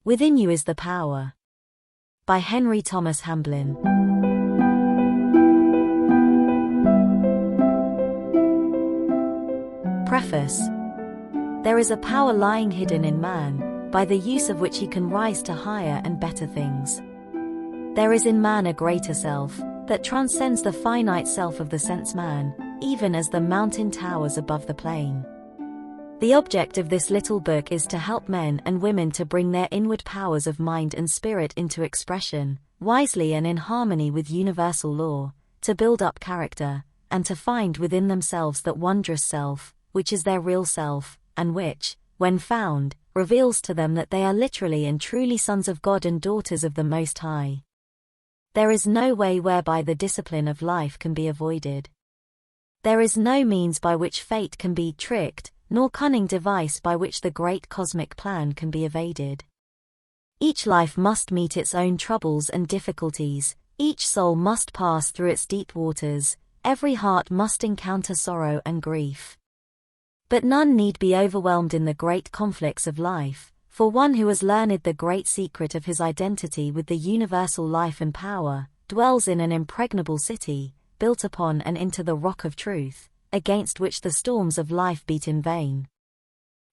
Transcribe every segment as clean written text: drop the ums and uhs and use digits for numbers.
Within You is the Power. By Henry Thomas Hamblin. Preface. There is a power lying hidden in man, by the use of which he can rise to higher and better things. There is in man a greater self, that transcends the finite self of the sense man, even as the mountain towers above the plain. The object of this little book is to help men and women to bring their inward powers of mind and spirit into expression, wisely and in harmony with universal law, to build up character, and to find within themselves that wondrous self, which is their real self, and which, when found, reveals to them that they are literally and truly sons of God and daughters of the Most High. There is no way whereby the discipline of life can be avoided. There is no means by which fate can be tricked, nor cunning device by which the great cosmic plan can be evaded. Each life must meet its own troubles and difficulties, each soul must pass through its deep waters, every heart must encounter sorrow and grief. But none need be overwhelmed in the great conflicts of life, for one who has learned the great secret of his identity with the universal life and power, dwells in an impregnable city, built upon and into the rock of truth, against which the storms of life beat in vain.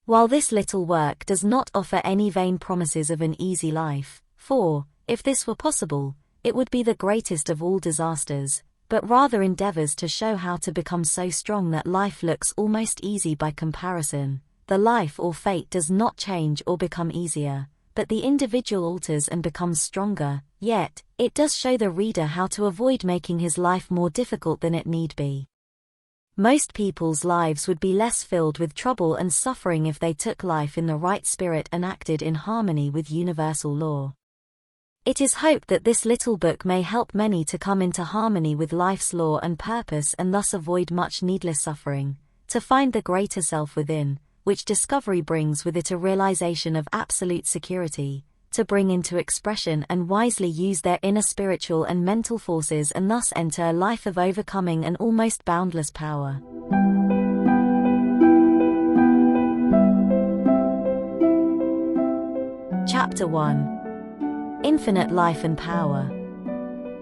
While this little work does not offer any vain promises of an easy life, for, if this were possible, it would be the greatest of all disasters, but rather endeavors to show how to become so strong that life looks almost easy by comparison, the life or fate does not change or become easier, but the individual alters and becomes stronger, yet, it does show the reader how to avoid making his life more difficult than it need be. Most people's lives would be less filled with trouble and suffering if they took life in the right spirit and acted in harmony with universal law. It is hoped that this little book may help many to come into harmony with life's law and purpose and thus avoid much needless suffering, to find the greater self within, which discovery brings with it a realization of absolute security, to bring into expression and wisely use their inner spiritual and mental forces and thus enter a life of overcoming and almost boundless power. Chapter 1. Infinite Life and Power.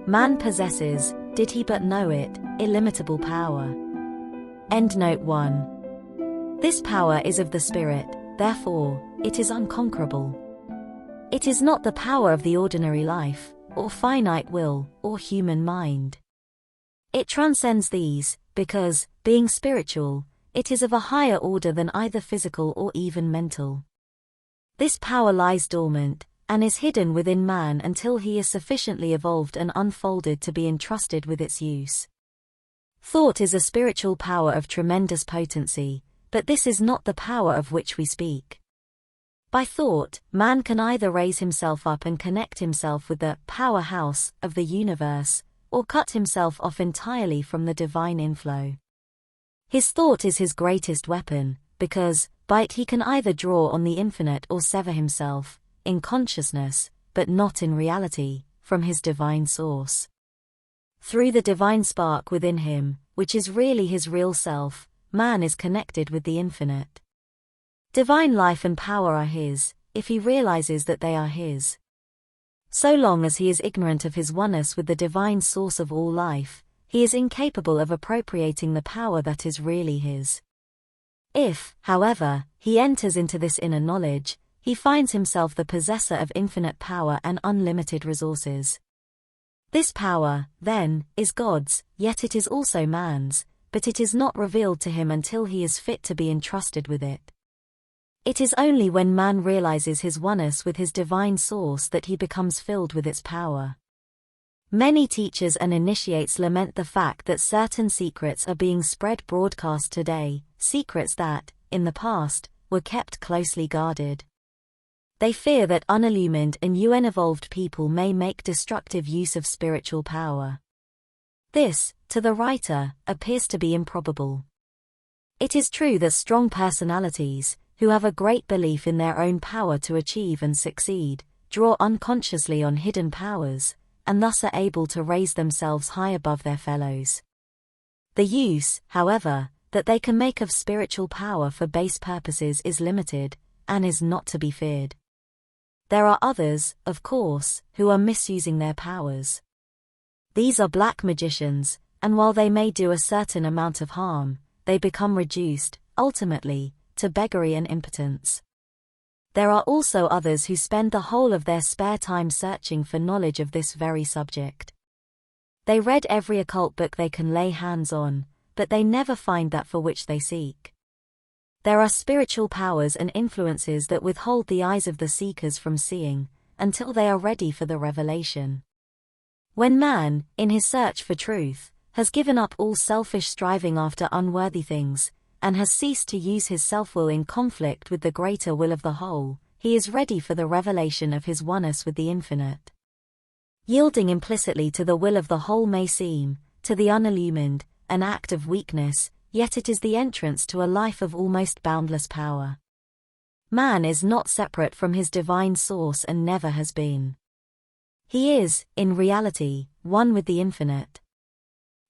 Man possesses, did he but know it, illimitable power. Endnote 1. This power is of the spirit, therefore, it is unconquerable. It is not the power of the ordinary life, or finite will, or human mind. It transcends these, because, being spiritual, it is of a higher order than either physical or even mental. This power lies dormant, and is hidden within man until he is sufficiently evolved and unfolded to be entrusted with its use. Thought is a spiritual power of tremendous potency, but this is not the power of which we speak. By thought, man can either raise himself up and connect himself with the powerhouse of the universe, or cut himself off entirely from the divine inflow. His thought is his greatest weapon, because, by it he can either draw on the infinite or sever himself, in consciousness, but not in reality, from his divine source. Through the divine spark within him, which is really his real self, man is connected with the infinite. Divine life and power are his, if he realizes that they are his. So long as he is ignorant of his oneness with the divine source of all life, he is incapable of appropriating the power that is really his. If, however, he enters into this inner knowledge, he finds himself the possessor of infinite power and unlimited resources. This power, then, is God's, yet it is also man's, but it is not revealed to him until he is fit to be entrusted with it. It is only when man realizes his oneness with his divine source that he becomes filled with its power. Many teachers and initiates lament the fact that certain secrets are being spread broadcast today, secrets that, in the past, were kept closely guarded. They fear that unillumined and unevolved people may make destructive use of spiritual power. This, to the writer, appears to be improbable. It is true that strong personalities, who have a great belief in their own power to achieve and succeed, draw unconsciously on hidden powers, and thus are able to raise themselves high above their fellows. The use, however, that they can make of spiritual power for base purposes is limited, and is not to be feared. There are others, of course, who are misusing their powers. These are black magicians, and while they may do a certain amount of harm, they become reduced, ultimately, to beggary and impotence. There are also others who spend the whole of their spare time searching for knowledge of this very subject. They read every occult book they can lay hands on, but they never find that for which they seek. There are spiritual powers and influences that withhold the eyes of the seekers from seeing, until they are ready for the revelation. When man, in his search for truth, has given up all selfish striving after unworthy things, and has ceased to use his self-will in conflict with the greater will of the whole, he is ready for the revelation of his oneness with the infinite. Yielding implicitly to the will of the whole may seem, to the unillumined, an act of weakness, yet it is the entrance to a life of almost boundless power. Man is not separate from his divine source and never has been. He is, in reality, one with the infinite.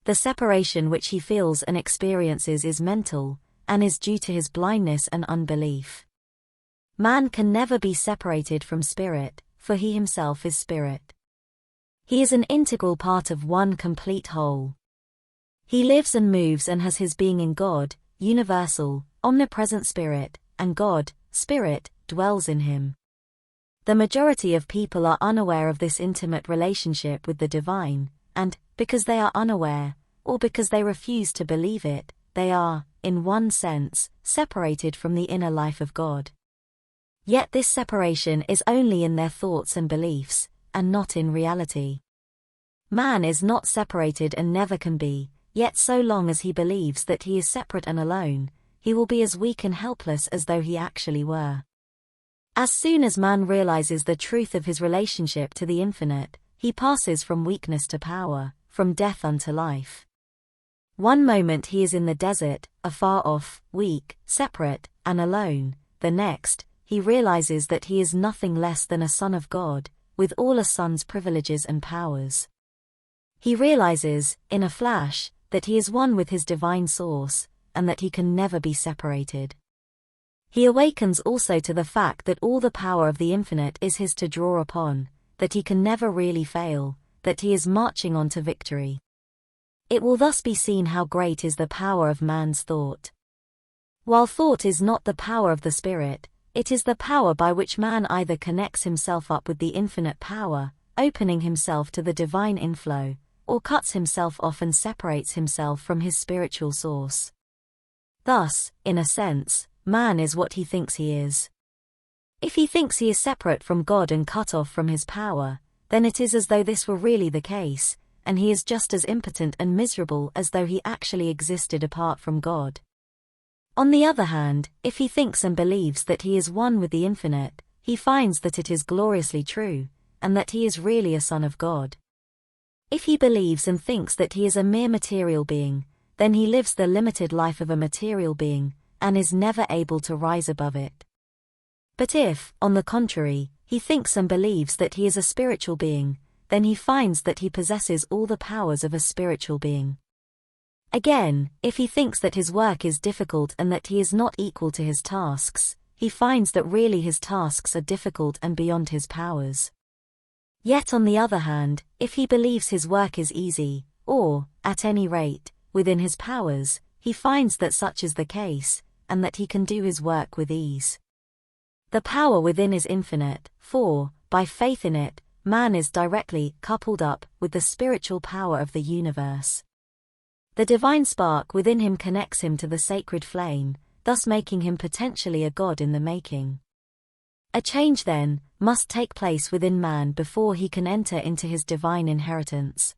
The separation which he feels and experiences is mental, and is due to his blindness and unbelief. Man can never be separated from spirit, for he himself is spirit. He is an integral part of one complete whole. He lives and moves and has his being in God, universal, omnipresent spirit, and God, spirit, dwells in him. The majority of people are unaware of this intimate relationship with the divine, and, because they are unaware, or because they refuse to believe it, they are, in one sense, separated from the inner life of God. Yet this separation is only in their thoughts and beliefs, and not in reality. Man is not separated and never can be, yet so long as he believes that he is separate and alone, he will be as weak and helpless as though he actually were. As soon as man realizes the truth of his relationship to the infinite, he passes from weakness to power, from death unto life. One moment he is in the desert, afar off, weak, separate, and alone. The next, he realizes that he is nothing less than a son of God, with all a son's privileges and powers. He realizes, in a flash, that he is one with his divine source, and that he can never be separated. He awakens also to the fact that all the power of the infinite is his to draw upon, that he can never really fail, that he is marching on to victory. It will thus be seen how great is the power of man's thought. While thought is not the power of the spirit, it is the power by which man either connects himself up with the infinite power, opening himself to the divine inflow, or cuts himself off and separates himself from his spiritual source. Thus, in a sense, man is what he thinks he is. If he thinks he is separate from God and cut off from his power, then it is as though this were really the case, and he is just as impotent and miserable as though he actually existed apart from God. On the other hand, if he thinks and believes that he is one with the infinite, he finds that it is gloriously true, and that he is really a son of God. If he believes and thinks that he is a mere material being, then he lives the limited life of a material being, and is never able to rise above it. But if, on the contrary, he thinks and believes that he is a spiritual being, then he finds that he possesses all the powers of a spiritual being. Again, if he thinks that his work is difficult and that he is not equal to his tasks, he finds that really his tasks are difficult and beyond his powers. Yet on the other hand, if he believes his work is easy, or, at any rate, within his powers, he finds that such is the case, and that he can do his work with ease. The power within is infinite, for, by faith in it, man is directly coupled up with the spiritual power of the universe. The divine spark within him connects him to the sacred flame, thus making him potentially a god in the making. A change, then, must take place within man before he can enter into his divine inheritance.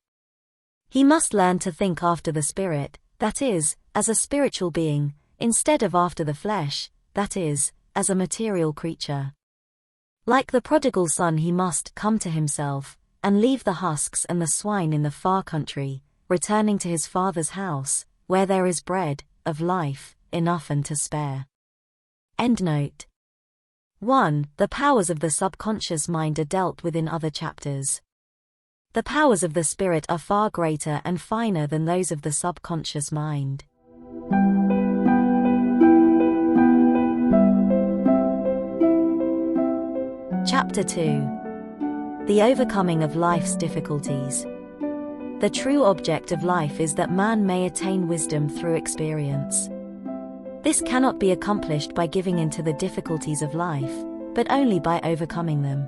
He must learn to think after the spirit, that is, as a spiritual being, instead of after the flesh, that is, as a material creature. Like the prodigal son, he must come to himself, and leave the husks and the swine in the far country, returning to his father's house, where there is bread, of life, enough and to spare. Endnote. 1. The powers of the subconscious mind are dealt with in other chapters. The powers of the spirit are far greater and finer than those of the subconscious mind. Chapter 2. The Overcoming of Life's Difficulties. The true object of life is that man may attain wisdom through experience. This cannot be accomplished by giving in to the difficulties of life, but only by overcoming them.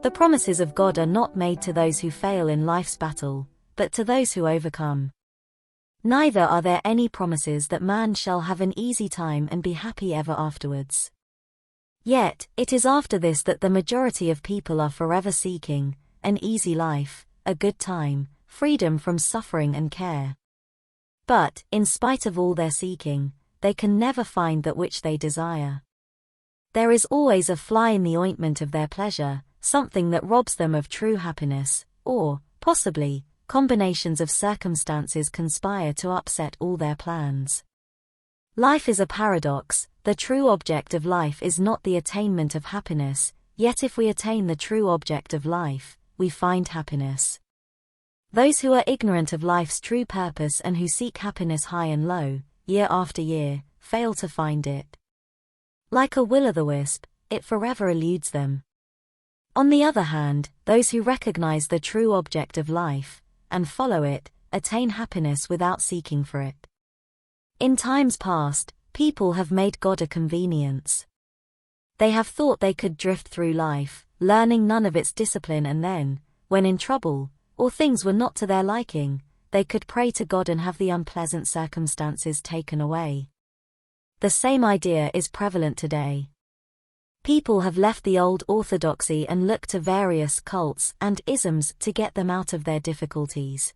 The promises of God are not made to those who fail in life's battle, but to those who overcome. Neither are there any promises that man shall have an easy time and be happy ever afterwards. Yet, it is after this that the majority of people are forever seeking an easy life, a good time, freedom from suffering and care. But, in spite of all their seeking, they can never find that which they desire. There is always a fly in the ointment of their pleasure, something that robs them of true happiness, or, possibly, combinations of circumstances conspire to upset all their plans. Life is a paradox. The true object of life is not the attainment of happiness, yet if we attain the true object of life, we find happiness. Those who are ignorant of life's true purpose and who seek happiness high and low, year after year, fail to find it. Like a will-o'-the-wisp, it forever eludes them. On the other hand, those who recognize the true object of life, and follow it, attain happiness without seeking for it. In times past, people have made God a convenience. They have thought they could drift through life, learning none of its discipline, and then, when in trouble, or things were not to their liking, they could pray to God and have the unpleasant circumstances taken away. The same idea is prevalent today. People have left the old orthodoxy and look to various cults and isms to get them out of their difficulties.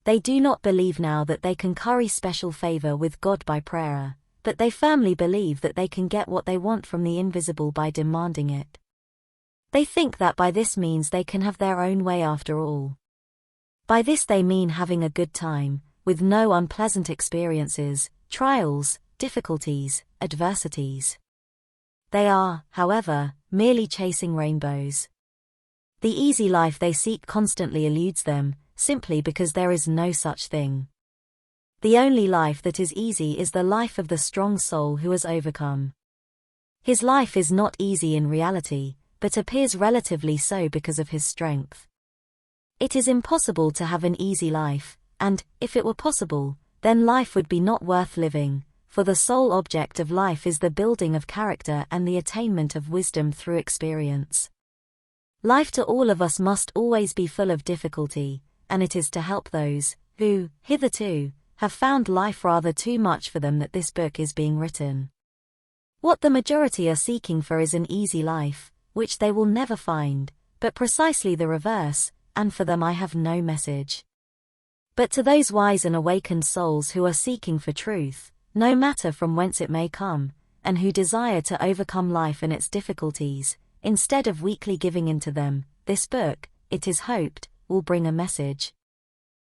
They do not believe now that they can curry special favor with God by prayer, but they firmly believe that they can get what they want from the invisible by demanding it. They think that by this means they can have their own way after all. By this they mean having a good time, with no unpleasant experiences, trials, difficulties, adversities. They are, however, merely chasing rainbows. The easy life they seek constantly eludes them, simply because there is no such thing. The only life that is easy is the life of the strong soul who has overcome. His life is not easy in reality, but appears relatively so because of his strength. It is impossible to have an easy life, and, if it were possible, then life would be not worth living, for the sole object of life is the building of character and the attainment of wisdom through experience. Life to all of us must always be full of difficulty, and it is to help those who, hitherto, have found life rather too much for them that this book is being written. What the majority are seeking for is an easy life, which they will never find, but precisely the reverse, and for them I have no message. But to those wise and awakened souls who are seeking for truth, no matter from whence it may come, and who desire to overcome life and its difficulties, instead of weakly giving in to them, this book, it is hoped, will bring a message.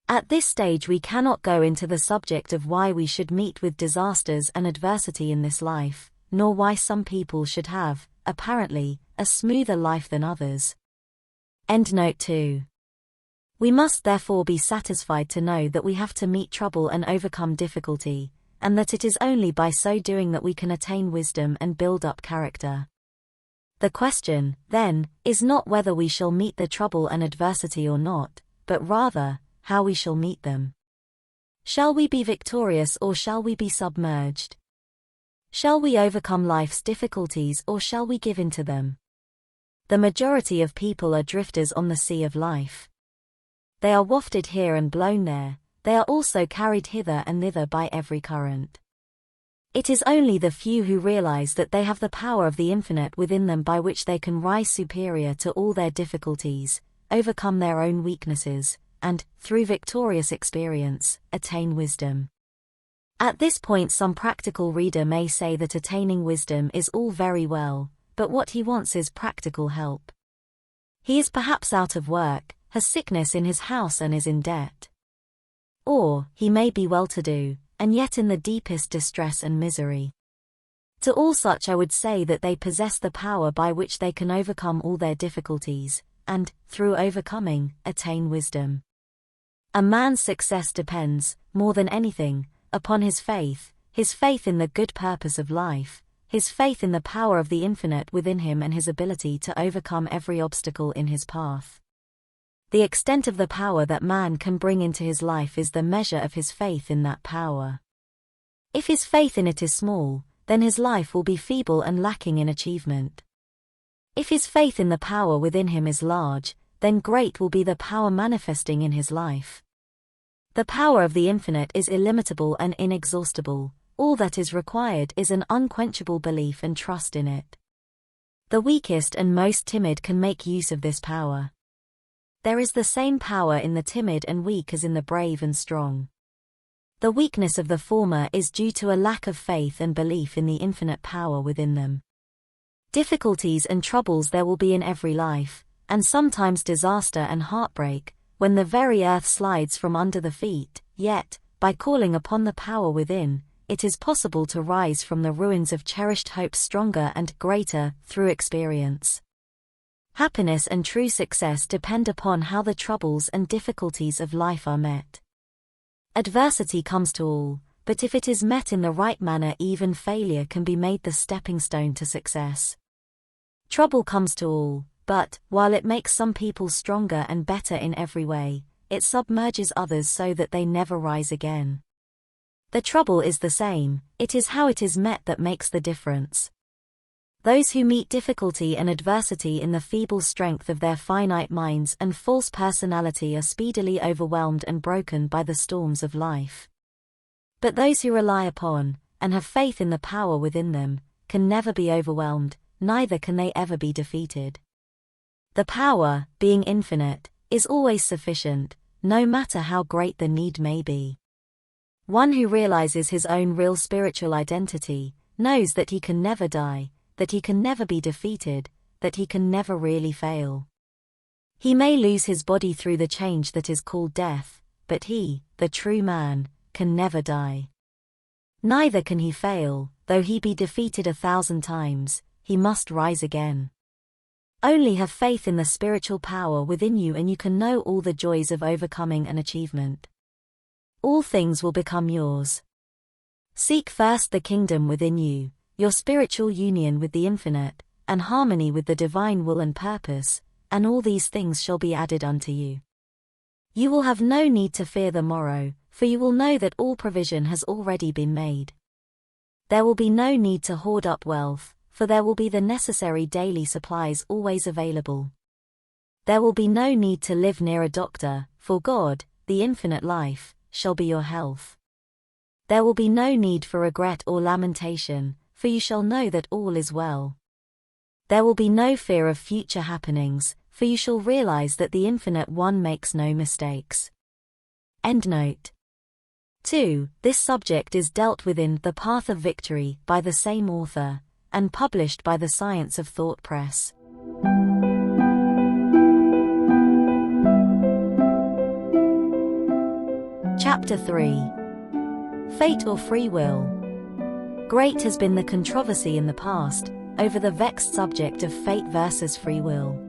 At this stage we cannot go into the subject of why we should meet with disasters and adversity in this life, nor why some people should have, apparently, a smoother life than others. Endnote 2. We must therefore be satisfied to know that we have to meet trouble and overcome difficulty, and that it is only by so doing that we can attain wisdom and build up character. The question, then, is not whether we shall meet the trouble and adversity or not, but rather, how we shall meet them. Shall we be victorious or shall we be submerged? Shall we overcome life's difficulties or shall we give in to them? The majority of people are drifters on the sea of life. They are wafted here and blown there, they are also carried hither and thither by every current. It is only the few who realize that they have the power of the infinite within them by which they can rise superior to all their difficulties, overcome their own weaknesses, and, through victorious experience, attain wisdom. At this point some practical reader may say that attaining wisdom is all very well, but what he wants is practical help. He is perhaps out of work, has sickness in his house and is in debt. Or, he may be well-to-do, and yet in the deepest distress and misery. To all such I would say that they possess the power by which they can overcome all their difficulties, and, through overcoming, attain wisdom. A man's success depends, more than anything, upon his faith in the good purpose of life, his faith in the power of the infinite within him and his ability to overcome every obstacle in his path. The extent of the power that man can bring into his life is the measure of his faith in that power. If his faith in it is small, then his life will be feeble and lacking in achievement. If his faith in the power within him is large, then great will be the power manifesting in his life. The power of the infinite is illimitable and inexhaustible. All that is required is an unquenchable belief and trust in it. The weakest and most timid can make use of this power. There is the same power in the timid and weak as in the brave and strong. The weakness of the former is due to a lack of faith and belief in the infinite power within them. Difficulties and troubles there will be in every life, and sometimes disaster and heartbreak, when the very earth slides from under the feet, yet, by calling upon the power within, it is possible to rise from the ruins of cherished hopes stronger and greater, through experience. Happiness and true success depend upon how the troubles and difficulties of life are met. Adversity comes to all, but if it is met in the right manner, even failure can be made the stepping stone to success. Trouble comes to all, but, while it makes some people stronger and better in every way, it submerges others so that they never rise again. The trouble is the same, it is how it is met that makes the difference. Those who meet difficulty and adversity in the feeble strength of their finite minds and false personality are speedily overwhelmed and broken by the storms of life. But those who rely upon, and have faith in the power within them, can never be overwhelmed, neither can they ever be defeated. The power, being infinite, is always sufficient, no matter how great the need may be. One who realizes his own real spiritual identity, knows that he can never die, that he can never be defeated, that he can never really fail. He may lose his body through the change that is called death, but he, the true man, can never die. Neither can he fail, though he be defeated 1,000 times, he must rise again. Only have faith in the spiritual power within you and you can know all the joys of overcoming and achievement. All things will become yours. Seek first the kingdom within you, your spiritual union with the infinite, and harmony with the divine will and purpose, and all these things shall be added unto you. You will have no need to fear the morrow, for you will know that all provision has already been made. There will be no need to hoard up wealth, for there will be the necessary daily supplies always available. There will be no need to live near a doctor, for God, the infinite life, shall be your health. There will be no need for regret or lamentation, for you shall know that all is well. There will be no fear of future happenings, for you shall realize that the Infinite One makes no mistakes. Endnote. 2. This subject is dealt with in The Path of Victory by the same author, and published by the Science of Thought Press. Chapter 3. Fate or Free Will. Great has been the controversy in the past over the vexed subject of fate versus free will.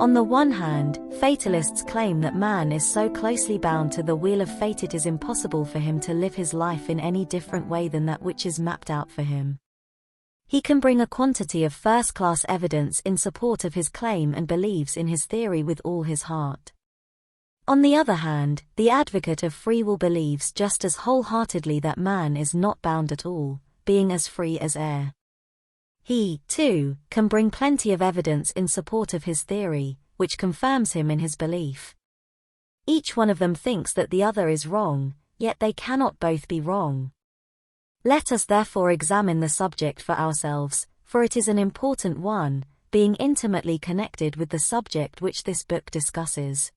On the one hand, fatalists claim that man is so closely bound to the wheel of fate it is impossible for him to live his life in any different way than that which is mapped out for him. He can bring a quantity of first-class evidence in support of his claim and believes in his theory with all his heart. On the other hand, the advocate of free will believes just as wholeheartedly that man is not bound at all, being as free as air. He, too, can bring plenty of evidence in support of his theory, which confirms him in his belief. Each one of them thinks that the other is wrong, yet they cannot both be wrong. Let us therefore examine the subject for ourselves, for it is an important one, being intimately connected with the subject which this book discusses.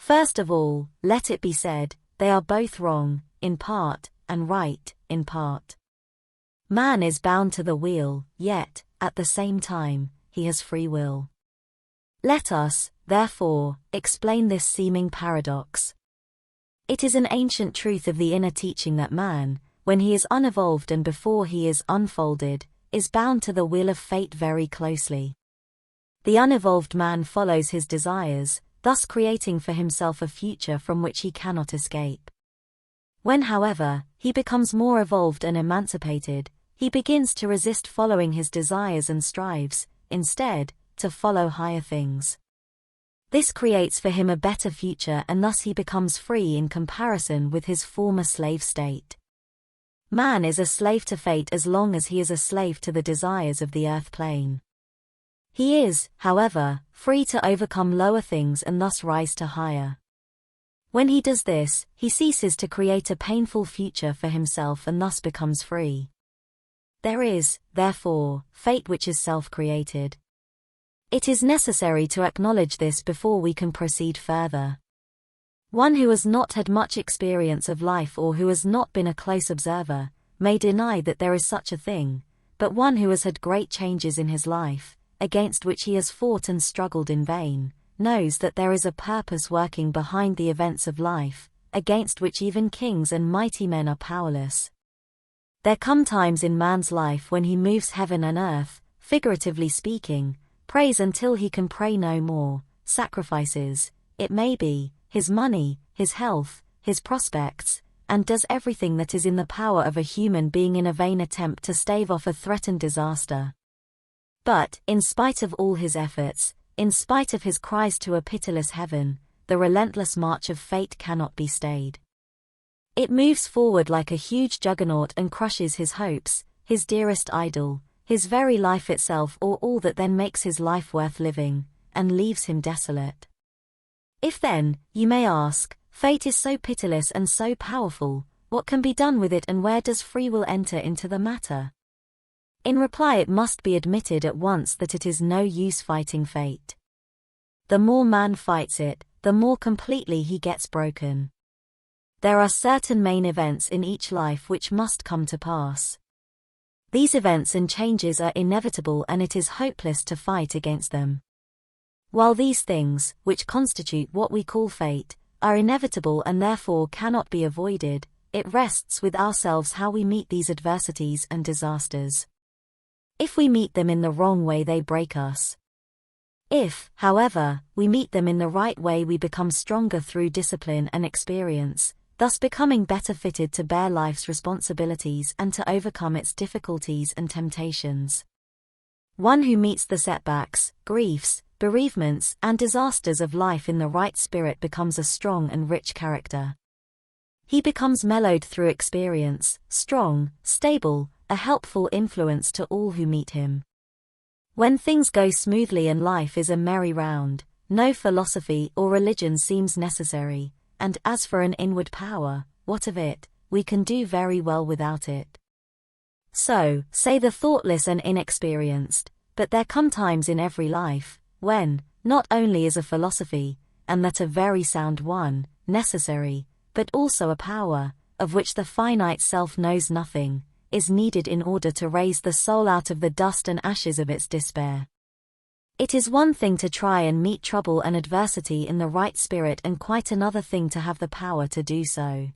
First of all, let it be said, they are both wrong, in part, and right, in part. Man is bound to the wheel, yet, at the same time, he has free will. Let us, therefore, explain this seeming paradox. It is an ancient truth of the inner teaching that man, when he is unevolved and before he is unfolded, is bound to the wheel of fate very closely. The unevolved man follows his desires, thus creating for himself a future from which he cannot escape. When, however, he becomes more evolved and emancipated, he begins to resist following his desires and strives, instead, to follow higher things. This creates for him a better future, and thus he becomes free in comparison with his former slave state. Man is a slave to fate as long as he is a slave to the desires of the earth plane. He is, however, free to overcome lower things and thus rise to higher. When he does this, he ceases to create a painful future for himself and thus becomes free. There is, therefore, fate which is self-created. It is necessary to acknowledge this before we can proceed further. One who has not had much experience of life or who has not been a close observer may deny that there is such a thing, but one who has had great changes in his life, against which he has fought and struggled in vain, knows that there is a purpose working behind the events of life, against which even kings and mighty men are powerless. There come times in man's life when he moves heaven and earth, figuratively speaking, prays until he can pray no more, sacrifices, it may be, his money, his health, his prospects, and does everything that is in the power of a human being in a vain attempt to stave off a threatened disaster. But, in spite of all his efforts, in spite of his cries to a pitiless heaven, the relentless march of fate cannot be stayed. It moves forward like a huge juggernaut and crushes his hopes, his dearest idol, his very life itself, or all that then makes his life worth living, and leaves him desolate. If then, you may ask, fate is so pitiless and so powerful, what can be done with it and where does free will enter into the matter? In reply, it must be admitted at once that it is no use fighting fate. The more man fights it, the more completely he gets broken. There are certain main events in each life which must come to pass. These events and changes are inevitable and it is hopeless to fight against them. While these things, which constitute what we call fate, are inevitable and therefore cannot be avoided, it rests with ourselves how we meet these adversities and disasters. If we meet them in the wrong way, they break us. If, however, we meet them in the right way, we become stronger through discipline and experience, thus becoming better fitted to bear life's responsibilities and to overcome its difficulties and temptations. One who meets the setbacks, griefs, bereavements, and disasters of life in the right spirit becomes a strong and rich character. He becomes mellowed through experience, strong, stable, a helpful influence to all who meet him. When things go smoothly and life is a merry round, no philosophy or religion seems necessary. And as for an inward power, what of it? We can do very well without it. So, say the thoughtless and inexperienced, but there come times in every life, when, not only is a philosophy, and that a very sound one, necessary, but also a power, of which the finite self knows nothing, is needed in order to raise the soul out of the dust and ashes of its despair. It is one thing to try and meet trouble and adversity in the right spirit and quite another thing to have the power to do so.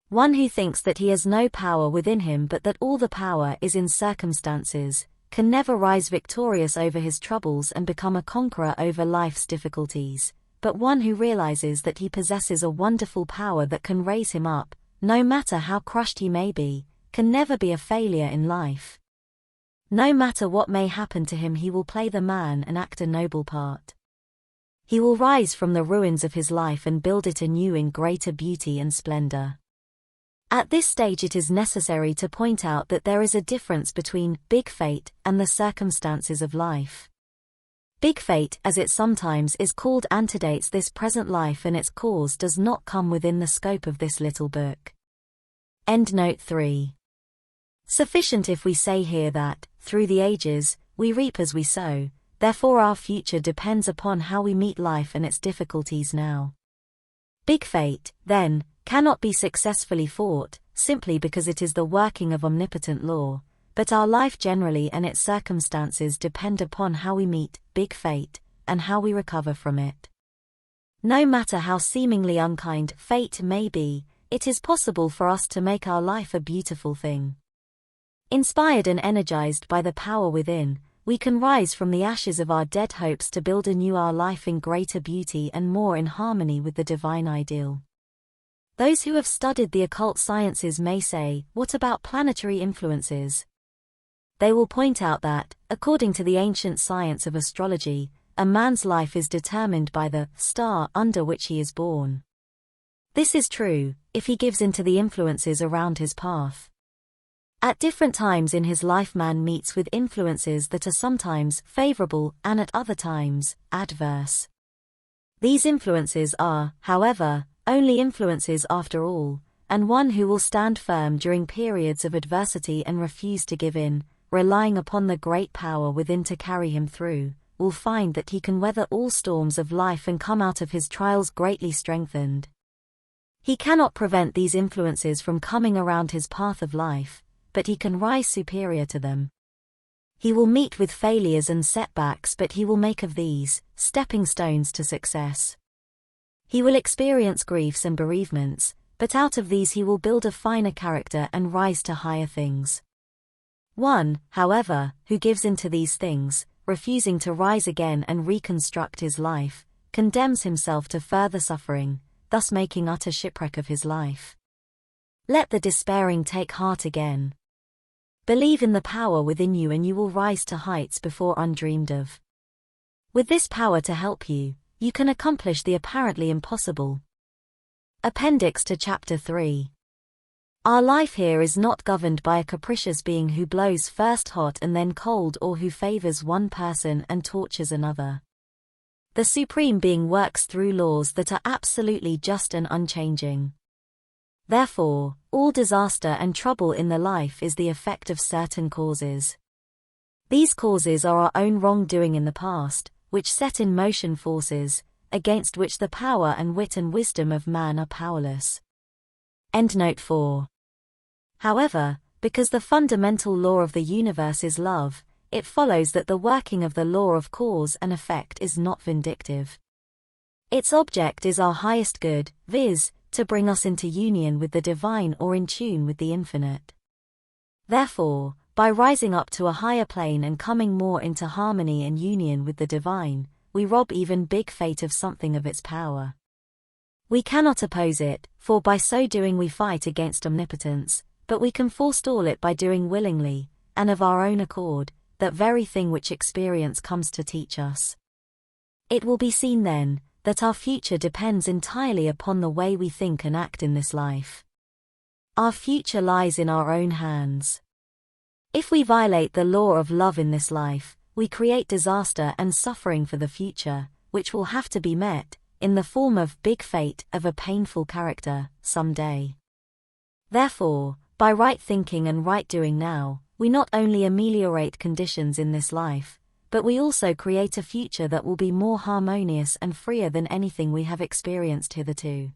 One who thinks that he has no power within him but that all the power is in circumstances, can never rise victorious over his troubles and become a conqueror over life's difficulties, but one who realizes that he possesses a wonderful power that can raise him up, no matter how crushed he may be, can never be a failure in life. No matter what may happen to him, he will play the man and act a noble part. He will rise from the ruins of his life and build it anew in greater beauty and splendor. At this stage it is necessary to point out that there is a difference between big fate and the circumstances of life. Big fate, as it sometimes is called, antedates this present life and its cause does not come within the scope of this little book. Endnote 3. Sufficient if we say here that, through the ages, we reap as we sow, therefore our future depends upon how we meet life and its difficulties now. Big fate, then, cannot be successfully fought, simply because it is the working of omnipotent law, but our life generally and its circumstances depend upon how we meet big fate, and how we recover from it. No matter how seemingly unkind fate may be, it is possible for us to make our life a beautiful thing. Inspired and energized by the power within, we can rise from the ashes of our dead hopes to build anew our life in greater beauty and more in harmony with the divine ideal. Those who have studied the occult sciences may say, what about planetary influences? They will point out that, according to the ancient science of astrology, a man's life is determined by the star under which he is born. This is true, if he gives in to the influences around his path. At different times in his life man meets with influences that are sometimes favorable and at other times adverse. These influences are, however, only influences after all, and one who will stand firm during periods of adversity and refuse to give in, relying upon the great power within to carry him through, will find that he can weather all storms of life and come out of his trials greatly strengthened. He cannot prevent these influences from coming around his path of life, but he can rise superior to them. He will meet with failures and setbacks, but he will make of these stepping stones to success. He will experience griefs and bereavements, but out of these he will build a finer character and rise to higher things. One, however, who gives in to these things, refusing to rise again and reconstruct his life, condemns himself to further suffering, thus making utter shipwreck of his life. Let the despairing take heart again. Believe in the power within you and you will rise to heights before undreamed of. With this power to help you, you can accomplish the apparently impossible. Appendix to Chapter 3. Our life here is not governed by a capricious being who blows first hot and then cold, or who favors one person and tortures another. The Supreme Being works through laws that are absolutely just and unchanging. Therefore, all disaster and trouble in the life is the effect of certain causes. These causes are our own wrongdoing in the past, which set in motion forces, against which the power and wit and wisdom of man are powerless. Endnote 4. However, because the fundamental law of the universe is love, it follows that the working of the law of cause and effect is not vindictive. Its object is our highest good, viz., to bring us into union with the divine or in tune with the infinite. Therefore, by rising up to a higher plane and coming more into harmony and union with the divine, we rob even big fate of something of its power. We cannot oppose it, for by so doing we fight against omnipotence, but we can forestall it by doing willingly, and of our own accord, that very thing which experience comes to teach us. It will be seen then, that our future depends entirely upon the way we think and act in this life. Our future lies in our own hands. If we violate the law of love in this life, we create disaster and suffering for the future, which will have to be met, in the form of big fate of a painful character, some day. Therefore, by right thinking and right doing now, we not only ameliorate conditions in this life, but we also create a future that will be more harmonious and freer than anything we have experienced hitherto.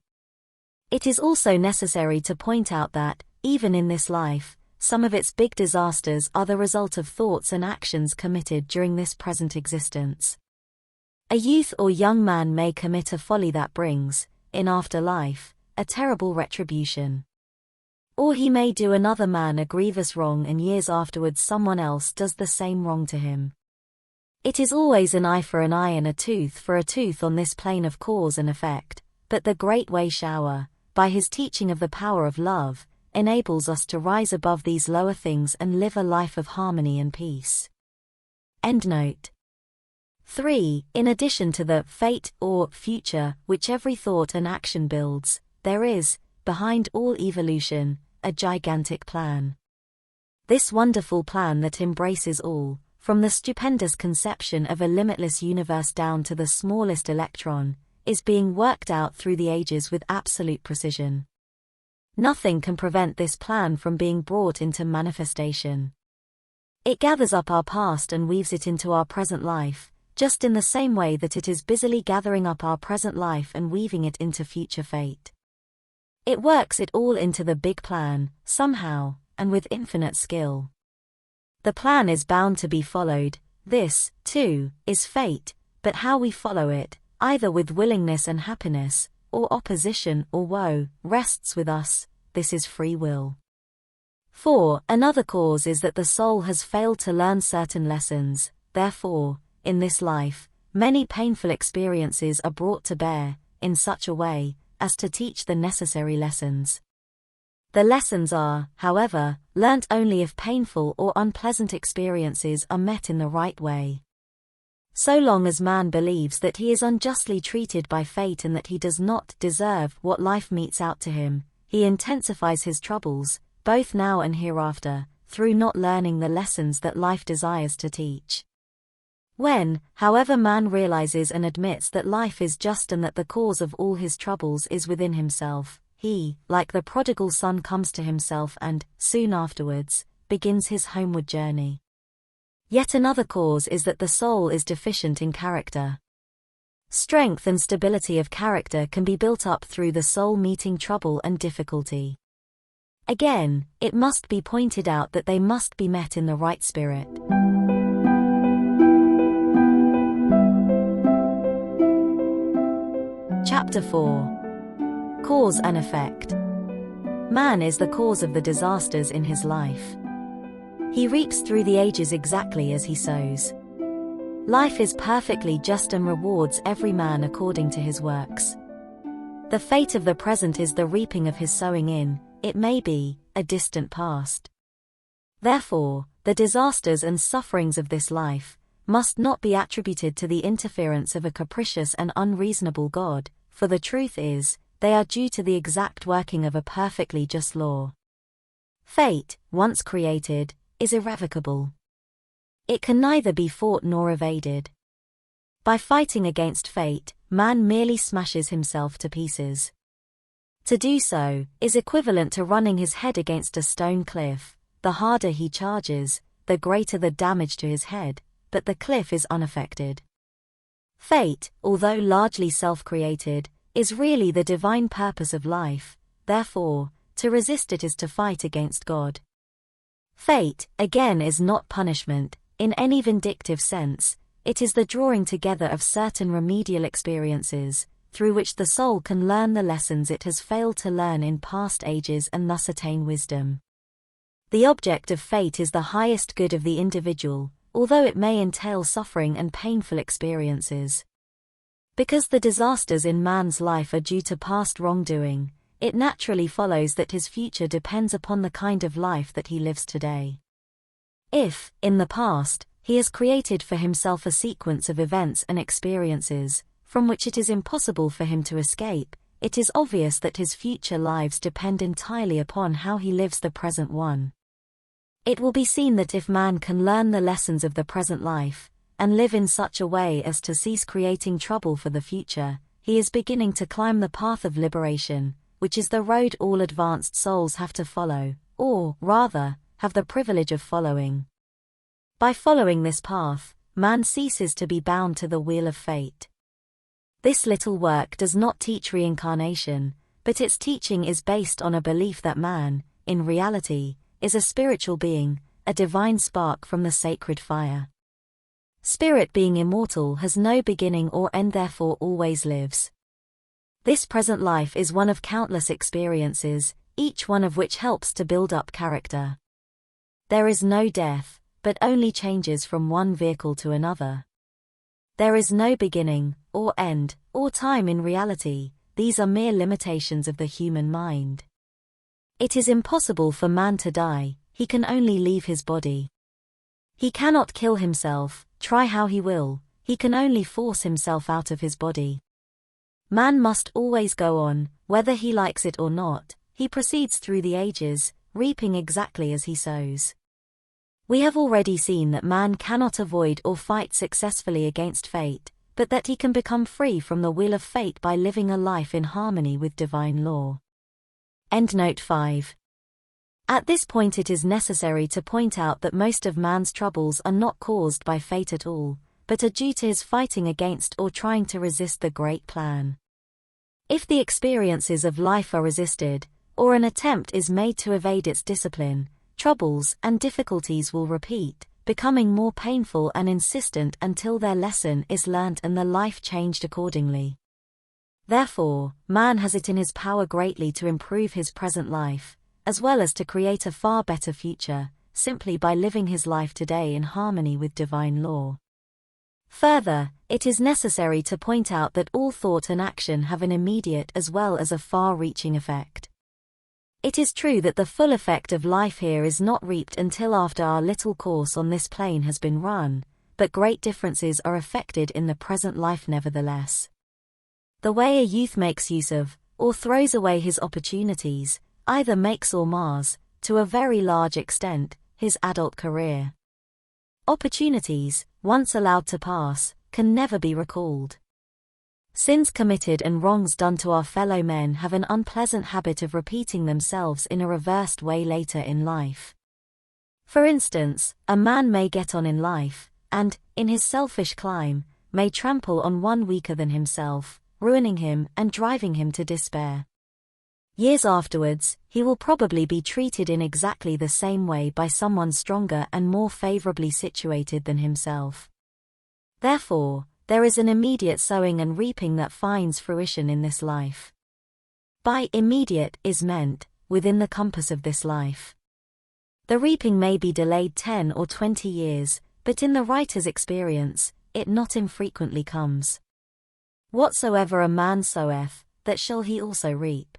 It is also necessary to point out that, even in this life, some of its big disasters are the result of thoughts and actions committed during this present existence. A youth or young man may commit a folly that brings, in after life, a terrible retribution. Or he may do another man a grievous wrong and years afterwards someone else does the same wrong to him. It is always an eye for an eye and a tooth for a tooth on this plane of cause and effect, but the great Way Shower, by his teaching of the power of love, enables us to rise above these lower things and live a life of harmony and peace. Endnote 3. In addition to the fate or future which every thought and action builds, there is, behind all evolution, a gigantic plan. This wonderful plan that embraces all, from the stupendous conception of a limitless universe down to the smallest electron, is being worked out through the ages with absolute precision. Nothing can prevent this plan from being brought into manifestation. It gathers up our past and weaves it into our present life, just in the same way that it is busily gathering up our present life and weaving it into future fate. It works it all into the big plan, somehow, and with infinite skill. The plan is bound to be followed. This, too, is fate, but how we follow it, either with willingness and happiness, or opposition or woe, rests with us. This is free will. 4. Another cause is that the soul has failed to learn certain lessons. Therefore, in this life, many painful experiences are brought to bear, in such a way, as to teach the necessary lessons. The lessons are, however, learnt only if painful or unpleasant experiences are met in the right way. So long as man believes that he is unjustly treated by fate and that he does not deserve what life metes out to him, he intensifies his troubles, both now and hereafter, through not learning the lessons that life desires to teach. When, however, man realizes and admits that life is just and that the cause of all his troubles is within himself, he, like the prodigal son, comes to himself and, soon afterwards, begins his homeward journey. Yet another cause is that the soul is deficient in character. Strength and stability of character can be built up through the soul meeting trouble and difficulty. Again, it must be pointed out that they must be met in the right spirit. Chapter 4. Cause and Effect. Man is the cause of the disasters in his life. He reaps through the ages exactly as he sows. Life is perfectly just and rewards every man according to his works. The fate of the present is the reaping of his sowing in, it may be, a distant past. Therefore, the disasters and sufferings of this life must not be attributed to the interference of a capricious and unreasonable God, for the truth is, they are due to the exact working of a perfectly just law. Fate, once created, is irrevocable. It can neither be fought nor evaded. By fighting against fate, man merely smashes himself to pieces. To do so is equivalent to running his head against a stone cliff. The harder he charges, the greater the damage to his head, but the cliff is unaffected. Fate, although largely self-created, is really the divine purpose of life, therefore, to resist it is to fight against God. Fate, again, is not punishment, in any vindictive sense, it is the drawing together of certain remedial experiences, through which the soul can learn the lessons it has failed to learn in past ages and thus attain wisdom. The object of fate is the highest good of the individual, although it may entail suffering and painful experiences. Because the disasters in man's life are due to past wrongdoing, it naturally follows that his future depends upon the kind of life that he lives today. If, in the past, he has created for himself a sequence of events and experiences, from which it is impossible for him to escape, it is obvious that his future lives depend entirely upon how he lives the present one. It will be seen that if man can learn the lessons of the present life, and live in such a way as to cease creating trouble for the future, he is beginning to climb the path of liberation, which is the road all advanced souls have to follow, or, rather, have the privilege of following. By following this path, man ceases to be bound to the wheel of fate. This little work does not teach reincarnation, but its teaching is based on a belief that man, in reality, is a spiritual being, a divine spark from the sacred fire. Spirit, being immortal, has no beginning or end, therefore always lives. This present life is one of countless experiences, each one of which helps to build up character. There is no death, but only changes from one vehicle to another. There is no beginning, or end, or time in reality, these are mere limitations of the human mind. It is impossible for man to die, he can only leave his body. He cannot kill himself, try how he will, he can only force himself out of his body. Man must always go on, whether he likes it or not, he proceeds through the ages, reaping exactly as he sows. We have already seen that man cannot avoid or fight successfully against fate, but that he can become free from the will of fate by living a life in harmony with divine law. Endnote 5. At this point it is necessary to point out that most of man's troubles are not caused by fate at all, but are due to his fighting against or trying to resist the great plan. If the experiences of life are resisted, or an attempt is made to evade its discipline, troubles and difficulties will repeat, becoming more painful and insistent until their lesson is learnt and the life changed accordingly. Therefore, man has it in his power greatly to improve his present life, as well as to create a far better future, simply by living his life today in harmony with divine law. Further, it is necessary to point out that all thought and action have an immediate as well as a far-reaching effect. It is true that the full effect of life here is not reaped until after our little course on this plane has been run, but great differences are effected in the present life nevertheless. The way a youth makes use of, or throws away his opportunities, either makes or mars, to a very large extent, his adult career. Opportunities, once allowed to pass, can never be recalled. Sins committed and wrongs done to our fellow men have an unpleasant habit of repeating themselves in a reversed way later in life. For instance, a man may get on in life, and, in his selfish climb, may trample on one weaker than himself, ruining him and driving him to despair. Years afterwards, he will probably be treated in exactly the same way by someone stronger and more favorably situated than himself. Therefore, there is an immediate sowing and reaping that finds fruition in this life. By immediate is meant, within the compass of this life. The reaping may be delayed 10 or 20 years, but in the writer's experience, it not infrequently comes. Whatsoever a man soweth, that shall he also reap.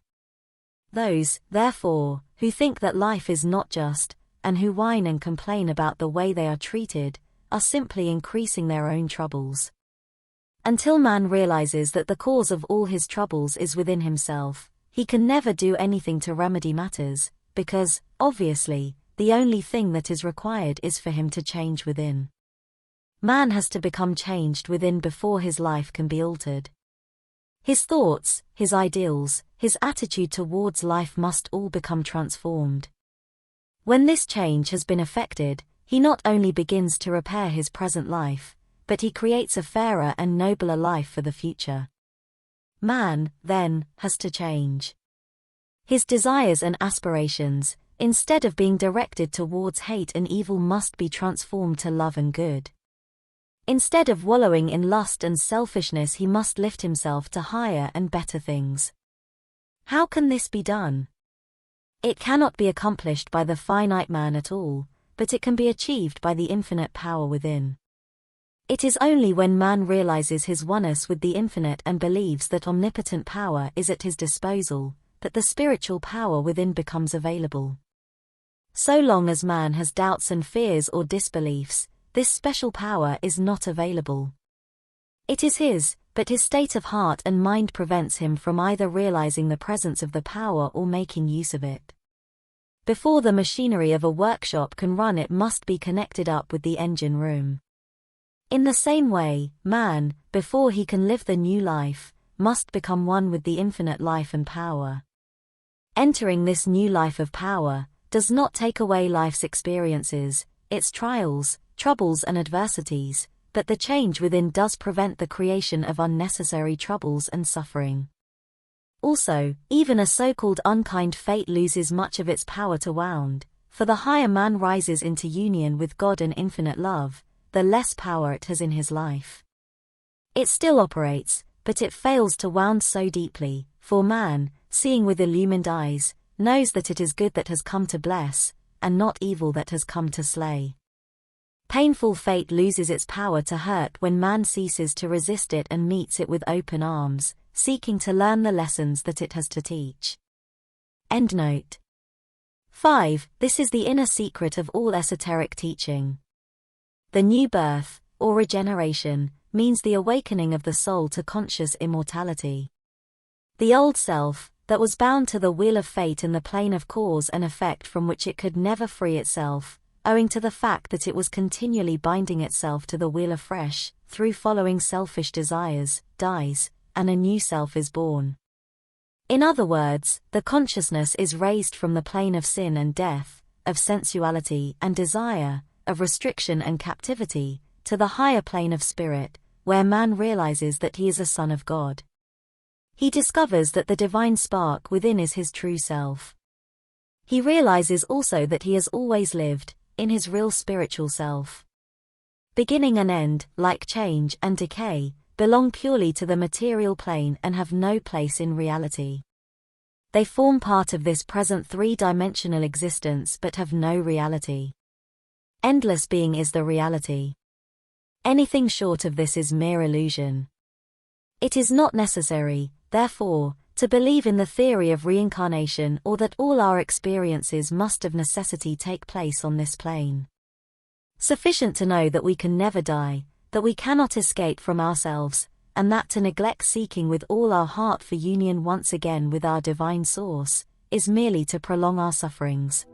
Those, therefore, who think that life is not just, and who whine and complain about the way they are treated, are simply increasing their own troubles. Until man realizes that the cause of all his troubles is within himself, he can never do anything to remedy matters, because, obviously, the only thing that is required is for him to change within. Man has to become changed within before his life can be altered. His thoughts, his ideals, his attitude towards life must all become transformed. When this change has been effected, he not only begins to repair his present life, but he creates a fairer and nobler life for the future. Man, then, has to change. His desires and aspirations, instead of being directed towards hate and evil, must be transformed to love and good. Instead of wallowing in lust and selfishness, he must lift himself to higher and better things. How can this be done? It cannot be accomplished by the finite man at all, but it can be achieved by the infinite power within. It is only when man realizes his oneness with the infinite and believes that omnipotent power is at his disposal, that the spiritual power within becomes available. So long as man has doubts and fears or disbeliefs, this special power is not available. It is his, but his state of heart and mind prevents him from either realizing the presence of the power or making use of it. Before the machinery of a workshop can run, it must be connected up with the engine room. In the same way, man, before he can live the new life, must become one with the infinite life and power. Entering this new life of power does not take away life's experiences, its trials, troubles and adversities, but the change within does prevent the creation of unnecessary troubles and suffering. Also, even a so-called unkind fate loses much of its power to wound, for the higher man rises into union with God and infinite love, the less power it has in his life. It still operates, but it fails to wound so deeply, for man, seeing with illumined eyes, knows that it is good that has come to bless, and not evil that has come to slay. Painful fate loses its power to hurt when man ceases to resist it and meets it with open arms, seeking to learn the lessons that it has to teach. Endnote 5. This is the inner secret of all esoteric teaching. The new birth, or regeneration, means the awakening of the soul to conscious immortality. The old self, that was bound to the wheel of fate and the plane of cause and effect from which it could never free itself, owing to the fact that it was continually binding itself to the wheel afresh, through following selfish desires, dies, and a new self is born. In other words, the consciousness is raised from the plane of sin and death, of sensuality and desire, of restriction and captivity, to the higher plane of spirit, where man realizes that he is a son of God. He discovers that the divine spark within is his true self. He realizes also that he has always lived, in his real spiritual self. Beginning and end, like change and decay, belong purely to the material plane and have no place in reality. They form part of this present three-dimensional existence but have no reality. Endless being is the reality. Anything short of this is mere illusion. It is not necessary, therefore, To believe in the theory of reincarnation or that all our experiences must of necessity take place on this plane. Sufficient to know that we can never die, that we cannot escape from ourselves, and that to neglect seeking with all our heart for union once again with our divine source, is merely to prolong our sufferings.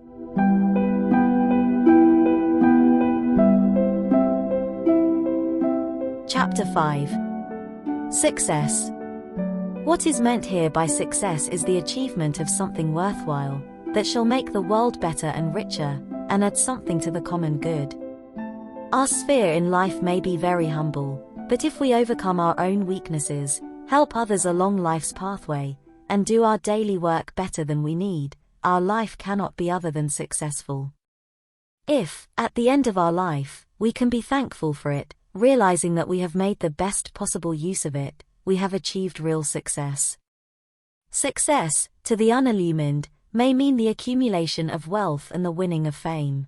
Chapter 5. Success. What is meant here by success is the achievement of something worthwhile, that shall make the world better and richer, and add something to the common good. Our sphere in life may be very humble, but if we overcome our own weaknesses, help others along life's pathway, and do our daily work better than we need, our life cannot be other than successful. If, at the end of our life, we can be thankful for it, realizing that we have made the best possible use of it, we have achieved real success. Success, to the unillumined, may mean the accumulation of wealth and the winning of fame.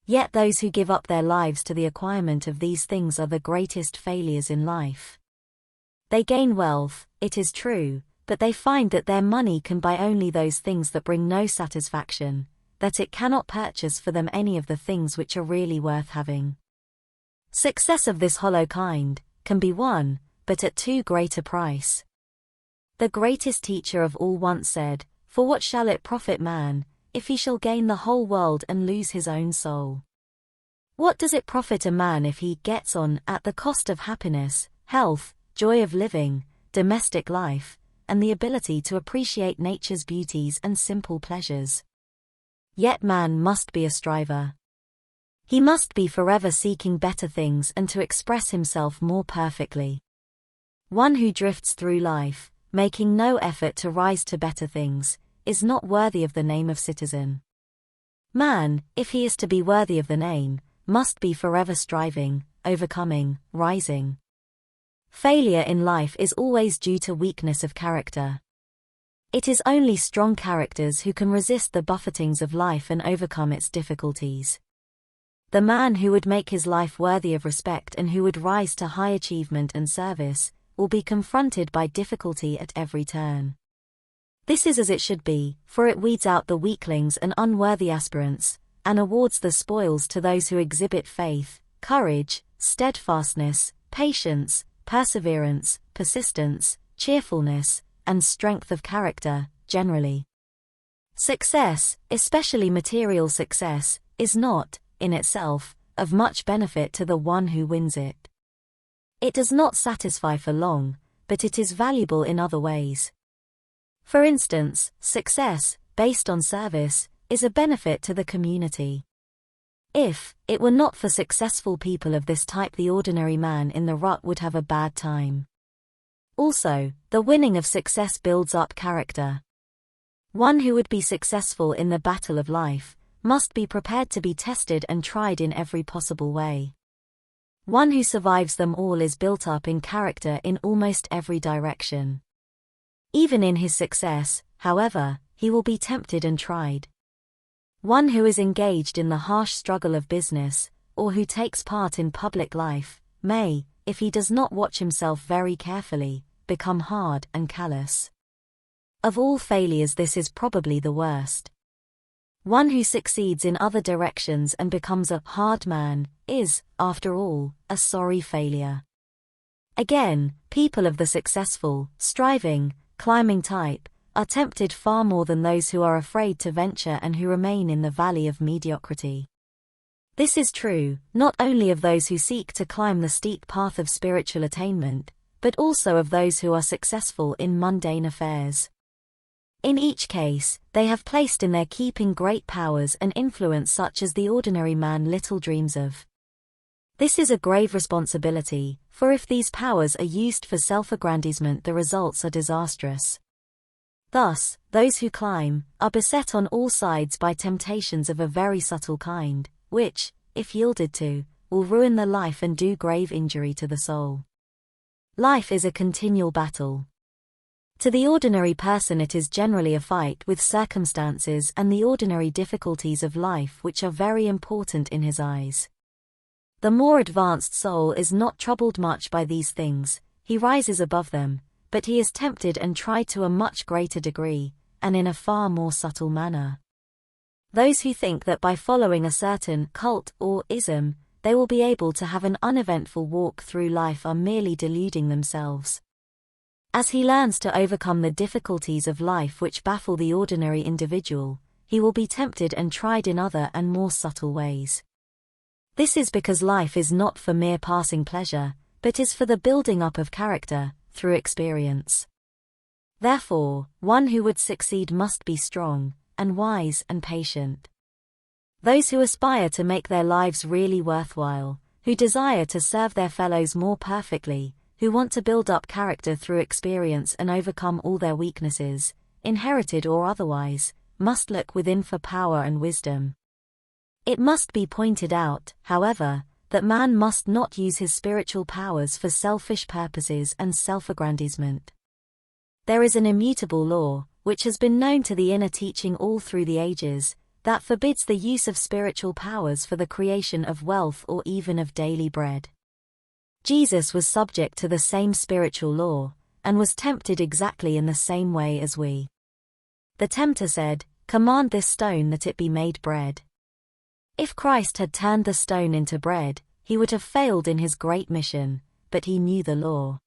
Yet those who give up their lives to the acquirement of these things are the greatest failures in life. They gain wealth, it is true, but they find that their money can buy only those things that bring no satisfaction, that it cannot purchase for them any of the things which are really worth having. Success of this hollow kind can be won, but at too great a price. The greatest teacher of all once said, "For what shall it profit man, if he shall gain the whole world and lose his own soul? What does it profit a man if he gets on at the cost of happiness, health, joy of living, domestic life, and the ability to appreciate nature's beauties and simple pleasures?" Yet man must be a striver. He must be forever seeking better things and to express himself more perfectly. One who drifts through life, making no effort to rise to better things, is not worthy of the name of citizen. Man, if he is to be worthy of the name, must be forever striving, overcoming, rising. Failure in life is always due to weakness of character. It is only strong characters who can resist the buffetings of life and overcome its difficulties. The man who would make his life worthy of respect and who would rise to high achievement and service, will be confronted by difficulty at every turn. This is as it should be, for it weeds out the weaklings and unworthy aspirants, and awards the spoils to those who exhibit faith, courage, steadfastness, patience, perseverance, persistence, cheerfulness, and strength of character, generally. Success, especially material success, is not, in itself, of much benefit to the one who wins it. It does not satisfy for long, but it is valuable in other ways. For instance, success, based on service, is a benefit to the community. If it were not for successful people of this type, the ordinary man in the rut would have a bad time. Also, the winning of success builds up character. One who would be successful in the battle of life must be prepared to be tested and tried in every possible way. One who survives them all is built up in character in almost every direction. Even in his success, however, he will be tempted and tried. One who is engaged in the harsh struggle of business, or who takes part in public life, may, if he does not watch himself very carefully, become hard and callous. Of all failures, this is probably the worst. One who succeeds in other directions and becomes a hard man is, after all, a sorry failure. Again, people of the successful, striving, climbing type are tempted far more than those who are afraid to venture and who remain in the valley of mediocrity. This is true, not only of those who seek to climb the steep path of spiritual attainment, but also of those who are successful in mundane affairs. In each case, they have placed in their keeping great powers and influence such as the ordinary man little dreams of. This is a grave responsibility, for if these powers are used for self-aggrandizement, the results are disastrous. Thus, those who climb are beset on all sides by temptations of a very subtle kind, which, if yielded to, will ruin the life and do grave injury to the soul. Life is a continual battle. To the ordinary person it is generally a fight with circumstances and the ordinary difficulties of life which are very important in his eyes. The more advanced soul is not troubled much by these things, he rises above them, but he is tempted and tried to a much greater degree, and in a far more subtle manner. Those who think that by following a certain cult or ism, they will be able to have an uneventful walk through life are merely deluding themselves. As he learns to overcome the difficulties of life which baffle the ordinary individual, he will be tempted and tried in other and more subtle ways. This is because life is not for mere passing pleasure, but is for the building up of character, through experience. Therefore, one who would succeed must be strong, and wise and patient. Those who aspire to make their lives really worthwhile, who desire to serve their fellows more perfectly, who want to build up character through experience and overcome all their weaknesses, inherited or otherwise, must look within for power and wisdom. It must be pointed out, however, that man must not use his spiritual powers for selfish purposes and self-aggrandizement. There is an immutable law, which has been known to the inner teaching all through the ages, that forbids the use of spiritual powers for the creation of wealth or even of daily bread. Jesus was subject to the same spiritual law, and was tempted exactly in the same way as we. The tempter said, "Command this stone that it be made bread." If Christ had turned the stone into bread, he would have failed in his great mission, but he knew the law.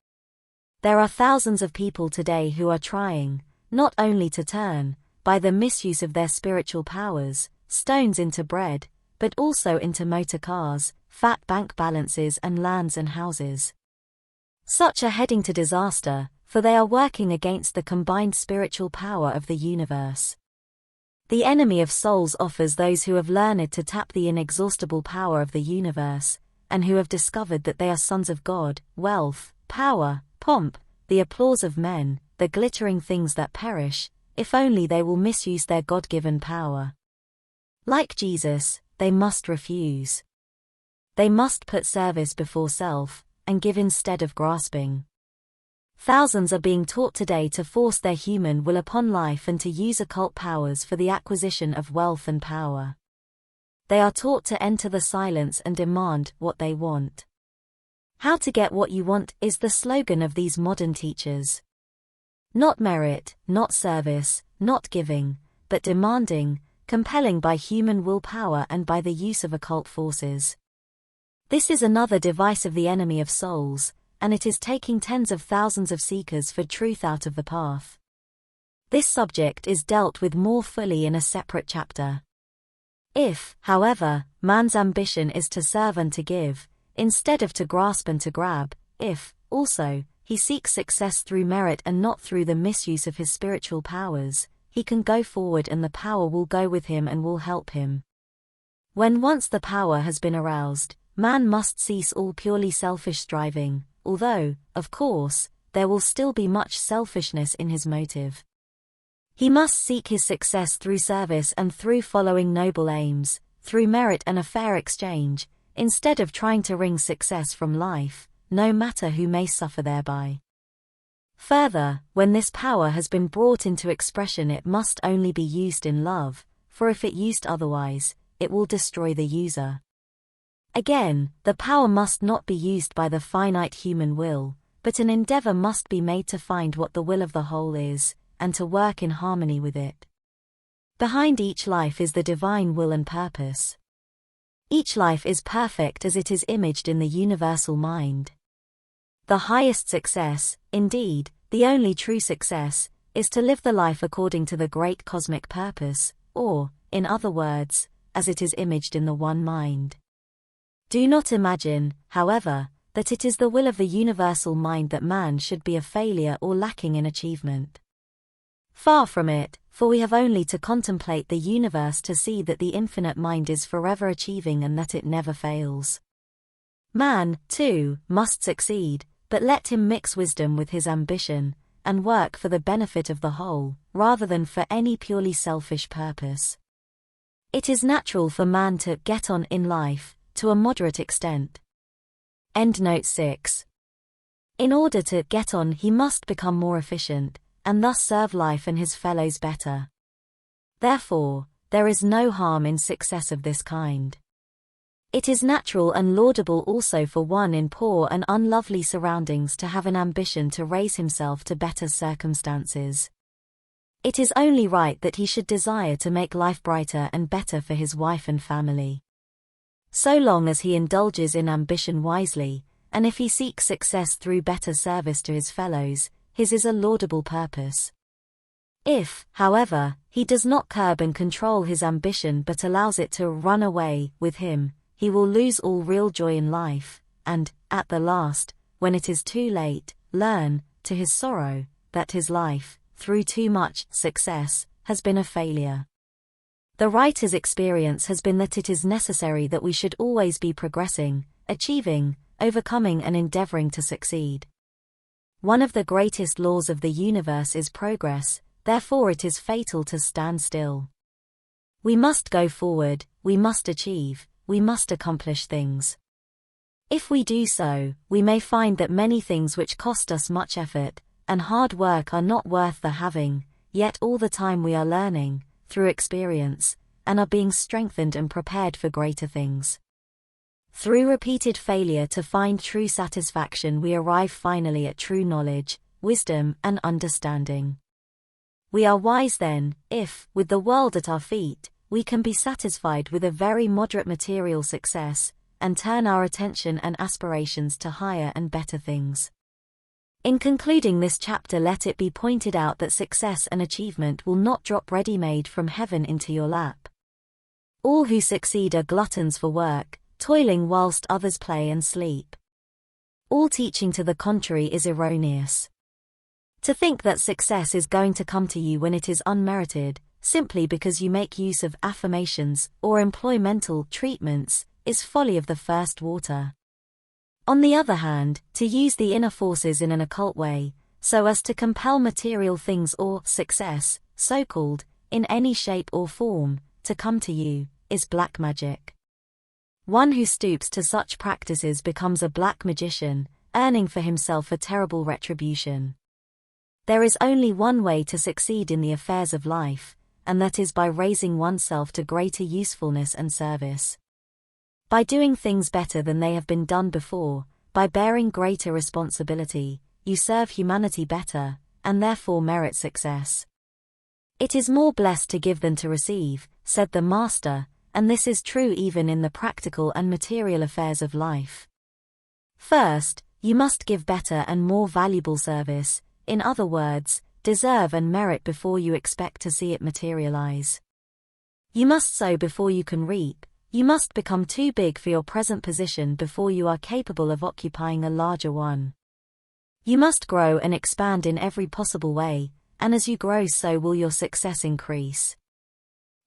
There are thousands of people today who are trying, not only to turn, by the misuse of their spiritual powers, stones into bread, but also into motor cars, fat bank balances and lands and houses. Such are heading to disaster, for they are working against the combined spiritual power of the universe. The enemy of souls offers those who have learned to tap the inexhaustible power of the universe, and who have discovered that they are sons of God, wealth, power, pomp, the applause of men, the glittering things that perish, if only they will misuse their God-given power. Like Jesus, they must refuse. They must put service before self, and give instead of grasping. Thousands are being taught today to force their human will upon life and to use occult powers for the acquisition of wealth and power. They are taught to enter the silence and demand what they want. How to get what you want is the slogan of these modern teachers. Not merit, not service, not giving, but demanding, compelling by human willpower and by the use of occult forces. This is another device of the enemy of souls, and it is taking tens of thousands of seekers for truth out of the path. This subject is dealt with more fully in a separate chapter. If, however, man's ambition is to serve and to give, instead of to grasp and to grab, if, also, he seeks success through merit and not through the misuse of his spiritual powers, he can go forward and the power will go with him and will help him. When once the power has been aroused, man must cease all purely selfish striving, although, of course, there will still be much selfishness in his motive. He must seek his success through service and through following noble aims, through merit and a fair exchange, instead of trying to wring success from life, no matter who may suffer thereby. Further, when this power has been brought into expression, it must only be used in love, for if it used otherwise, it will destroy the user. Again, the power must not be used by the finite human will, but an endeavor must be made to find what the will of the whole is, and to work in harmony with it. Behind each life is the divine will and purpose. Each life is perfect as it is imaged in the universal mind. The highest success, indeed, the only true success, is to live the life according to the great cosmic purpose, or, in other words, as it is imaged in the one mind. Do not imagine, however, that it is the will of the universal mind that man should be a failure or lacking in achievement. Far from it, for we have only to contemplate the universe to see that the infinite mind is forever achieving and that it never fails. Man, too, must succeed, but let him mix wisdom with his ambition, and work for the benefit of the whole, rather than for any purely selfish purpose. It is natural for man to get on in life, to a moderate extent. Endnote 6. In order to get on, he must become more efficient, and thus serve life and his fellows better. Therefore, there is no harm in success of this kind. It is natural and laudable also for one in poor and unlovely surroundings to have an ambition to raise himself to better circumstances. It is only right that he should desire to make life brighter and better for his wife and family. So long as he indulges in ambition wisely, and if he seeks success through better service to his fellows, his is a laudable purpose. If, however, he does not curb and control his ambition but allows it to run away with him, he will lose all real joy in life, and, at the last, when it is too late, learn, to his sorrow, that his life, through too much success, has been a failure. The writer's experience has been that it is necessary that we should always be progressing, achieving, overcoming and endeavoring to succeed. One of the greatest laws of the universe is progress, therefore it is fatal to stand still. We must go forward, we must achieve, we must accomplish things. If we do so, we may find that many things which cost us much effort and hard work are not worth the having, yet all the time we are learning, through experience, and are being strengthened and prepared for greater things. Through repeated failure to find true satisfaction we arrive finally at true knowledge, wisdom and understanding. We are wise then, if, with the world at our feet, we can be satisfied with a very moderate material success, and turn our attention and aspirations to higher and better things. In concluding this chapter, let it be pointed out that success and achievement will not drop ready-made from heaven into your lap. All who succeed are gluttons for work, toiling whilst others play and sleep. All teaching to the contrary is erroneous. To think that success is going to come to you when it is unmerited, simply because you make use of affirmations or employ mental treatments, is folly of the first water. On the other hand, to use the inner forces in an occult way, so as to compel material things or success, so-called, in any shape or form, to come to you, is black magic. One who stoops to such practices becomes a black magician, earning for himself a terrible retribution. There is only one way to succeed in the affairs of life, and that is by raising oneself to greater usefulness and service. By doing things better than they have been done before, by bearing greater responsibility, you serve humanity better, and therefore merit success. It is more blessed to give than to receive, said the Master, and this is true even in the practical and material affairs of life. First, you must give better and more valuable service, in other words, deserve and merit before you expect to see it materialize. You must sow before you can reap. You must become too big for your present position before you are capable of occupying a larger one. You must grow and expand in every possible way, and as you grow so will your success increase.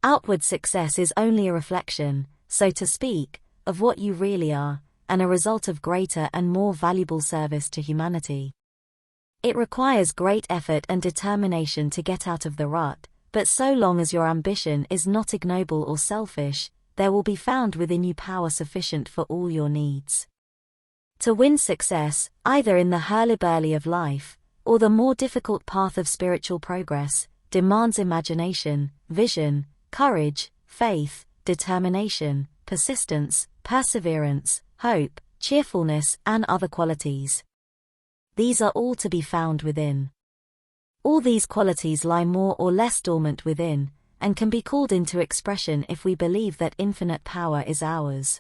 Outward success is only a reflection, so to speak, of what you really are, and a result of greater and more valuable service to humanity. It requires great effort and determination to get out of the rut, but so long as your ambition is not ignoble or selfish, there will be found within you power sufficient for all your needs. To win success, either in the hurly-burly of life, or the more difficult path of spiritual progress, demands imagination, vision, courage, faith, determination, persistence, perseverance, hope, cheerfulness, and other qualities. These are all to be found within. All these qualities lie more or less dormant within, and can be called into expression if we believe that infinite power is ours.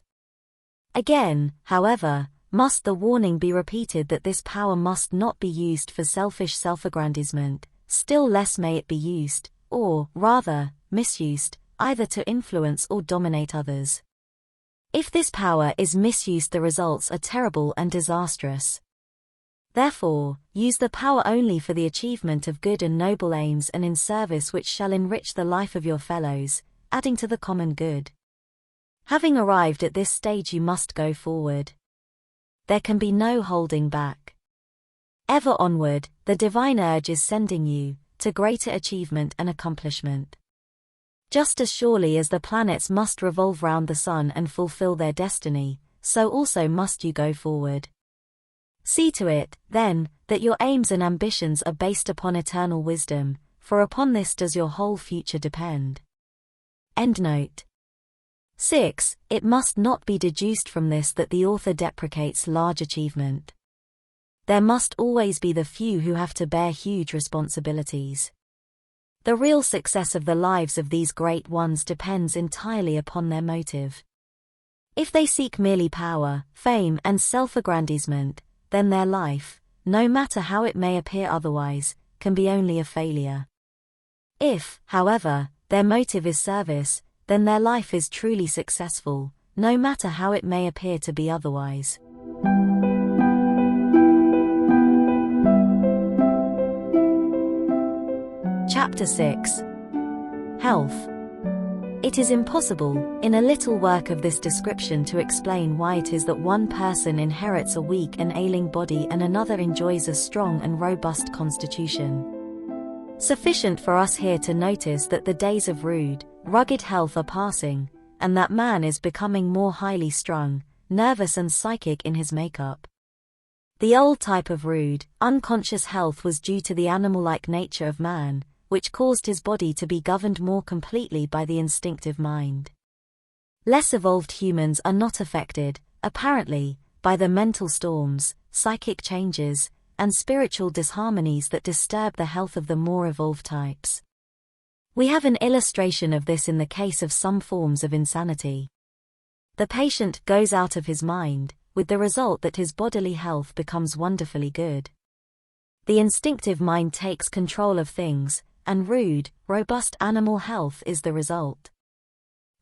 Again, however, must the warning be repeated that this power must not be used for selfish self-aggrandizement, still less may it be used, or, rather, misused, either to influence or dominate others. If this power is misused, the results are terrible and disastrous. Therefore, use the power only for the achievement of good and noble aims and in service which shall enrich the life of your fellows, adding to the common good. Having arrived at this stage, you must go forward. There can be no holding back. Ever onward, the divine urge is sending you to greater achievement and accomplishment. Just as surely as the planets must revolve round the sun and fulfill their destiny, so also must you go forward. See to it, then, that your aims and ambitions are based upon eternal wisdom, for upon this does your whole future depend. Endnote. 6. It must not be deduced from this that the author deprecates large achievement. There must always be the few who have to bear huge responsibilities. The real success of the lives of these great ones depends entirely upon their motive. If they seek merely power, fame, and self-aggrandizement, then their life, no matter how it may appear otherwise, can be only a failure. If, however, their motive is service, then their life is truly successful, no matter how it may appear to be otherwise. Chapter 6. Health. It is impossible, in a little work of this description, to explain why it is that one person inherits a weak and ailing body and another enjoys a strong and robust constitution. Sufficient for us here to notice that the days of rude, rugged health are passing, and that man is becoming more highly strung, nervous and psychic in his makeup. The old type of rude, unconscious health was due to the animal-like nature of man, which caused his body to be governed more completely by the instinctive mind. Less evolved humans are not affected, apparently, by the mental storms, psychic changes, and spiritual disharmonies that disturb the health of the more evolved types. We have an illustration of this in the case of some forms of insanity. The patient goes out of his mind, with the result that his bodily health becomes wonderfully good. The instinctive mind takes control of things, and rude, robust animal health is the result.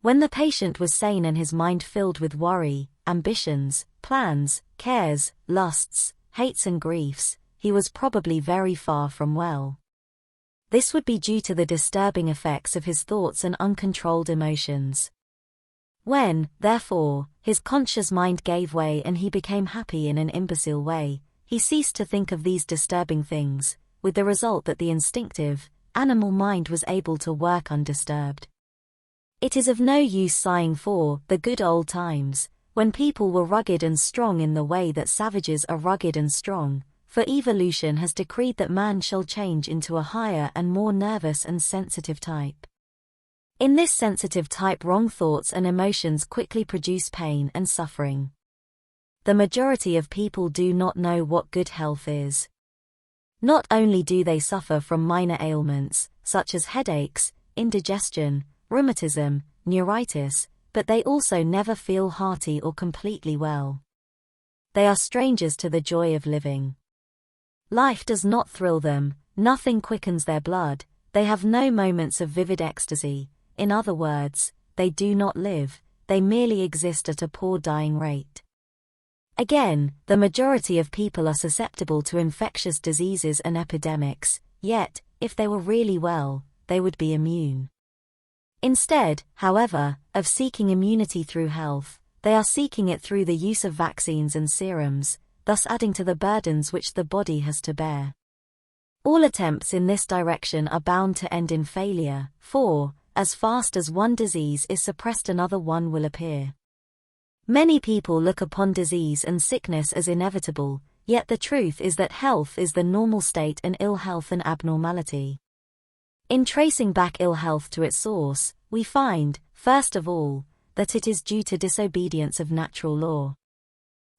When the patient was sane and his mind filled with worry, ambitions, plans, cares, lusts, hates and griefs, he was probably very far from well. This would be due to the disturbing effects of his thoughts and uncontrolled emotions. When, therefore, his conscious mind gave way and he became happy in an imbecile way, he ceased to think of these disturbing things, with the result that the instinctive, animal mind was able to work undisturbed. It is of no use sighing for the good old times, when people were rugged and strong in the way that savages are rugged and strong, for evolution has decreed that man shall change into a higher and more nervous and sensitive type. In this sensitive type, wrong thoughts and emotions quickly produce pain and suffering. The majority of people do not know what good health is. Not only do they suffer from minor ailments, such as headaches, indigestion, rheumatism, neuritis, but they also never feel hearty or completely well. They are strangers to the joy of living. Life does not thrill them, nothing quickens their blood, they have no moments of vivid ecstasy. In other words, they do not live, they merely exist at a poor dying rate. Again, the majority of people are susceptible to infectious diseases and epidemics, yet, if they were really well, they would be immune. Instead, however, of seeking immunity through health, they are seeking it through the use of vaccines and serums, thus adding to the burdens which the body has to bear. All attempts in this direction are bound to end in failure, for, as fast as one disease is suppressed, another one will appear. Many people look upon disease and sickness as inevitable, yet the truth is that health is the normal state and ill health an abnormality. In tracing back ill health to its source, we find, first of all, that it is due to disobedience of natural law.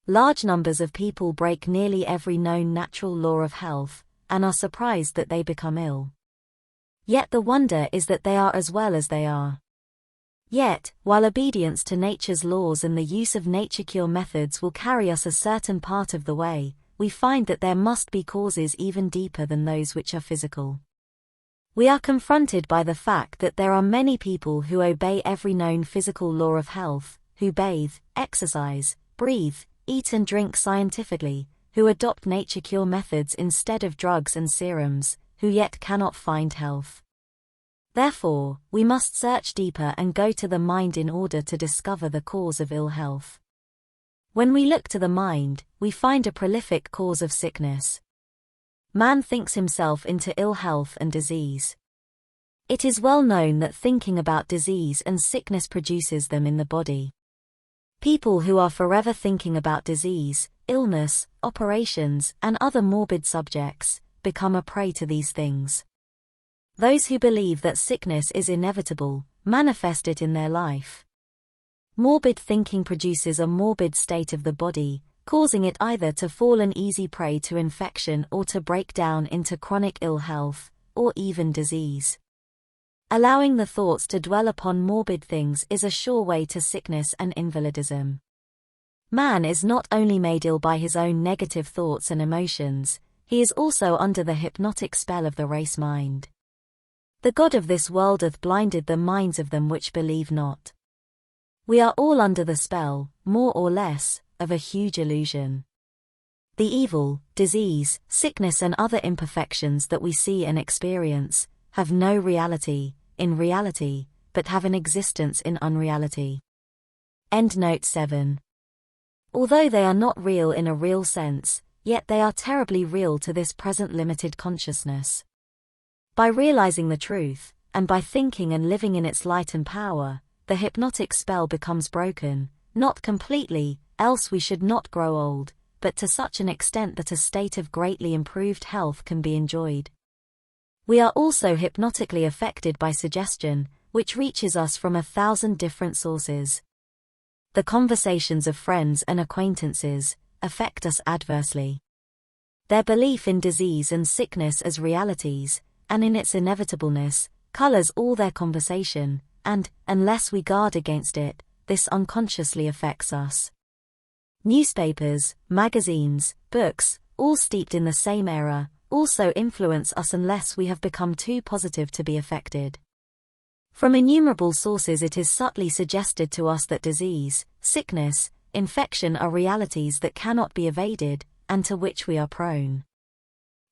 Large numbers of people break nearly every known natural law of health, and are surprised that they become ill. Yet the wonder is that they are as well as they are. Yet, while obedience to nature's laws and the use of nature-cure methods will carry us a certain part of the way, we find that there must be causes even deeper than those which are physical. We are confronted by the fact that there are many people who obey every known physical law of health, who bathe, exercise, breathe, eat and drink scientifically, who adopt nature-cure methods instead of drugs and serums, who yet cannot find health. Therefore, we must search deeper and go to the mind in order to discover the cause of ill health. When we look to the mind, we find a prolific cause of sickness. Man thinks himself into ill health and disease. It is well known that thinking about disease and sickness produces them in the body. People who are forever thinking about disease, illness, operations, and other morbid subjects, become a prey to these things. Those who believe that sickness is inevitable, manifest it in their life. Morbid thinking produces a morbid state of the body, causing it either to fall an easy prey to infection or to break down into chronic ill health, or even disease. Allowing the thoughts to dwell upon morbid things is a sure way to sickness and invalidism. Man is not only made ill by his own negative thoughts and emotions, he is also under the hypnotic spell of the race mind. The God of this world hath blinded the minds of them which believe not. We are all under the spell, more or less, of a huge illusion. The evil, disease, sickness and other imperfections that we see and experience have no reality, in reality, but have an existence in unreality. Endnote 7. Although they are not real in a real sense, yet they are terribly real to this present limited consciousness. By realizing the truth, and by thinking and living in its light and power, the hypnotic spell becomes broken, not completely, else we should not grow old, but to such an extent that a state of greatly improved health can be enjoyed. We are also hypnotically affected by suggestion, which reaches us from 1,000 different sources. The conversations of friends and acquaintances affect us adversely. Their belief in disease and sickness as realities, and in its inevitableness, colors all their conversation, and, unless we guard against it, this unconsciously affects us. Newspapers, magazines, books, all steeped in the same era, also influence us unless we have become too positive to be affected. From innumerable sources it is subtly suggested to us that disease, sickness, infection are realities that cannot be evaded, and to which we are prone.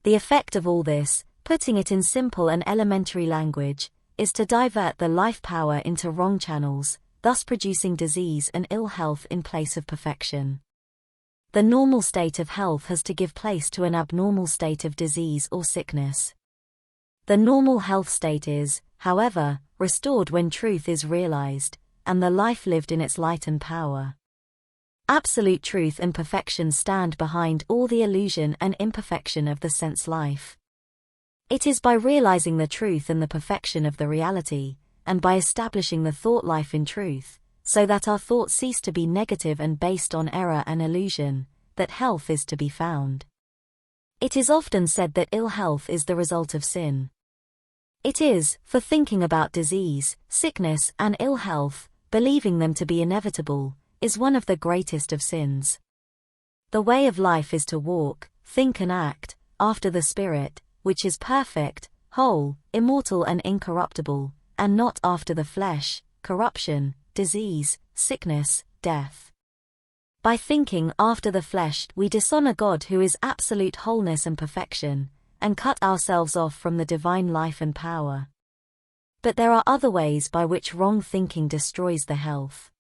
The effect of all this, putting it in simple and elementary language, is to divert the life power into wrong channels, thus producing disease and ill health in place of perfection. The normal state of health has to give place to an abnormal state of disease or sickness. The normal health state is, however, restored when truth is realized, and the life lived in its light and power. Absolute truth and perfection stand behind all the illusion and imperfection of the sense life. It is by realizing the truth and the perfection of the reality, and by establishing the thought life in truth, so that our thoughts cease to be negative and based on error and illusion, that health is to be found. It is often said that ill health is the result of sin. It is, for thinking about disease, sickness and ill health, believing them to be inevitable, is one of the greatest of sins. The way of life is to walk, think and act, after the Spirit, which is perfect, whole, immortal and incorruptible, and not after the flesh, corruption, disease, sickness, death. By thinking after the flesh we dishonor God who is absolute wholeness and perfection, and cut ourselves off from the divine life and power. But there are other ways by which wrong thinking destroys the health.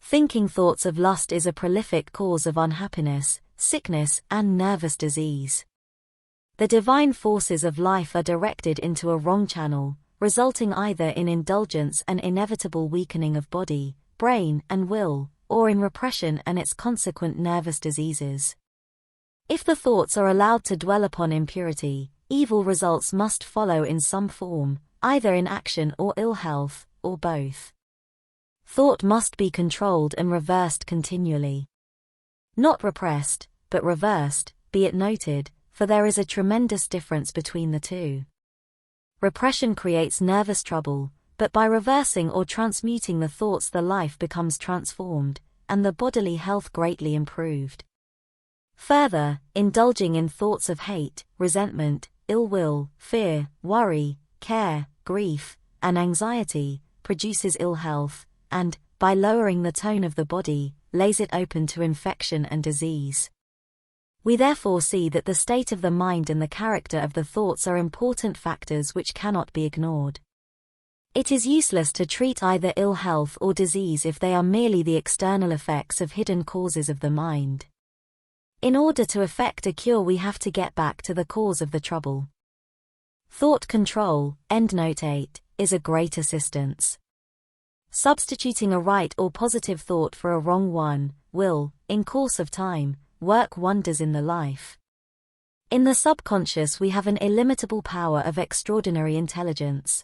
Thinking thoughts of lust is a prolific cause of unhappiness, sickness, and nervous disease. The divine forces of life are directed into a wrong channel, resulting either in indulgence and inevitable weakening of body, brain, and will, or in repression and its consequent nervous diseases. If the thoughts are allowed to dwell upon impurity, evil results must follow in some form, either in action or ill health, or both. Thought must be controlled and reversed continually. Not repressed, but reversed, be it noted, for there is a tremendous difference between the two. Repression creates nervous trouble, but by reversing or transmuting the thoughts the life becomes transformed, and the bodily health greatly improved. Further, indulging in thoughts of hate, resentment, ill will, fear, worry, care, grief, and anxiety, produces ill health, and, by lowering the tone of the body, lays it open to infection and disease. We therefore see that the state of the mind and the character of the thoughts are important factors which cannot be ignored. It is useless to treat either ill health or disease if they are merely the external effects of hidden causes of the mind. In order to effect a cure we have to get back to the cause of the trouble. Thought control, endnote 8, is a great assistance. Substituting a right or positive thought for a wrong one, will, in course of time, work wonders in the life. In the subconscious we have an illimitable power of extraordinary intelligence.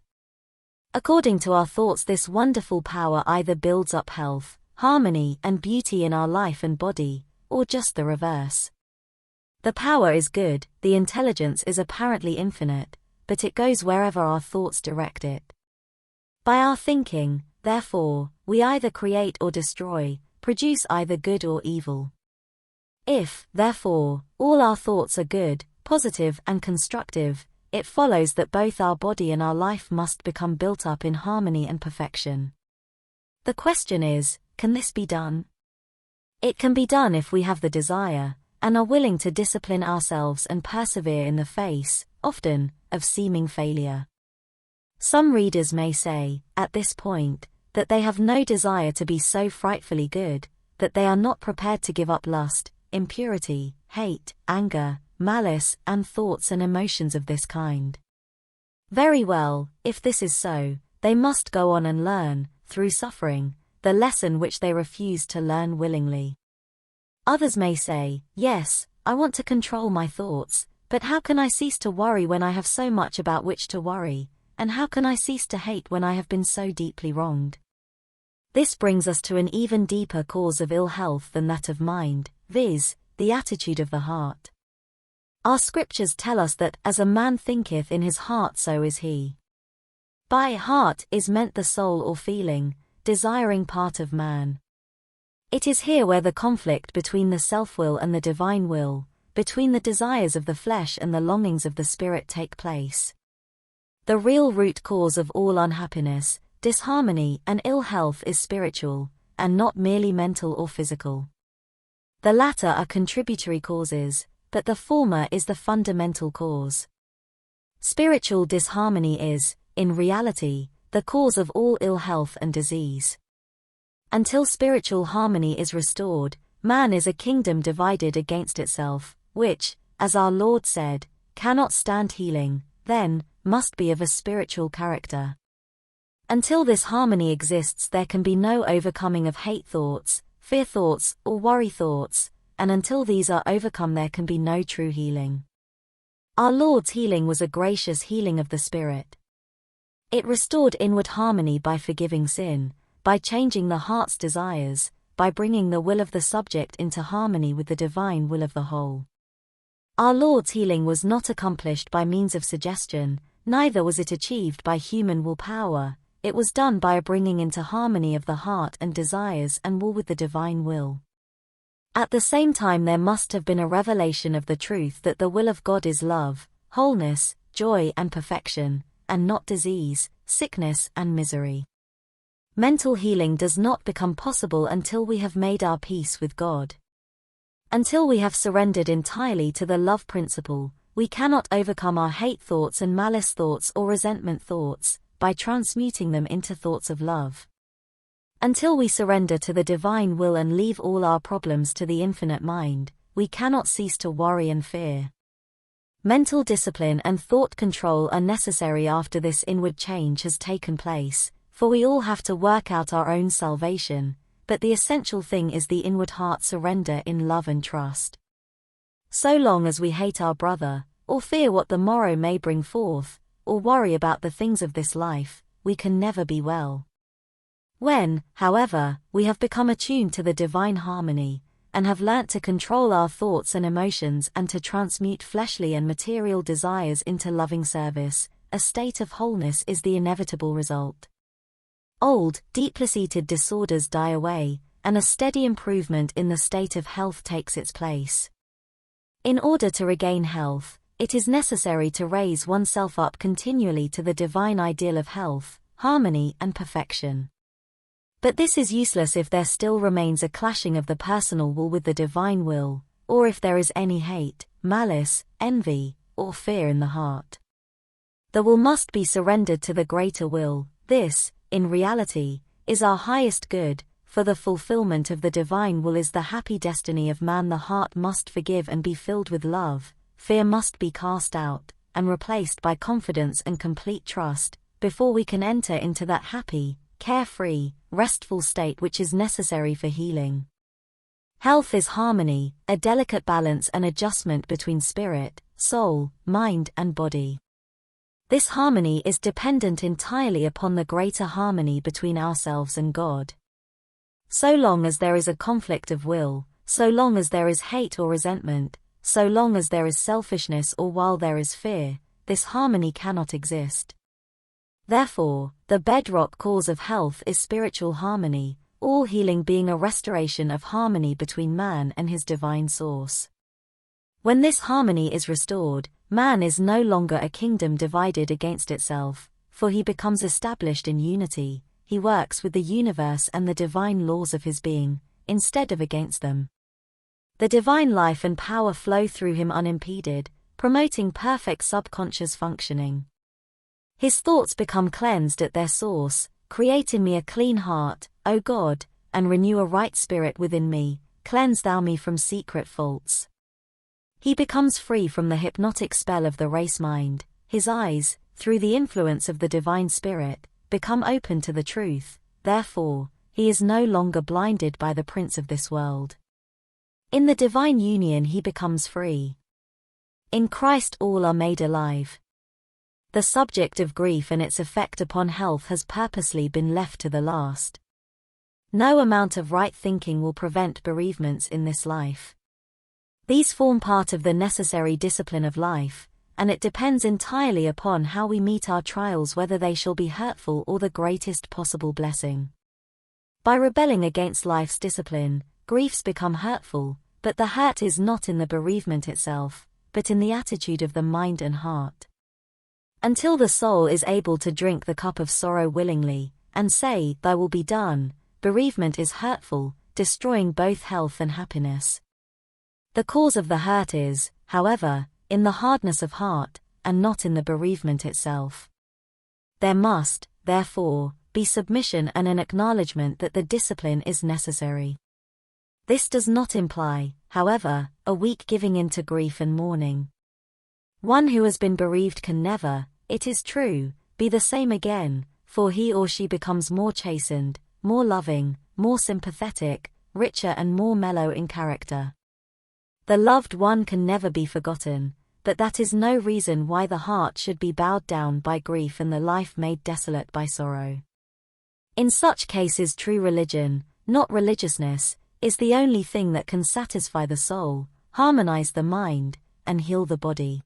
According to our thoughts, this wonderful power either builds up health, harmony, and beauty in our life and body, or just the reverse. The power is good, the intelligence is apparently infinite, but it goes wherever our thoughts direct it. By our thinking, therefore, we either create or destroy, produce either good or evil. If, therefore, all our thoughts are good, positive, and constructive, it follows that both our body and our life must become built up in harmony and perfection. The question is, can this be done? It can be done if we have the desire, and are willing to discipline ourselves and persevere in the face, often, of seeming failure. Some readers may say, at this point, that they have no desire to be so frightfully good, that they are not prepared to give up lust, impurity, hate, anger, malice, and thoughts and emotions of this kind. Very well, if this is so, they must go on and learn, through suffering, the lesson which they refuse to learn willingly. Others may say, yes, I want to control my thoughts, but how can I cease to worry when I have so much about which to worry, and how can I cease to hate when I have been so deeply wronged? This brings us to an even deeper cause of ill health than that of mind, viz., the attitude of the heart. Our scriptures tell us that, as a man thinketh in his heart so is he. By heart is meant the soul or feeling, desiring part of man. It is here where the conflict between the self-will and the divine will, between the desires of the flesh and the longings of the spirit take place. The real root cause of all unhappiness, disharmony, and ill health is spiritual, and not merely mental or physical. The latter are contributory causes, but the former is the fundamental cause. Spiritual disharmony is, in reality, the cause of all ill health and disease. Until spiritual harmony is restored, man is a kingdom divided against itself, which, as our Lord said, cannot stand healing, then, must be of a spiritual character. Until this harmony exists, there can be no overcoming of hate thoughts, fear thoughts, or worry thoughts, and until these are overcome there can be no true healing. Our Lord's healing was a gracious healing of the spirit. It restored inward harmony by forgiving sin, by changing the heart's desires, by bringing the will of the subject into harmony with the divine will of the whole. Our Lord's healing was not accomplished by means of suggestion, neither was it achieved by human willpower, it was done by a bringing into harmony of the heart and desires and will with the divine will. At the same time there must have been a revelation of the truth that the will of God is love, wholeness, joy and perfection, and not disease, sickness and misery. Mental healing does not become possible until we have made our peace with God. Until we have surrendered entirely to the love principle, we cannot overcome our hate thoughts and malice thoughts or resentment thoughts, by transmuting them into thoughts of love. Until we surrender to the divine will and leave all our problems to the infinite mind, we cannot cease to worry and fear. Mental discipline and thought control are necessary after this inward change has taken place, for we all have to work out our own salvation, but the essential thing is the inward heart surrender in love and trust. So long as we hate our brother, or fear what the morrow may bring forth, or worry about the things of this life, we can never be well. When, however, we have become attuned to the divine harmony, and have learnt to control our thoughts and emotions and to transmute fleshly and material desires into loving service, a state of wholeness is the inevitable result. Old, deeply-seated disorders die away, and a steady improvement in the state of health takes its place. In order to regain health, it is necessary to raise oneself up continually to the divine ideal of health, harmony and perfection. But this is useless if there still remains a clashing of the personal will with the divine will, or if there is any hate, malice, envy, or fear in the heart. The will must be surrendered to the greater will. This, in reality, is our highest good, for the fulfillment of the divine will is the happy destiny of man. The heart must forgive and be filled with love, fear must be cast out, and replaced by confidence and complete trust, before we can enter into that happy, carefree, restful state which is necessary for healing. Health is harmony, a delicate balance and adjustment between spirit, soul, mind and body. This harmony is dependent entirely upon the greater harmony between ourselves and God. So long as there is a conflict of will, so long as there is hate or resentment, so long as there is selfishness or while there is fear, this harmony cannot exist. Therefore, the bedrock cause of health is spiritual harmony, all healing being a restoration of harmony between man and his divine source. When this harmony is restored, man is no longer a kingdom divided against itself, for he becomes established in unity. He works with the universe and the divine laws of his being, instead of against them. The divine life and power flow through him unimpeded, promoting perfect subconscious functioning. His thoughts become cleansed at their source. Create in me a clean heart, O God, and renew a right spirit within me. Cleanse thou me from secret faults. He becomes free from the hypnotic spell of the race mind. His eyes, through the influence of the divine spirit, become open to the truth. Therefore, he is no longer blinded by the prince of this world. In the divine union he becomes free. In Christ all are made alive. The subject of grief and its effect upon health has purposely been left to the last. No amount of right thinking will prevent bereavements in this life. These form part of the necessary discipline of life, and it depends entirely upon how we meet our trials whether they shall be hurtful or the greatest possible blessing. By rebelling against life's discipline, griefs become hurtful, but the hurt is not in the bereavement itself, but in the attitude of the mind and heart. Until the soul is able to drink the cup of sorrow willingly, and say, "Thy will be done," bereavement is hurtful, destroying both health and happiness. The cause of the hurt is, however, in the hardness of heart, and not in the bereavement itself. There must, therefore, be submission and an acknowledgement that the discipline is necessary. This does not imply, however, a weak giving in to grief and mourning. One who has been bereaved can never, it is true, be the same again, for he or she becomes more chastened, more loving, more sympathetic, richer and more mellow in character. The loved one can never be forgotten, but that is no reason why the heart should be bowed down by grief and the life made desolate by sorrow. In such cases true religion, not religiousness, is the only thing that can satisfy the soul, harmonize the mind, and heal the body.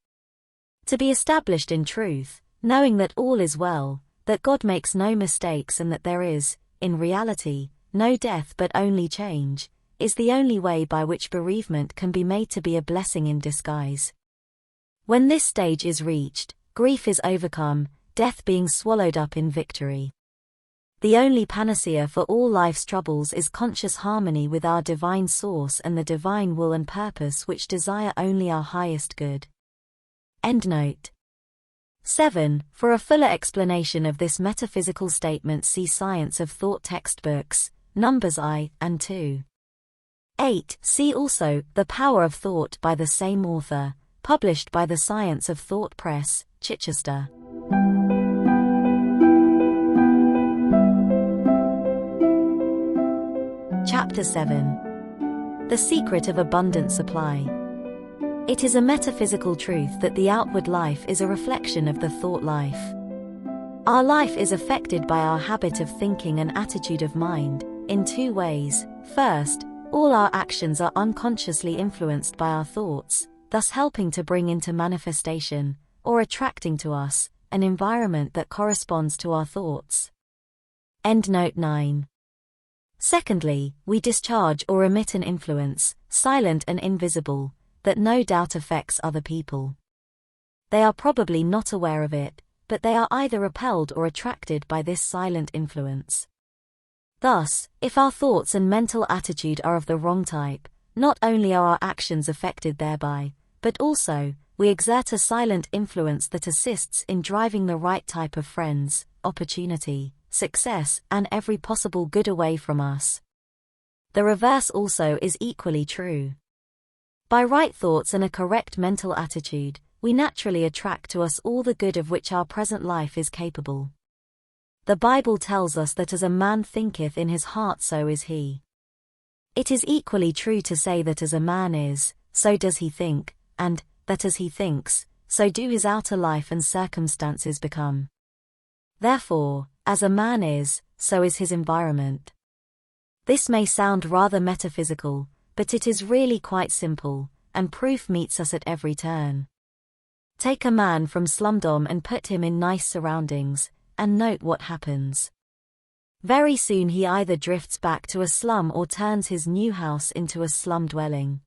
To be established in truth, knowing that all is well, that God makes no mistakes and that there is, in reality, no death but only change, is the only way by which bereavement can be made to be a blessing in disguise. When this stage is reached, grief is overcome, death being swallowed up in victory. The only panacea for all life's troubles is conscious harmony with our divine source and the divine will and purpose which desire only our highest good. Endnote. 7. For a fuller explanation of this metaphysical statement see Science of Thought textbooks, Numbers I and II. 8. See also, The Power of Thought by the same author, published by the Science of Thought Press, Chichester. Chapter 7. The Secret of Abundant Supply. It is a metaphysical truth that the outward life is a reflection of the thought life. Our life is affected by our habit of thinking and attitude of mind, in two ways. First, all our actions are unconsciously influenced by our thoughts, thus helping to bring into manifestation, or attracting to us, an environment that corresponds to our thoughts. Endnote 9. Secondly, we discharge or emit an influence, silent and invisible, that no doubt affects other people. They are probably not aware of it, but they are either repelled or attracted by this silent influence. Thus, if our thoughts and mental attitude are of the wrong type, not only are our actions affected thereby, but also, we exert a silent influence that assists in driving the right type of friends, opportunity, success, and every possible good away from us. The reverse also is equally true. By right thoughts and a correct mental attitude, we naturally attract to us all the good of which our present life is capable. The Bible tells us that as a man thinketh in his heart so is he. It is equally true to say that as a man is, so does he think, and that as he thinks, so do his outer life and circumstances become. Therefore, as a man is, so is his environment. This may sound rather metaphysical, but it is really quite simple, and proof meets us at every turn. Take a man from slumdom and put him in nice surroundings, and note what happens. Very soon he either drifts back to a slum or turns his new house into a slum dwelling.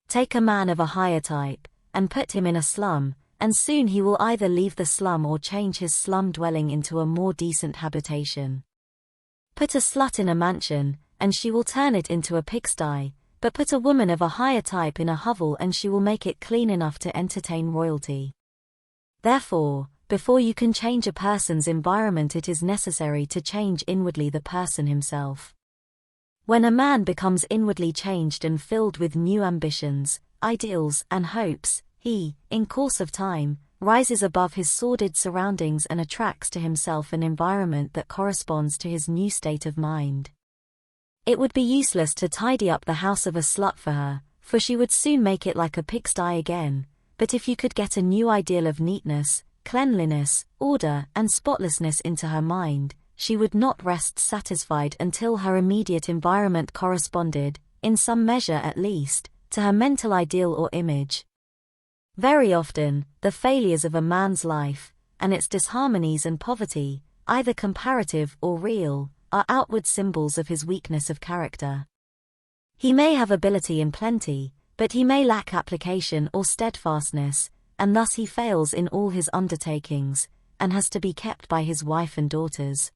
Take a man of a higher type, and put him in a slum, and soon he will either leave the slum or change his slum dwelling into a more decent habitation. Put a slut in a mansion, and she will turn it into a pigsty, but put a woman of a higher type in a hovel and she will make it clean enough to entertain royalty. Therefore, before you can change a person's environment, it is necessary to change inwardly the person himself. When a man becomes inwardly changed and filled with new ambitions, ideals, and hopes, he, in course of time, rises above his sordid surroundings and attracts to himself an environment that corresponds to his new state of mind. It would be useless to tidy up the house of a slut for her, for she would soon make it like a pigsty again, but if you could get a new ideal of neatness, cleanliness, order, and spotlessness into her mind, she would not rest satisfied until her immediate environment corresponded, in some measure at least, to her mental ideal or image. Very often, the failures of a man's life, and its disharmonies and poverty, either comparative or real, are outward symbols of his weakness of character. He may have ability in plenty, but he may lack application or steadfastness, and thus he fails in all his undertakings, and has to be kept by his wife and daughters.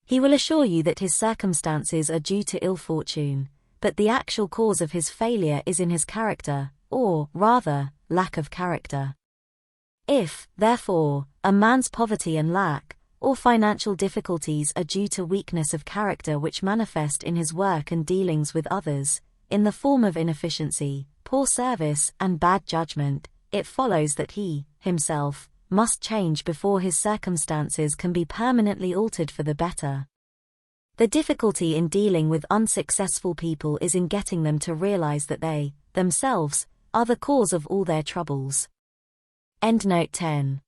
He will assure you that his circumstances are due to ill fortune, but the actual cause of his failure is in his character, or, rather, lack of character. If, therefore, a man's poverty and lack, or financial difficulties are due to weakness of character which manifest in his work and dealings with others, in the form of inefficiency, poor service, and bad judgment, it follows that he, himself, must change before his circumstances can be permanently altered for the better. The difficulty in dealing with unsuccessful people is in getting them to realize that they, themselves, are the cause of all their troubles. Endnote 10.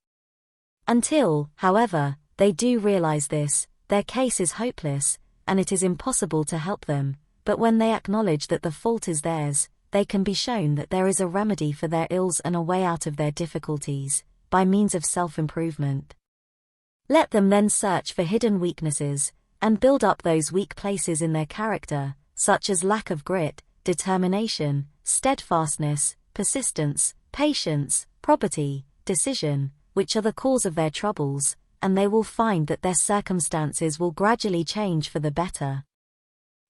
Until, however, they do realize this, their case is hopeless, and it is impossible to help them, but when they acknowledge that the fault is theirs, they can be shown that there is a remedy for their ills and a way out of their difficulties, by means of self-improvement. Let them then search for hidden weaknesses, and build up those weak places in their character, such as lack of grit, determination, steadfastness, persistence, patience, probity, decision, which are the cause of their troubles, and they will find that their circumstances will gradually change for the better.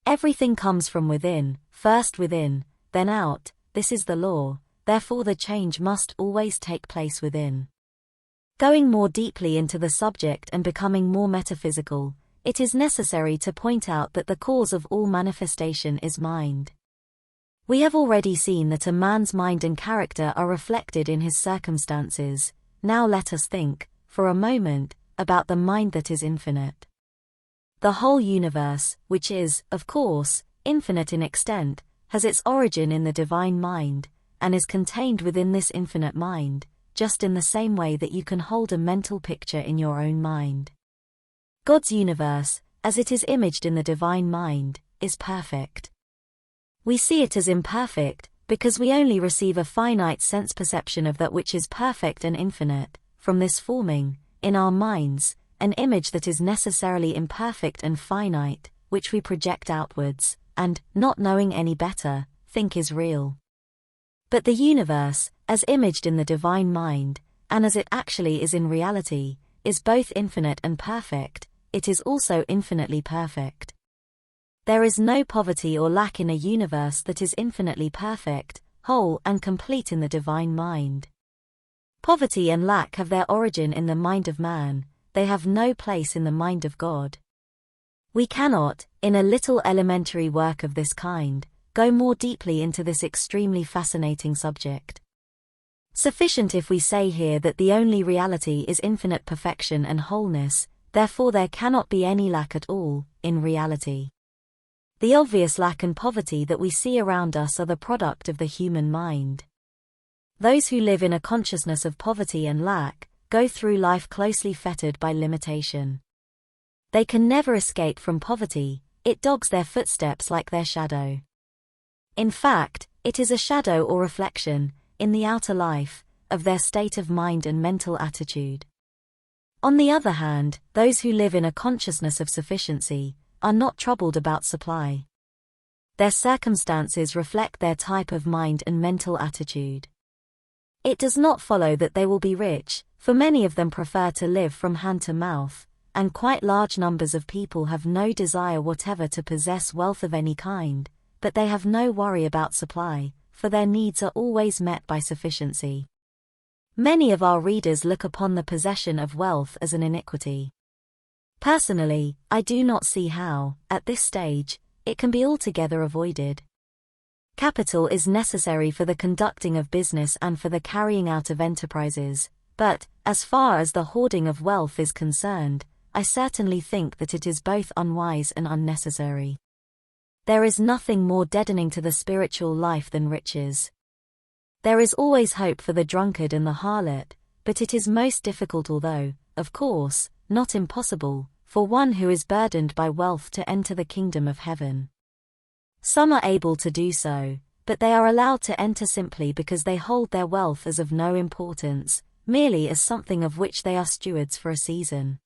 Everything comes from within, first within, then out, this is the law, therefore the change must always take place within. Going more deeply into the subject and becoming more metaphysical, it is necessary to point out that the cause of all manifestation is mind. We have already seen that a man's mind and character are reflected in his circumstances. Now let us think, for a moment, about the mind that is infinite. The whole universe, which is, of course, infinite in extent, has its origin in the divine mind, and is contained within this infinite mind, just in the same way that you can hold a mental picture in your own mind. God's universe, as it is imaged in the divine mind, is perfect. We see it as imperfect, because we only receive a finite sense perception of that which is perfect and infinite, from this forming, in our minds, an image that is necessarily imperfect and finite, which we project outwards, and, not knowing any better, think is real. But the universe, as imaged in the divine mind, and as it actually is in reality, is both infinite and perfect. It is also infinitely perfect. There is no poverty or lack in a universe that is infinitely perfect, whole and complete in the divine mind. Poverty and lack have their origin in the mind of man, they have no place in the mind of God. We cannot, in a little elementary work of this kind, go more deeply into this extremely fascinating subject. Sufficient if we say here that the only reality is infinite perfection and wholeness, therefore there cannot be any lack at all, in reality. The obvious lack and poverty that we see around us are the product of the human mind. Those who live in a consciousness of poverty and lack go through life closely fettered by limitation. They can never escape from poverty, it dogs their footsteps like their shadow. In fact, it is a shadow or reflection, in the outer life, of their state of mind and mental attitude. On the other hand, those who live in a consciousness of sufficiency are not troubled about supply. Their circumstances reflect their type of mind and mental attitude. It does not follow that they will be rich, for many of them prefer to live from hand to mouth, and quite large numbers of people have no desire whatever to possess wealth of any kind, but they have no worry about supply, for their needs are always met by sufficiency. Many of our readers look upon the possession of wealth as an iniquity. Personally, I do not see how, at this stage, it can be altogether avoided. Capital is necessary for the conducting of business and for the carrying out of enterprises, but, as far as the hoarding of wealth is concerned, I certainly think that it is both unwise and unnecessary. There is nothing more deadening to the spiritual life than riches. There is always hope for the drunkard and the harlot, but it is most difficult, although, of course, not impossible, for one who is burdened by wealth to enter the kingdom of heaven. Some are able to do so, but they are allowed to enter simply because they hold their wealth as of no importance, merely as something of which they are stewards for a season.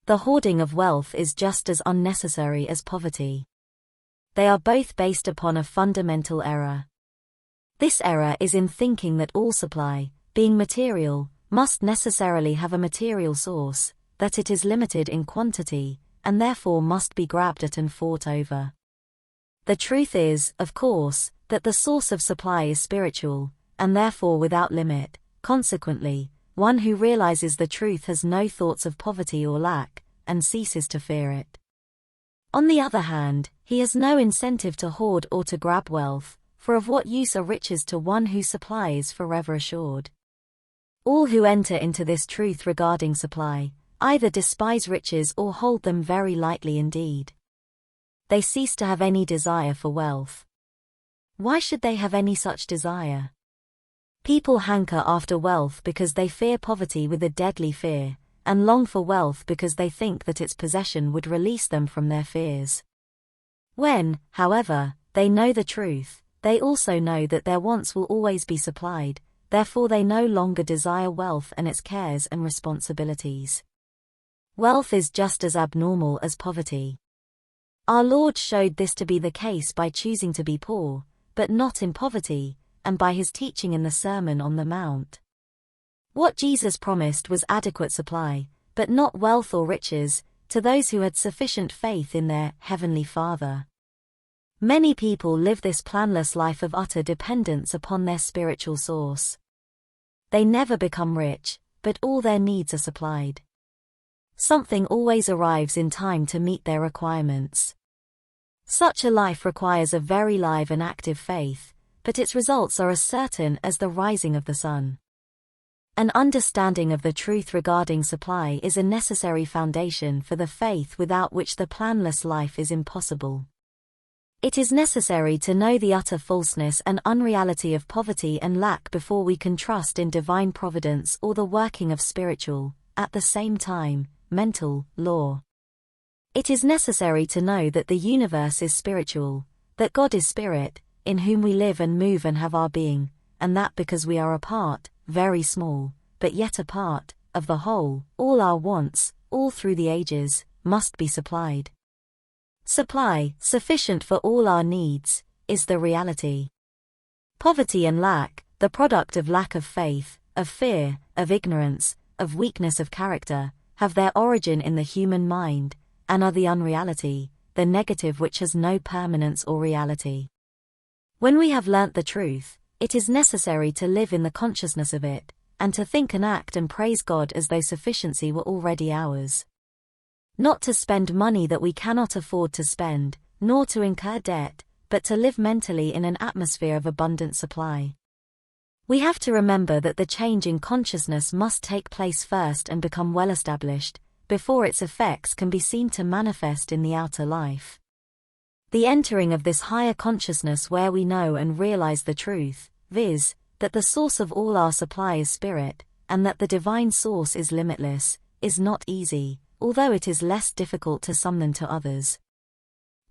The hoarding of wealth is just as unnecessary as poverty. They are both based upon a fundamental error. This error is in thinking that all supply, being material, must necessarily have a material source, that it is limited in quantity, and therefore must be grabbed at and fought over. The truth is, of course, that the source of supply is spiritual, and therefore without limit. Consequently, one who realizes the truth has no thoughts of poverty or lack, and ceases to fear it. On the other hand, he has no incentive to hoard or to grab wealth, for of what use are riches to one whose supply is forever assured? All who enter into this truth regarding supply, either despise riches or hold them very lightly indeed. They cease to have any desire for wealth. Why should they have any such desire? People hanker after wealth because they fear poverty with a deadly fear, and long for wealth because they think that its possession would release them from their fears. When, however, they know the truth, they also know that their wants will always be supplied, therefore they no longer desire wealth and its cares and responsibilities. Wealth is just as abnormal as poverty. Our Lord showed this to be the case by choosing to be poor, but not in poverty, and by his teaching in the Sermon on the Mount. What Jesus promised was adequate supply, but not wealth or riches, to those who had sufficient faith in their Heavenly Father. Many people live this planless life of utter dependence upon their spiritual source. They never become rich, but all their needs are supplied. Something always arrives in time to meet their requirements. Such a life requires a very live and active faith, but its results are as certain as the rising of the sun. An understanding of the truth regarding supply is a necessary foundation for the faith without which the planless life is impossible. It is necessary to know the utter falseness and unreality of poverty and lack before we can trust in divine providence or the working of spiritual, at the same time, mental, law. It is necessary to know that the universe is spiritual, that God is spirit, in whom we live and move and have our being, and that because we are a part, very small, but yet a part, of the whole, all our wants, all through the ages, must be supplied. Supply, sufficient for all our needs, is the reality. Poverty and lack, the product of lack of faith, of fear, of ignorance, of weakness of character, have their origin in the human mind, and are the unreality, the negative which has no permanence or reality. When we have learnt the truth, it is necessary to live in the consciousness of it, and to think and act and praise God as though sufficiency were already ours. Not to spend money that we cannot afford to spend, nor to incur debt, but to live mentally in an atmosphere of abundant supply. We have to remember that the change in consciousness must take place first and become well established, before its effects can be seen to manifest in the outer life. The entering of this higher consciousness where we know and realize the truth, viz., that the source of all our supply is spirit, and that the divine source is limitless, is not easy, although it is less difficult to some than to others.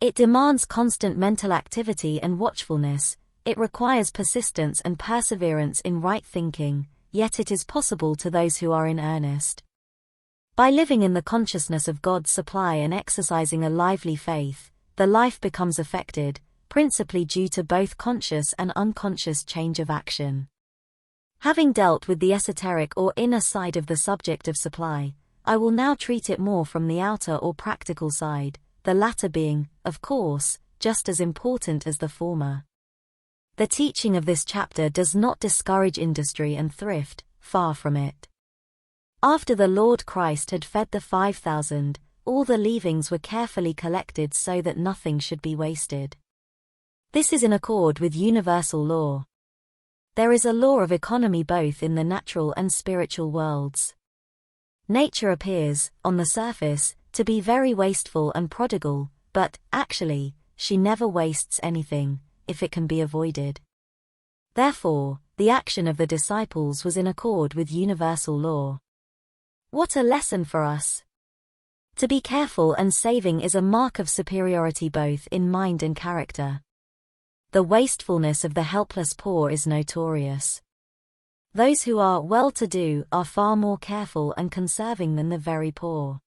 It demands constant mental activity and watchfulness, it requires persistence and perseverance in right thinking, yet it is possible to those who are in earnest. By living in the consciousness of God's supply and exercising a lively faith, the life becomes affected, principally due to both conscious and unconscious change of action. Having dealt with the esoteric or inner side of the subject of supply, I will now treat it more from the outer or practical side, the latter being, of course, just as important as the former. The teaching of this chapter does not discourage industry and thrift, far from it. After the Lord Christ had fed the 5,000, all the leavings were carefully collected so that nothing should be wasted. This is in accord with universal law. There is a law of economy both in the natural and spiritual worlds. Nature appears, on the surface, to be very wasteful and prodigal, but, actually, she never wastes anything, if it can be avoided. Therefore, the action of the disciples was in accord with universal law. What a lesson for us! To be careful and saving is a mark of superiority both in mind and character. The wastefulness of the helpless poor is notorious. Those who are well-to-do are far more careful and conserving than the very poor.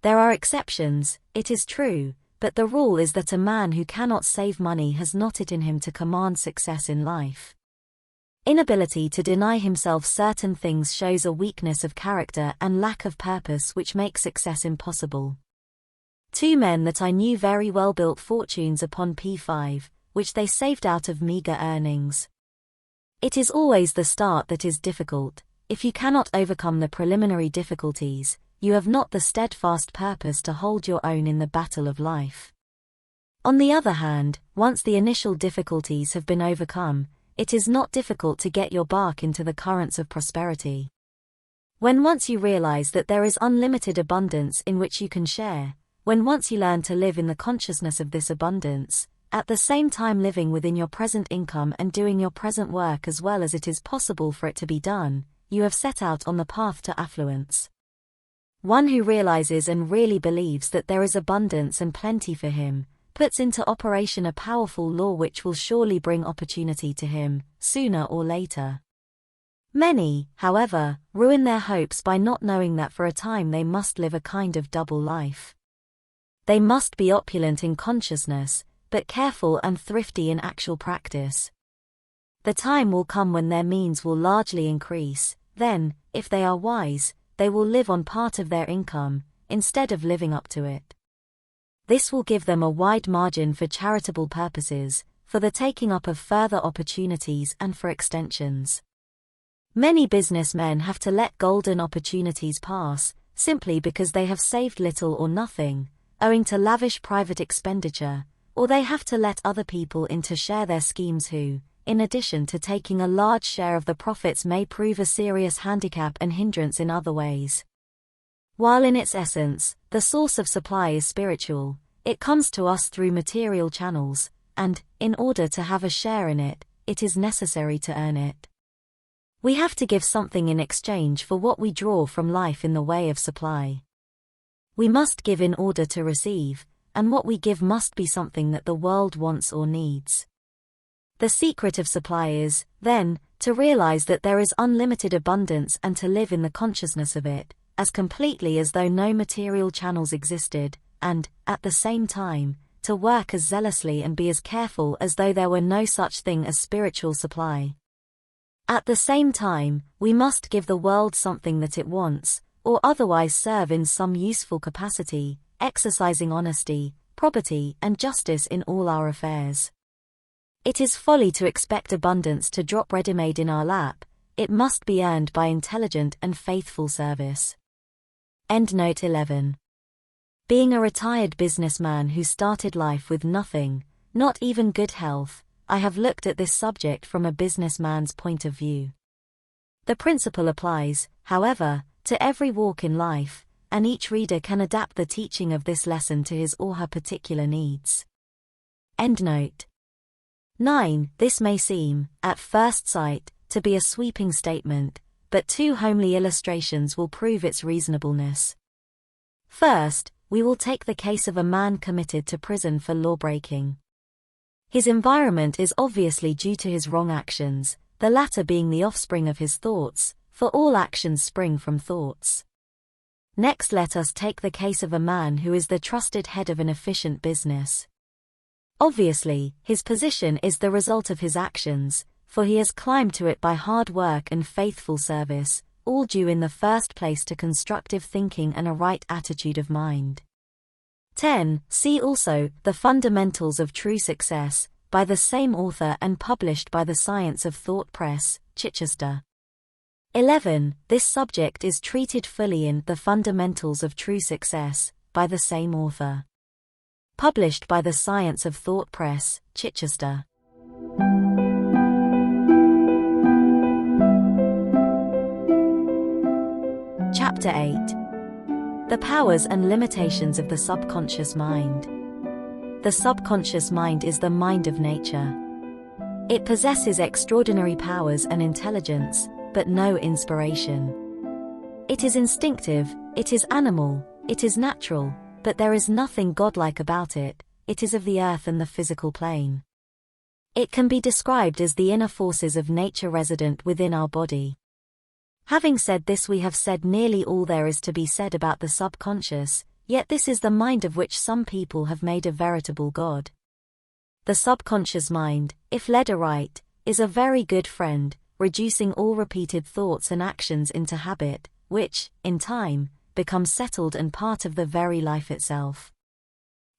There are exceptions, it is true, but the rule is that a man who cannot save money has not it in him to command success in life. Inability to deny himself certain things shows a weakness of character and lack of purpose which makes success impossible. 2 men that I knew very well built fortunes upon P5, which they saved out of meager earnings. It is always the start that is difficult. If you cannot overcome the preliminary difficulties, you have not the steadfast purpose to hold your own in the battle of life. On the other hand, once the initial difficulties have been overcome, it is not difficult to get your bark into the currents of prosperity. When once you realize that there is unlimited abundance in which you can share, when once you learn to live in the consciousness of this abundance, at the same time living within your present income and doing your present work as well as it is possible for it to be done, you have set out on the path to affluence. One who realizes and really believes that there is abundance and plenty for him, puts into operation a powerful law which will surely bring opportunity to him, sooner or later. Many, however, ruin their hopes by not knowing that for a time they must live a kind of double life. They must be opulent in consciousness, but careful and thrifty in actual practice. The time will come when their means will largely increase, then, if they are wise, they will live on part of their income, instead of living up to it. This will give them a wide margin for charitable purposes, for the taking up of further opportunities and for extensions. Many businessmen have to let golden opportunities pass, simply because they have saved little or nothing, owing to lavish private expenditure, or they have to let other people in to share their schemes who, in addition to taking a large share of the profits, may prove a serious handicap and hindrance in other ways. While in its essence, the source of supply is spiritual, it comes to us through material channels, and, in order to have a share in it, it is necessary to earn it. We have to give something in exchange for what we draw from life in the way of supply. We must give in order to receive, and what we give must be something that the world wants or needs. The secret of supply is, then, to realize that there is unlimited abundance and to live in the consciousness of it, as completely as though no material channels existed, and, at the same time, to work as zealously and be as careful as though there were no such thing as spiritual supply. At the same time, we must give the world something that it wants, or otherwise serve in some useful capacity, exercising honesty, probity, and justice in all our affairs. It is folly to expect abundance to drop ready-made in our lap, it must be earned by intelligent and faithful service. Endnote 11. Being a retired businessman who started life with nothing, not even good health, I have looked at this subject from a businessman's point of view. The principle applies, however, to every walk in life, and each reader can adapt the teaching of this lesson to his or her particular needs. Endnote. 9. This may seem, at first sight, to be a sweeping statement, but two homely illustrations will prove its reasonableness. First, we will take the case of a man committed to prison for lawbreaking. His environment is obviously due to his wrong actions, the latter being the offspring of his thoughts, for all actions spring from thoughts. Next, let us take the case of a man who is the trusted head of an efficient business. Obviously, his position is the result of his actions, for he has climbed to it by hard work and faithful service, all due in the first place to constructive thinking and a right attitude of mind. 10. See also, The Fundamentals of True Success, by the same author and published by the Science of Thought Press, Chichester. 11. This subject is treated fully in The Fundamentals of True Success, by the same author. Published by the Science of Thought Press, Chichester. Chapter 8. The Powers and Limitations of the Subconscious Mind. The subconscious mind is the mind of nature. It possesses extraordinary powers and intelligence, but no inspiration. It is instinctive, it is animal, it is natural, but there is nothing godlike about it. It is of the earth and the physical plane. It can be described as the inner forces of nature resident within our body. Having said this, we have said nearly all there is to be said about the subconscious, yet this is the mind of which some people have made a veritable god. The subconscious mind, if led aright, is a very good friend, reducing all repeated thoughts and actions into habit, which, in time, becomes settled and part of the very life itself.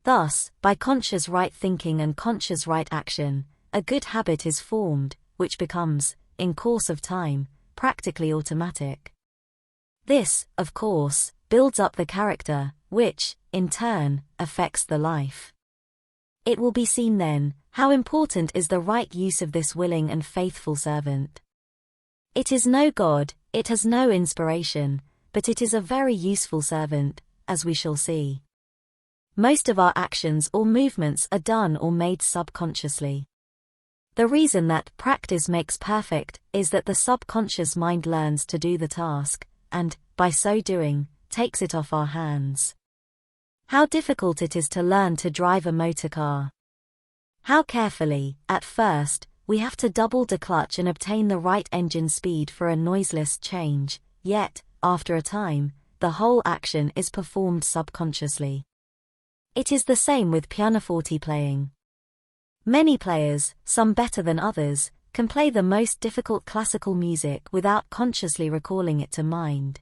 Thus, by conscious right thinking and conscious right action, a good habit is formed, which becomes, in course of time, practically automatic. This, of course, builds up the character, which, in turn, affects the life. It will be seen then, how important is the right use of this willing and faithful servant. It is no god, it has no inspiration, but it is a very useful servant, as we shall see. Most of our actions or movements are done or made subconsciously. The reason that practice makes perfect is that the subconscious mind learns to do the task, and, by so doing, takes it off our hands. How difficult it is to learn to drive a motor car. How carefully, at first, we have to double the clutch and obtain the right engine speed for a noiseless change, yet, after a time, the whole action is performed subconsciously. It is the same with pianoforte playing. Many players, some better than others, can play the most difficult classical music without consciously recalling it to mind.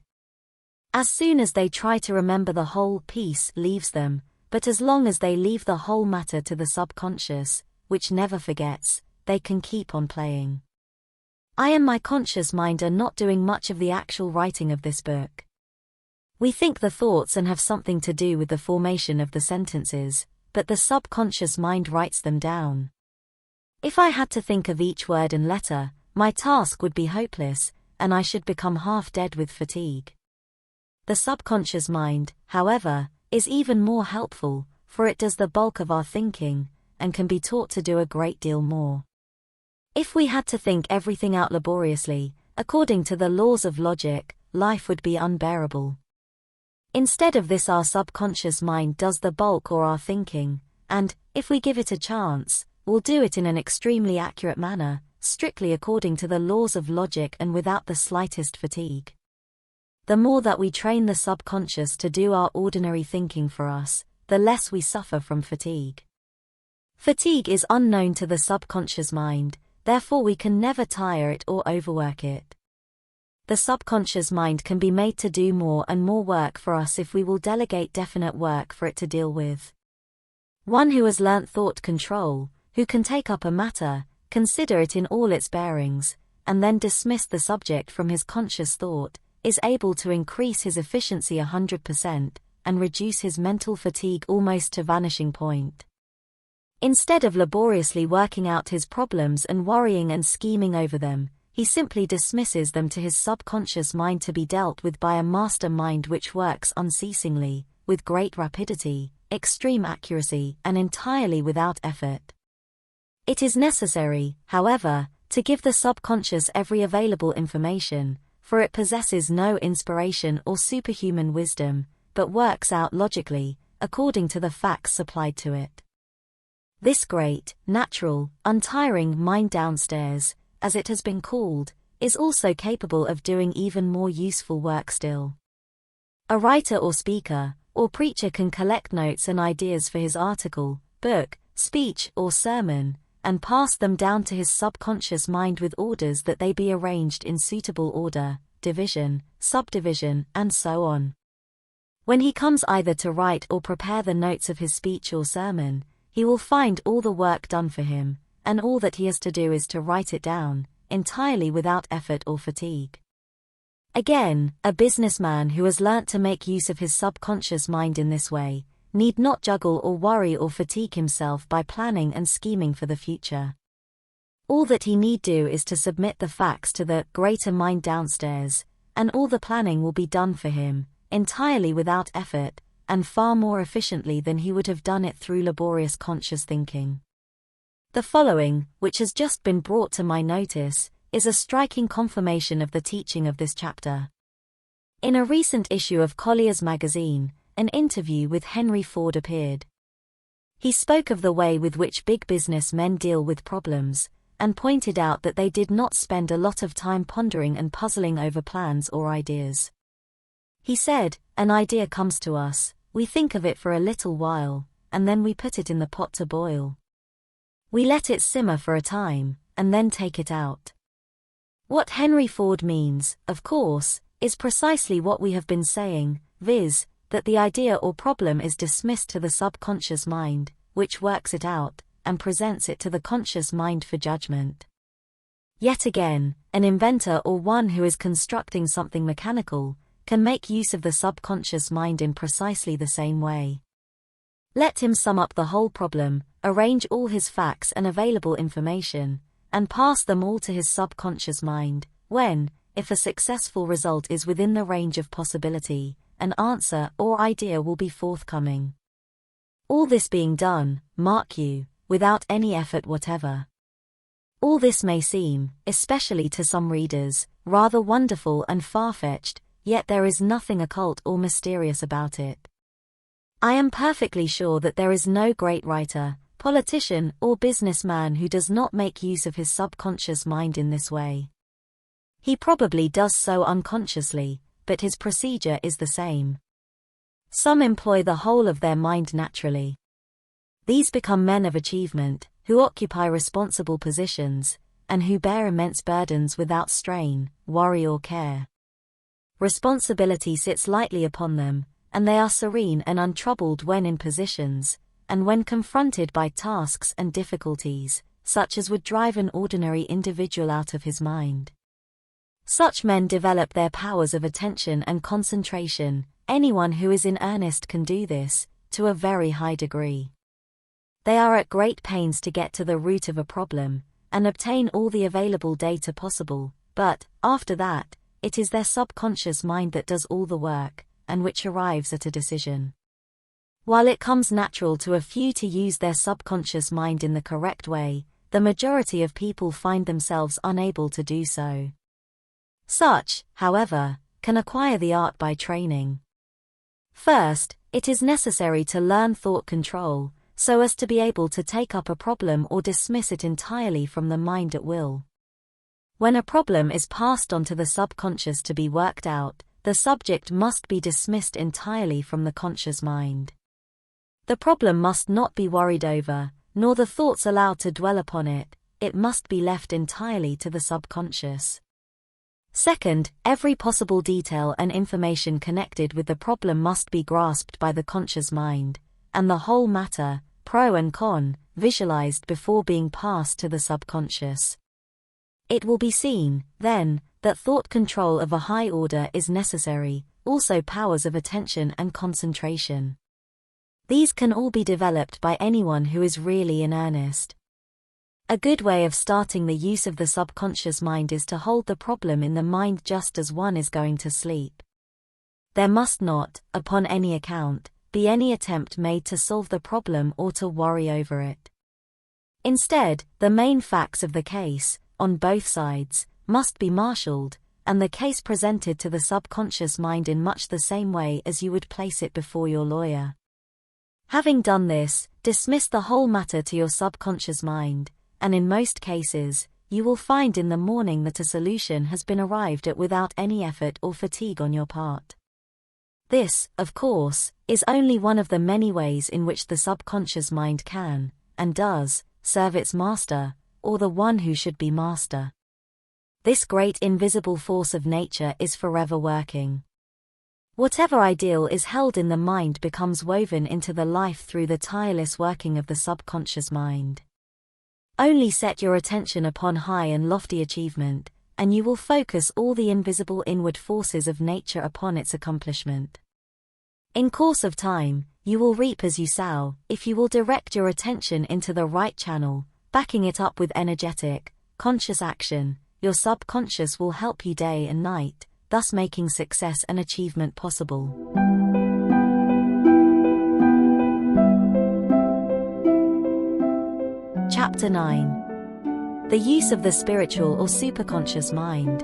As soon as they try to remember, the whole piece leaves them, but as long as they leave the whole matter to the subconscious, which never forgets, they can keep on playing. I and my conscious mind are not doing much of the actual writing of this book. We think the thoughts and have something to do with the formation of the sentences, but the subconscious mind writes them down. If I had to think of each word and letter, my task would be hopeless, and I should become half dead with fatigue. The subconscious mind, however, is even more helpful, for it does the bulk of our thinking, and can be taught to do a great deal more. If we had to think everything out laboriously, according to the laws of logic, life would be unbearable. Instead of this, our subconscious mind does the bulk or our thinking, and, if we give it a chance, will do it in an extremely accurate manner, strictly according to the laws of logic and without the slightest fatigue. The more that we train the subconscious to do our ordinary thinking for us, the less we suffer from fatigue. Fatigue is unknown to the subconscious mind, therefore we can never tire it or overwork it. The subconscious mind can be made to do more and more work for us if we will delegate definite work for it to deal with. One who has learnt thought control, who can take up a matter, consider it in all its bearings, and then dismiss the subject from his conscious thought, is able to increase his efficiency 100%, and reduce his mental fatigue almost to vanishing point. Instead of laboriously working out his problems and worrying and scheming over them, he simply dismisses them to his subconscious mind to be dealt with by a master mind which works unceasingly, with great rapidity, extreme accuracy, and entirely without effort. It is necessary, however, to give the subconscious every available information, for it possesses no inspiration or superhuman wisdom, but works out logically, according to the facts supplied to it. This great, natural, untiring mind downstairs, as it has been called, is also capable of doing even more useful work still. A writer or speaker, or preacher can collect notes and ideas for his article, book, speech, or sermon, and pass them down to his subconscious mind with orders that they be arranged in suitable order, division, subdivision, and so on. When he comes either to write or prepare the notes of his speech or sermon, he will find all the work done for him, and all that he has to do is to write it down, entirely without effort or fatigue. Again, a businessman who has learnt to make use of his subconscious mind in this way, need not juggle or worry or fatigue himself by planning and scheming for the future. All that he need do is to submit the facts to the greater mind downstairs, and all the planning will be done for him, entirely without effort, and far more efficiently than he would have done it through laborious conscious thinking. The following, which has just been brought to my notice, is a striking confirmation of the teaching of this chapter. In a recent issue of Collier's magazine, an interview with Henry Ford appeared. He spoke of the way with which big business men deal with problems, and pointed out that they did not spend a lot of time pondering and puzzling over plans or ideas. He said, "An idea comes to us, we think of it for a little while, and then we put it in the pot to boil. We let it simmer for a time, and then take it out." What Henry Ford means, of course, is precisely what we have been saying, viz., that the idea or problem is dismissed to the subconscious mind, which works it out, and presents it to the conscious mind for judgment. Yet again, an inventor or one who is constructing something mechanical, can make use of the subconscious mind in precisely the same way. Let him sum up the whole problem, arrange all his facts and available information, and pass them all to his subconscious mind, when, if a successful result is within the range of possibility, an answer or idea will be forthcoming. All this being done, mark you, without any effort whatever. All this may seem, especially to some readers, rather wonderful and far-fetched, yet there is nothing occult or mysterious about it. I am perfectly sure that there is no great writer, politician, or businessman who does not make use of his subconscious mind in this way. He probably does so unconsciously, but his procedure is the same. Some employ the whole of their mind naturally. These become men of achievement, who occupy responsible positions, and who bear immense burdens without strain, worry or care. Responsibility sits lightly upon them, and they are serene and untroubled when in positions, and when confronted by tasks and difficulties, such as would drive an ordinary individual out of his mind. Such men develop their powers of attention and concentration. Anyone who is in earnest can do this, to a very high degree. They are at great pains to get to the root of a problem, and obtain all the available data possible, but, after that, it is their subconscious mind that does all the work, and which arrives at a decision. While it comes natural to a few to use their subconscious mind in the correct way, the majority of people find themselves unable to do so. Such, however, can acquire the art by training. First, it is necessary to learn thought control, so as to be able to take up a problem or dismiss it entirely from the mind at will. When a problem is passed on to the subconscious to be worked out, the subject must be dismissed entirely from the conscious mind. The problem must not be worried over, nor the thoughts allowed to dwell upon it, it must be left entirely to the subconscious. Second, every possible detail and information connected with the problem must be grasped by the conscious mind, and the whole matter, pro and con, visualized before being passed to the subconscious. It will be seen, then, that thought control of a high order is necessary, also powers of attention and concentration. These can all be developed by anyone who is really in earnest. A good way of starting the use of the subconscious mind is to hold the problem in the mind just as one is going to sleep. There must not, upon any account, be any attempt made to solve the problem or to worry over it. Instead, the main facts of the case, on both sides, must be marshaled, and the case presented to the subconscious mind in much the same way as you would place it before your lawyer. Having done this, dismiss the whole matter to your subconscious mind, and in most cases, you will find in the morning that a solution has been arrived at without any effort or fatigue on your part. This, of course, is only one of the many ways in which the subconscious mind can, and does, serve its master, or the one who should be master. This great invisible force of nature is forever working. Whatever ideal is held in the mind becomes woven into the life through the tireless working of the subconscious mind. Only set your attention upon high and lofty achievement, and you will focus all the invisible inward forces of nature upon its accomplishment. In course of time, you will reap as you sow, if you will direct your attention into the right channel, backing it up with energetic, conscious action. Your subconscious will help you day and night, thus making success and achievement possible. Chapter 9. The use of the spiritual or superconscious mind.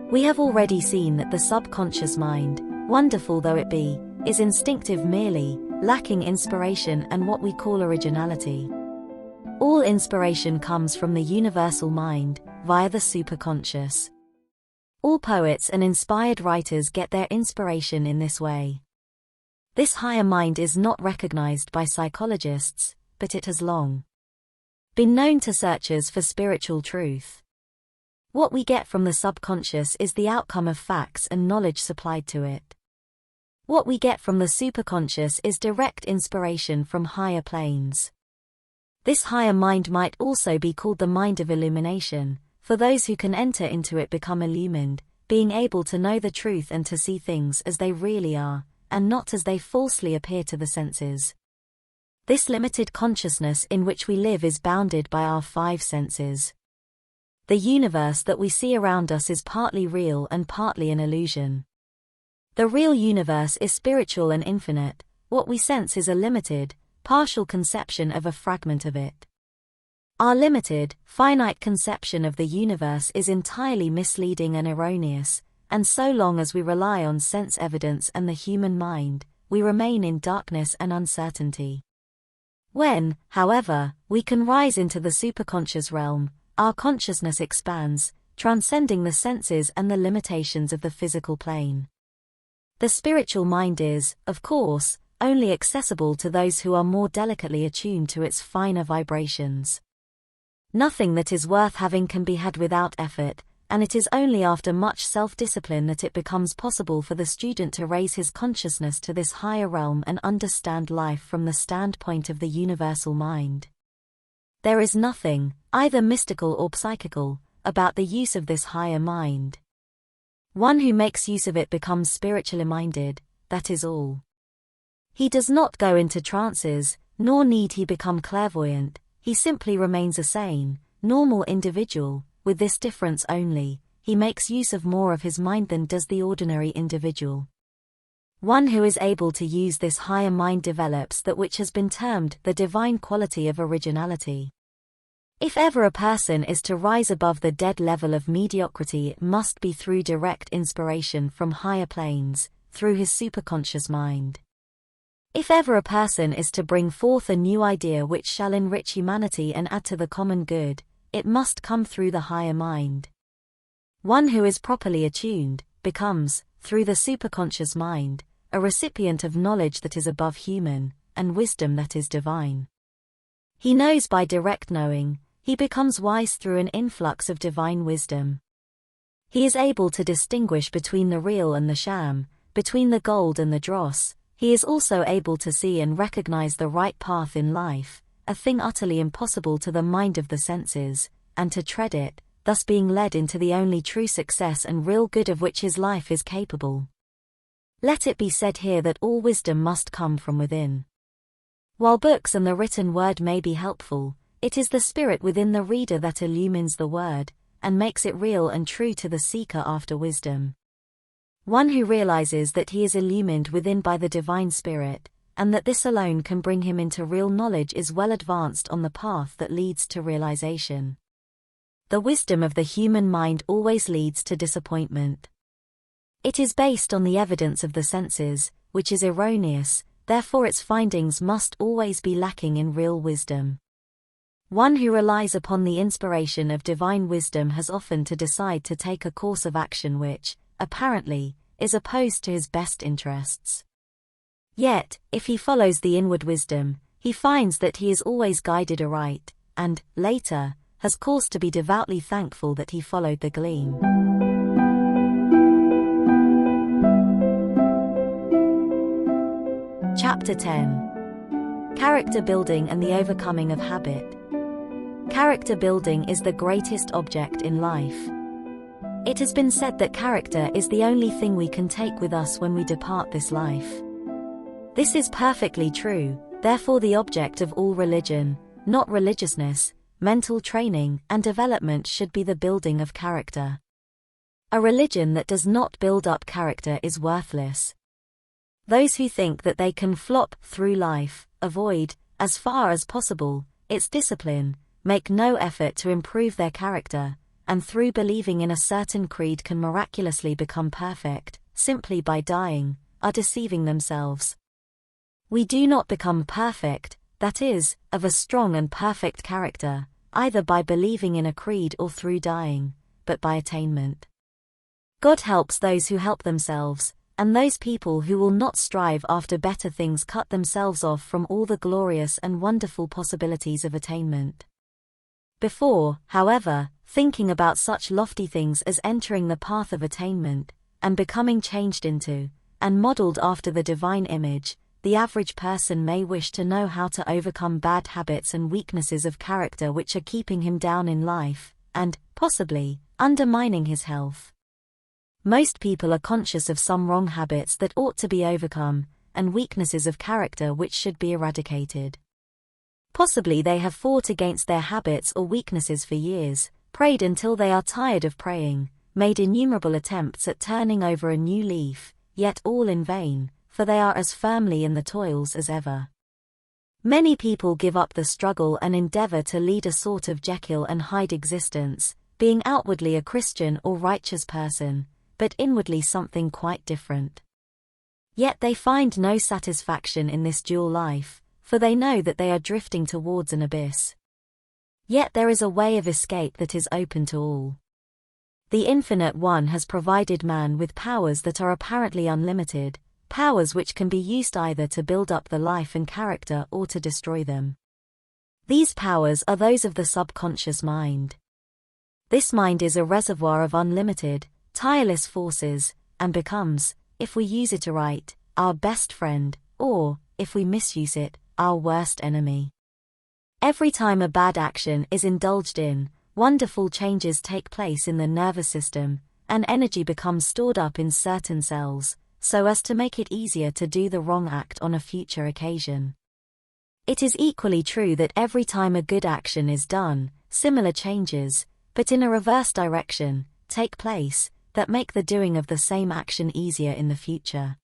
We have already seen that the subconscious mind, wonderful though it be, is instinctive merely, lacking inspiration and what we call originality. All inspiration comes from the universal mind, via the superconscious. All poets and inspired writers get their inspiration in this way. This higher mind is not recognized by psychologists, but it has long been known to searchers for spiritual truth. What we get from the subconscious is the outcome of facts and knowledge supplied to it. What we get from the superconscious is direct inspiration from higher planes. This higher mind might also be called the mind of illumination, for those who can enter into it become illumined, being able to know the truth and to see things as they really are, and not as they falsely appear to the senses. This limited consciousness in which we live is bounded by our 5 senses. The universe that we see around us is partly real and partly an illusion. The real universe is spiritual and infinite. What we sense is a limited, partial conception of a fragment of it. Our limited, finite conception of the universe is entirely misleading and erroneous, and so long as we rely on sense evidence and the human mind, we remain in darkness and uncertainty. When, however, we can rise into the superconscious realm, our consciousness expands, transcending the senses and the limitations of the physical plane. The spiritual mind is, of course, only accessible to those who are more delicately attuned to its finer vibrations. Nothing that is worth having can be had without effort, and it is only after much self-discipline that it becomes possible for the student to raise his consciousness to this higher realm and understand life from the standpoint of the universal mind. There is nothing, either mystical or psychical, about the use of this higher mind. One who makes use of it becomes spiritually minded, that is all. He does not go into trances, nor need he become clairvoyant. He simply remains a sane, normal individual, with this difference only, he makes use of more of his mind than does the ordinary individual. One who is able to use this higher mind develops that which has been termed the divine quality of originality. If ever a person is to rise above the dead level of mediocrity, it must be through direct inspiration from higher planes, through his superconscious mind. If ever a person is to bring forth a new idea which shall enrich humanity and add to the common good, it must come through the higher mind. One who is properly attuned, becomes, through the superconscious mind, a recipient of knowledge that is above human, and wisdom that is divine. He knows by direct knowing, he becomes wise through an influx of divine wisdom. He is able to distinguish between the real and the sham, between the gold and the dross. He is also able to see and recognize the right path in life, a thing utterly impossible to the mind of the senses, and to tread it, thus being led into the only true success and real good of which his life is capable. Let it be said here that all wisdom must come from within. While books and the written word may be helpful, it is the spirit within the reader that illumines the word, and makes it real and true to the seeker after wisdom. One who realizes that he is illumined within by the divine spirit, and that this alone can bring him into real knowledge is well advanced on the path that leads to realization. The wisdom of the human mind always leads to disappointment. It is based on the evidence of the senses, which is erroneous, therefore its findings must always be lacking in real wisdom. One who relies upon the inspiration of divine wisdom has often to decide to take a course of action which, apparently, is opposed to his best interests. Yet, if he follows the inward wisdom, he finds that he is always guided aright, and, later, has cause to be devoutly thankful that he followed the gleam. Chapter 10. Character Building and the Overcoming of Habit. Character building is the greatest object in life. It has been said that character is the only thing we can take with us when we depart this life. This is perfectly true, therefore the object of all religion, not religiousness, mental training and development should be the building of character. A religion that does not build up character is worthless. Those who think that they can flop through life, avoid, as far as possible, its discipline, make no effort to improve their character, and through believing in a certain creed can miraculously become perfect, simply by dying, are deceiving themselves. We do not become perfect, that is, of a strong and perfect character, either by believing in a creed or through dying, but by attainment. God helps those who help themselves, and those people who will not strive after better things cut themselves off from all the glorious and wonderful possibilities of attainment. Before, however, thinking about such lofty things as entering the path of attainment, and becoming changed into, and modeled after the divine image, the average person may wish to know how to overcome bad habits and weaknesses of character which are keeping him down in life, and, possibly, undermining his health. Most people are conscious of some wrong habits that ought to be overcome, and weaknesses of character which should be eradicated. Possibly they have fought against their habits or weaknesses for years, prayed until they are tired of praying, made innumerable attempts at turning over a new leaf, yet all in vain, for they are as firmly in the toils as ever. Many people give up the struggle and endeavor to lead a sort of Jekyll and Hyde existence, being outwardly a Christian or righteous person, but inwardly something quite different. Yet they find no satisfaction in this dual life, for they know that they are drifting towards an abyss. Yet there is a way of escape that is open to all. The Infinite One has provided man with powers that are apparently unlimited, powers which can be used either to build up the life and character or to destroy them. These powers are those of the subconscious mind. This mind is a reservoir of unlimited, tireless forces, and becomes, if we use it aright, our best friend, or, if we misuse it, our worst enemy. Every time a bad action is indulged in, wonderful changes take place in the nervous system, and energy becomes stored up in certain cells, so as to make it easier to do the wrong act on a future occasion. It is equally true that every time a good action is done, similar changes, but in a reverse direction, take place, that make the doing of the same action easier in the future.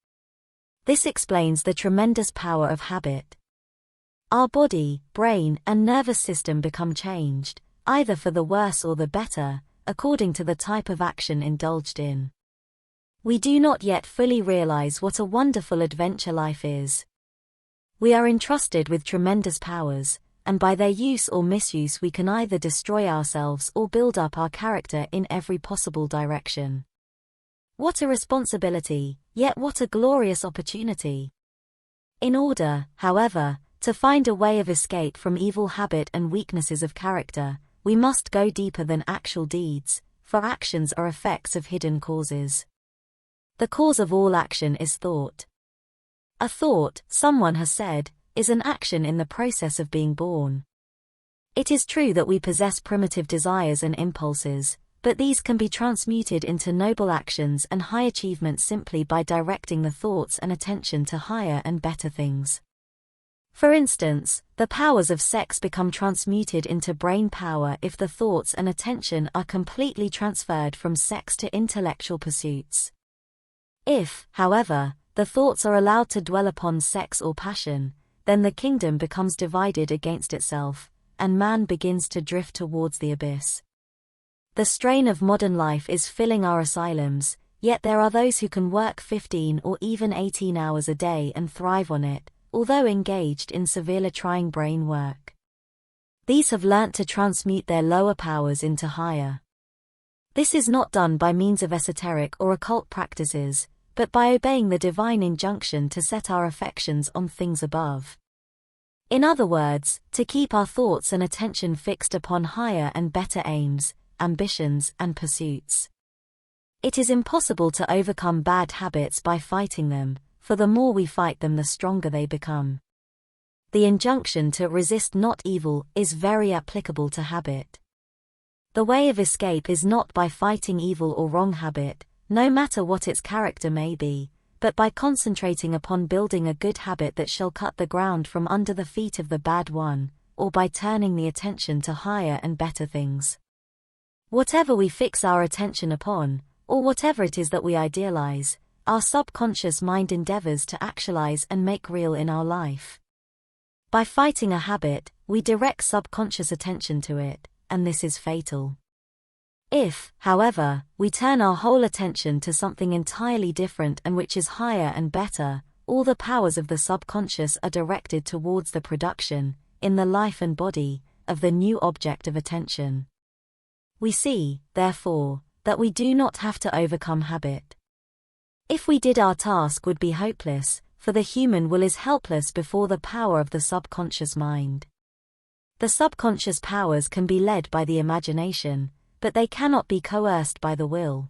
This explains the tremendous power of habit. Our body, brain, and nervous system become changed, either for the worse or the better, according to the type of action indulged in. We do not yet fully realize what a wonderful adventure life is. We are entrusted with tremendous powers, and by their use or misuse we can either destroy ourselves or build up our character in every possible direction. What a responsibility, yet what a glorious opportunity! In order, however, to find a way of escape from evil habit and weaknesses of character, we must go deeper than actual deeds, for actions are effects of hidden causes. The cause of all action is thought. A thought, someone has said, is an action in the process of being born. It is true that we possess primitive desires and impulses, but these can be transmuted into noble actions and high achievements simply by directing the thoughts and attention to higher and better things. For instance, the powers of sex become transmuted into brain power if the thoughts and attention are completely transferred from sex to intellectual pursuits. If, however, the thoughts are allowed to dwell upon sex or passion, then the kingdom becomes divided against itself, and man begins to drift towards the abyss. The strain of modern life is filling our asylums, yet there are those who can work 15 or even 18 hours a day and thrive on it, although engaged in severely trying brain work. These have learnt to transmute their lower powers into higher. This is not done by means of esoteric or occult practices, but by obeying the divine injunction to set our affections on things above. In other words, to keep our thoughts and attention fixed upon higher and better aims, ambitions, and pursuits. It is impossible to overcome bad habits by fighting them, for the more we fight them the stronger they become. The injunction to resist not evil is very applicable to habit. The way of escape is not by fighting evil or wrong habit, no matter what its character may be, but by concentrating upon building a good habit that shall cut the ground from under the feet of the bad one, or by turning the attention to higher and better things. Whatever we fix our attention upon, or whatever it is that we idealize, our subconscious mind endeavors to actualize and make real in our life. By fighting a habit, we direct subconscious attention to it, and this is fatal. If, however, we turn our whole attention to something entirely different and which is higher and better, all the powers of the subconscious are directed towards the production, in the life and body, of the new object of attention. We see, therefore, that we do not have to overcome habit. If we did, our task would be hopeless, for the human will is helpless before the power of the subconscious mind. The subconscious powers can be led by the imagination, but they cannot be coerced by the will.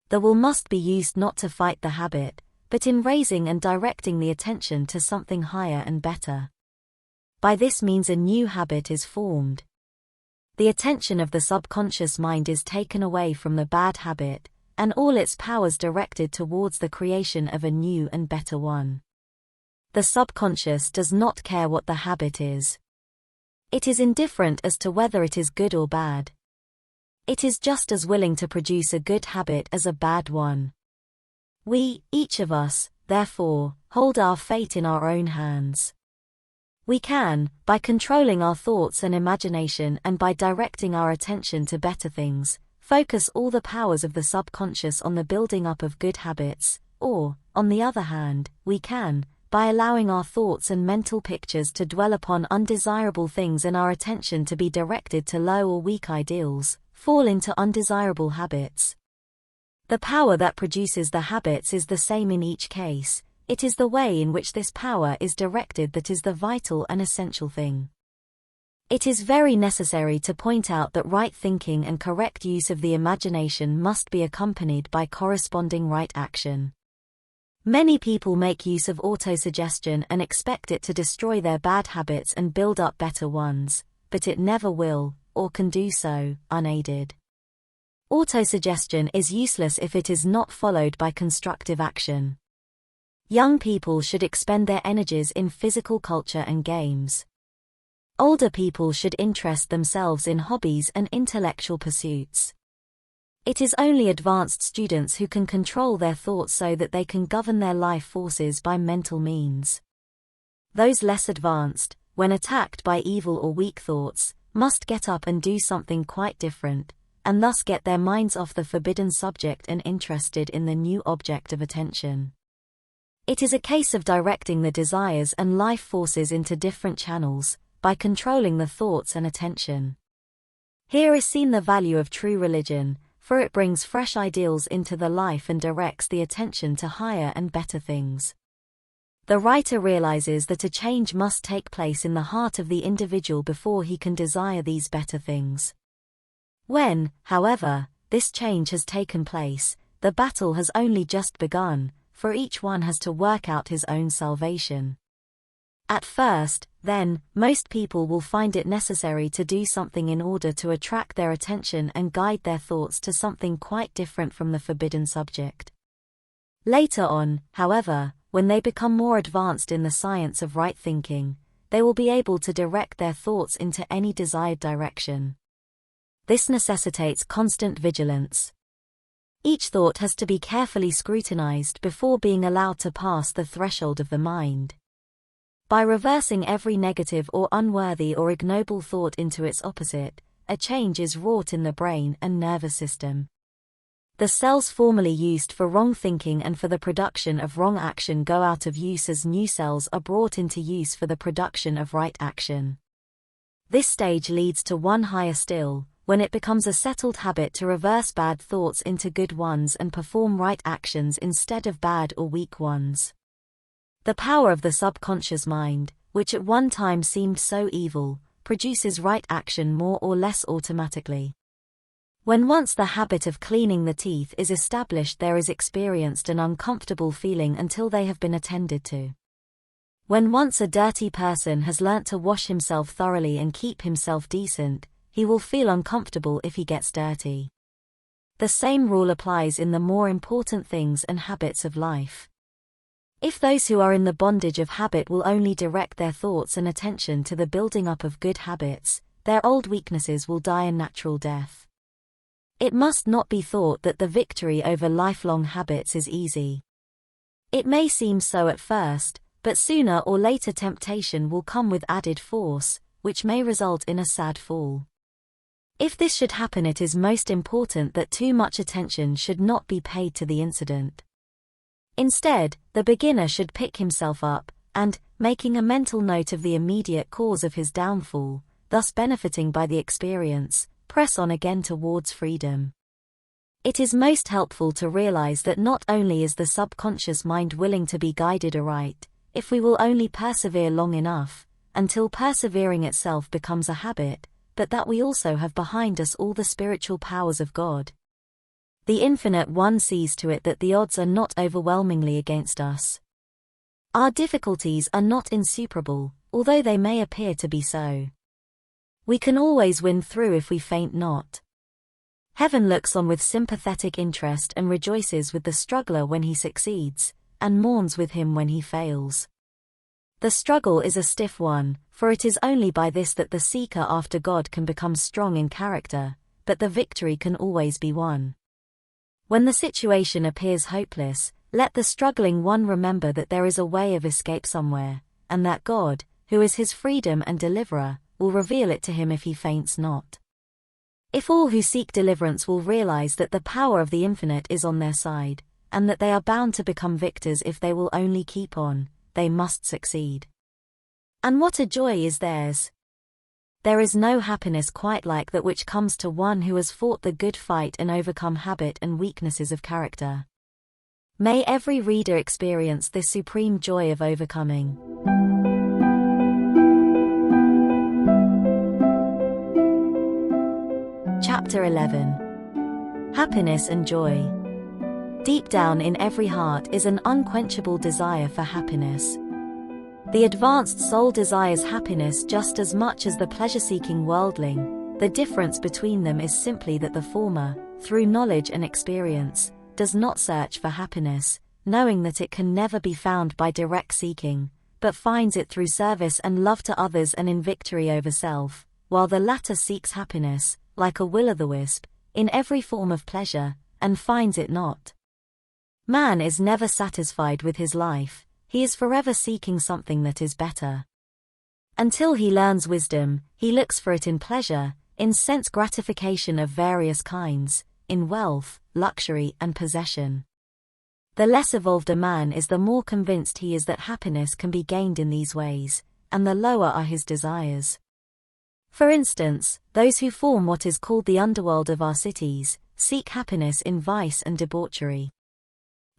The will must be used not to fight the habit, but in raising and directing the attention to something higher and better. By this means a new habit is formed. The attention of the subconscious mind is taken away from the bad habit, and all its powers directed towards the creation of a new and better one. The subconscious does not care what the habit is. It is indifferent as to whether it is good or bad. It is just as willing to produce a good habit as a bad one. We, each of us, therefore, hold our fate in our own hands. We can, by controlling our thoughts and imagination and by directing our attention to better things, focus all the powers of the subconscious on the building up of good habits, or, on the other hand, we can, by allowing our thoughts and mental pictures to dwell upon undesirable things and our attention to be directed to low or weak ideals, fall into undesirable habits. The power that produces the habits is the same in each case. It is the way in which this power is directed that is the vital and essential thing. It is very necessary to point out that right thinking and correct use of the imagination must be accompanied by corresponding right action. Many people make use of autosuggestion and expect it to destroy their bad habits and build up better ones, but it never will, or can do so, unaided. Autosuggestion is useless if it is not followed by constructive action. Young people should expend their energies in physical culture and games. Older people should interest themselves in hobbies and intellectual pursuits. It is only advanced students who can control their thoughts so that they can govern their life forces by mental means. Those less advanced, when attacked by evil or weak thoughts, must get up and do something quite different, and thus get their minds off the forbidden subject and interested in the new object of attention. It is a case of directing the desires and life forces into different channels, by controlling the thoughts and attention. Here is seen the value of true religion, for it brings fresh ideals into the life and directs the attention to higher and better things. The writer realizes that a change must take place in the heart of the individual before he can desire these better things. When, however, this change has taken place, the battle has only just begun, for each one has to work out his own salvation. At first, then, most people will find it necessary to do something in order to attract their attention and guide their thoughts to something quite different from the forbidden subject. Later on, however, when they become more advanced in the science of right thinking, they will be able to direct their thoughts into any desired direction. This necessitates constant vigilance. Each thought has to be carefully scrutinized before being allowed to pass the threshold of the mind. By reversing every negative or unworthy or ignoble thought into its opposite, a change is wrought in the brain and nervous system. The cells formerly used for wrong thinking and for the production of wrong action go out of use as new cells are brought into use for the production of right action. This stage leads to one higher still, when it becomes a settled habit to reverse bad thoughts into good ones and perform right actions instead of bad or weak ones. The power of the subconscious mind, which at one time seemed so evil, produces right action more or less automatically. When once the habit of cleaning the teeth is established, there is experienced an uncomfortable feeling until they have been attended to. When once a dirty person has learnt to wash himself thoroughly and keep himself decent, he will feel uncomfortable if he gets dirty. The same rule applies in the more important things and habits of life. If those who are in the bondage of habit will only direct their thoughts and attention to the building up of good habits, their old weaknesses will die a natural death. It must not be thought that the victory over lifelong habits is easy. It may seem so at first, but sooner or later temptation will come with added force, which may result in a sad fall. If this should happen, it is most important that too much attention should not be paid to the incident. Instead, the beginner should pick himself up, and, making a mental note of the immediate cause of his downfall, thus benefiting by the experience, press on again towards freedom. It is most helpful to realize that not only is the subconscious mind willing to be guided aright, if we will only persevere long enough, until persevering itself becomes a habit, but that we also have behind us all the spiritual powers of God. The Infinite One sees to it that the odds are not overwhelmingly against us. Our difficulties are not insuperable, although they may appear to be so. We can always win through if we faint not. Heaven looks on with sympathetic interest and rejoices with the struggler when he succeeds, and mourns with him when he fails. The struggle is a stiff one, for it is only by this that the seeker after God can become strong in character, but the victory can always be won. When the situation appears hopeless, let the struggling one remember that there is a way of escape somewhere, and that God, who is his freedom and deliverer, will reveal it to him if he faints not. If all who seek deliverance will realize that the power of the infinite is on their side, and that they are bound to become victors if they will only keep on, they must succeed. And what a joy is theirs! There is no happiness quite like that which comes to one who has fought the good fight and overcome habit and weaknesses of character. May every reader experience this supreme joy of overcoming. Chapter 11. Happiness and Joy. Deep down in every heart is an unquenchable desire for happiness. The advanced soul desires happiness just as much as the pleasure-seeking worldling. The difference between them is simply that the former, through knowledge and experience, does not search for happiness, knowing that it can never be found by direct seeking, but finds it through service and love to others and in victory over self, while the latter seeks happiness, like a will-o'-the-wisp, in every form of pleasure, and finds it not. Man is never satisfied with his life, he is forever seeking something that is better. Until he learns wisdom, he looks for it in pleasure, in sense gratification of various kinds, in wealth, luxury, and possession. The less evolved a man is, the more convinced he is that happiness can be gained in these ways, and the lower are his desires. For instance, those who form what is called the underworld of our cities, seek happiness in vice and debauchery.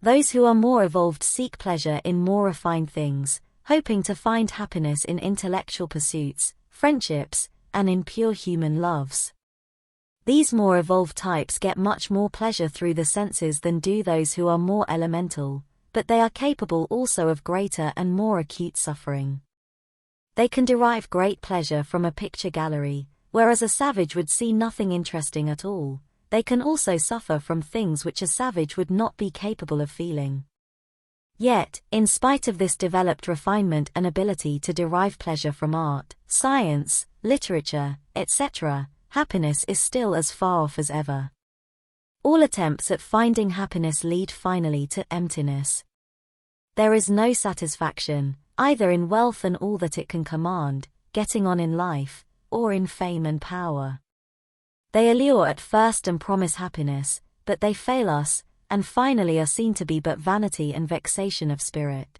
Those who are more evolved seek pleasure in more refined things, hoping to find happiness in intellectual pursuits, friendships, and in pure human loves. These more evolved types get much more pleasure through the senses than do those who are more elemental, but they are capable also of greater and more acute suffering. They can derive great pleasure from a picture gallery, whereas a savage would see nothing interesting at all. They can also suffer from things which a savage would not be capable of feeling. Yet, in spite of this developed refinement and ability to derive pleasure from art, science, literature, etc., happiness is still as far off as ever. All attempts at finding happiness lead finally to emptiness. There is no satisfaction, either in wealth and all that it can command, getting on in life, or in fame and power. They allure at first and promise happiness, but they fail us, and finally are seen to be but vanity and vexation of spirit.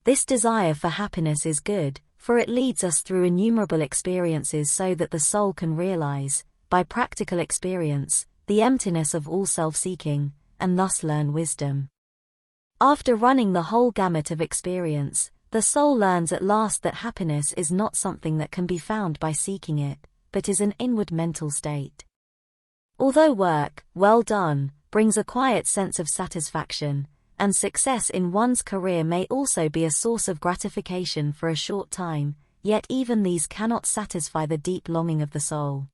This desire for happiness is good, for it leads us through innumerable experiences so that the soul can realize, by practical experience, the emptiness of all self-seeking, and thus learn wisdom. After running the whole gamut of experience, the soul learns at last that happiness is not something that can be found by seeking it, but is an inward mental state. Although work, well done, brings a quiet sense of satisfaction, and success in one's career may also be a source of gratification for a short time, yet even these cannot satisfy the deep longing of the soul.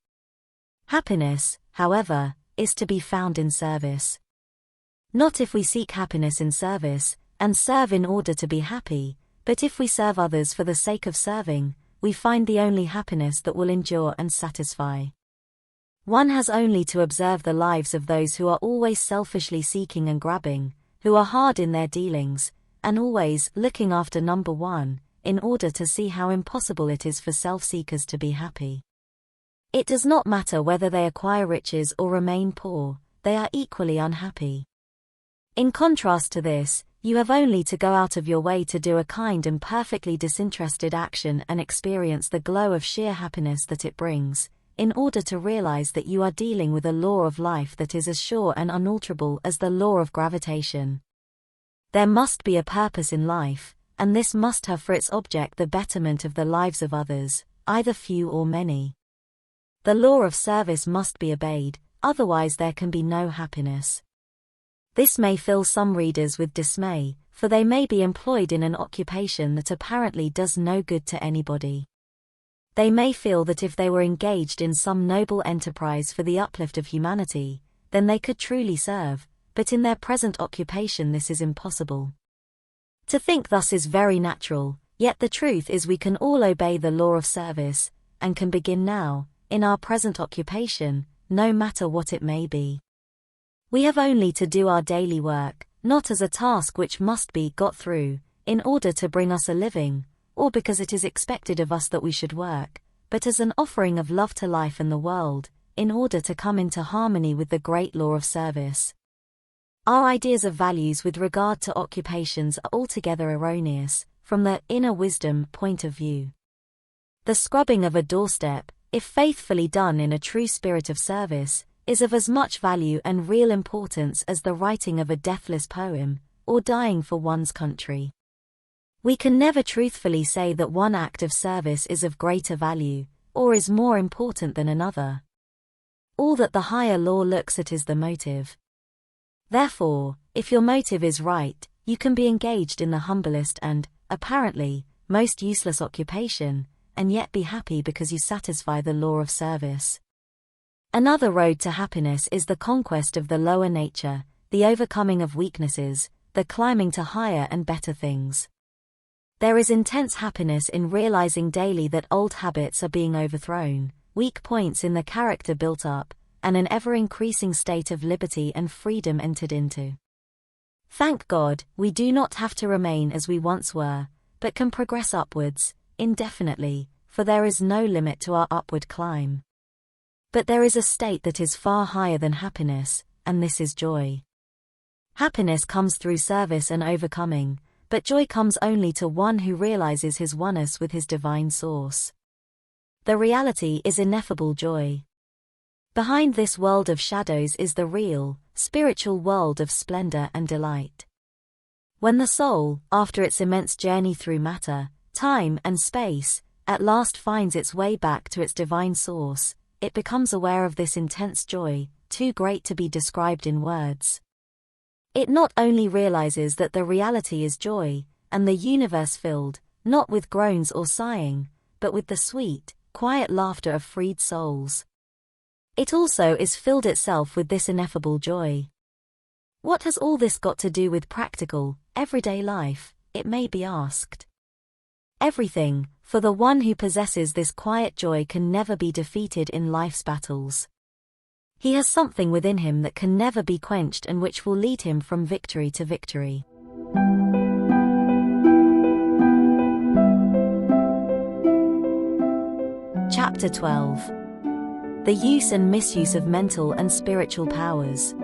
Happiness, however, is to be found in service. Not if we seek happiness in service, and serve in order to be happy, but if we serve others for the sake of serving, we find the only happiness that will endure and satisfy. One has only to observe the lives of those who are always selfishly seeking and grabbing, who are hard in their dealings, and always looking after number one, in order to see how impossible it is for self-seekers to be happy. It does not matter whether they acquire riches or remain poor, they are equally unhappy. In contrast to this, you have only to go out of your way to do a kind and perfectly disinterested action and experience the glow of sheer happiness that it brings, in order to realize that you are dealing with a law of life that is as sure and unalterable as the law of gravitation. There must be a purpose in life, and this must have for its object the betterment of the lives of others, either few or many. The law of service must be obeyed, otherwise there can be no happiness. This may fill some readers with dismay, for they may be employed in an occupation that apparently does no good to anybody. They may feel that if they were engaged in some noble enterprise for the uplift of humanity, then they could truly serve, but in their present occupation this is impossible. To think thus is very natural, yet the truth is we can all obey the law of service, and can begin now, in our present occupation, no matter what it may be. We have only to do our daily work, not as a task which must be got through, in order to bring us a living, or because it is expected of us that we should work, but as an offering of love to life and the world, in order to come into harmony with the great law of service. Our ideas of values with regard to occupations are altogether erroneous, from the inner wisdom point of view. The scrubbing of a doorstep, if faithfully done in a true spirit of service, is of as much value and real importance as the writing of a deathless poem, or dying for one's country. We can never truthfully say that one act of service is of greater value, or is more important than another. All that the higher law looks at is the motive. Therefore, if your motive is right, you can be engaged in the humblest and, apparently, most useless occupation, and yet be happy because you satisfy the law of service. Another road to happiness is the conquest of the lower nature, the overcoming of weaknesses, the climbing to higher and better things. There is intense happiness in realizing daily that old habits are being overthrown, weak points in the character built up, and an ever-increasing state of liberty and freedom entered into. Thank God, we do not have to remain as we once were, but can progress upwards, indefinitely, for there is no limit to our upward climb. But there is a state that is far higher than happiness, and this is joy. Happiness comes through service and overcoming, but joy comes only to one who realizes his oneness with his divine source. The reality is ineffable joy. Behind this world of shadows is the real, spiritual world of splendor and delight. When the soul, after its immense journey through matter, time and space, at last finds its way back to its divine source, it becomes aware of this intense joy, too great to be described in words. It not only realizes that the reality is joy, and the universe filled, not with groans or sighing, but with the sweet, quiet laughter of freed souls. It also is filled itself with this ineffable joy. What has all this got to do with practical, everyday life, it may be asked? Everything, for the one who possesses this quiet joy can never be defeated in life's battles. He has something within him that can never be quenched and which will lead him from victory to victory. Chapter 12. The use and misuse of mental and spiritual powers.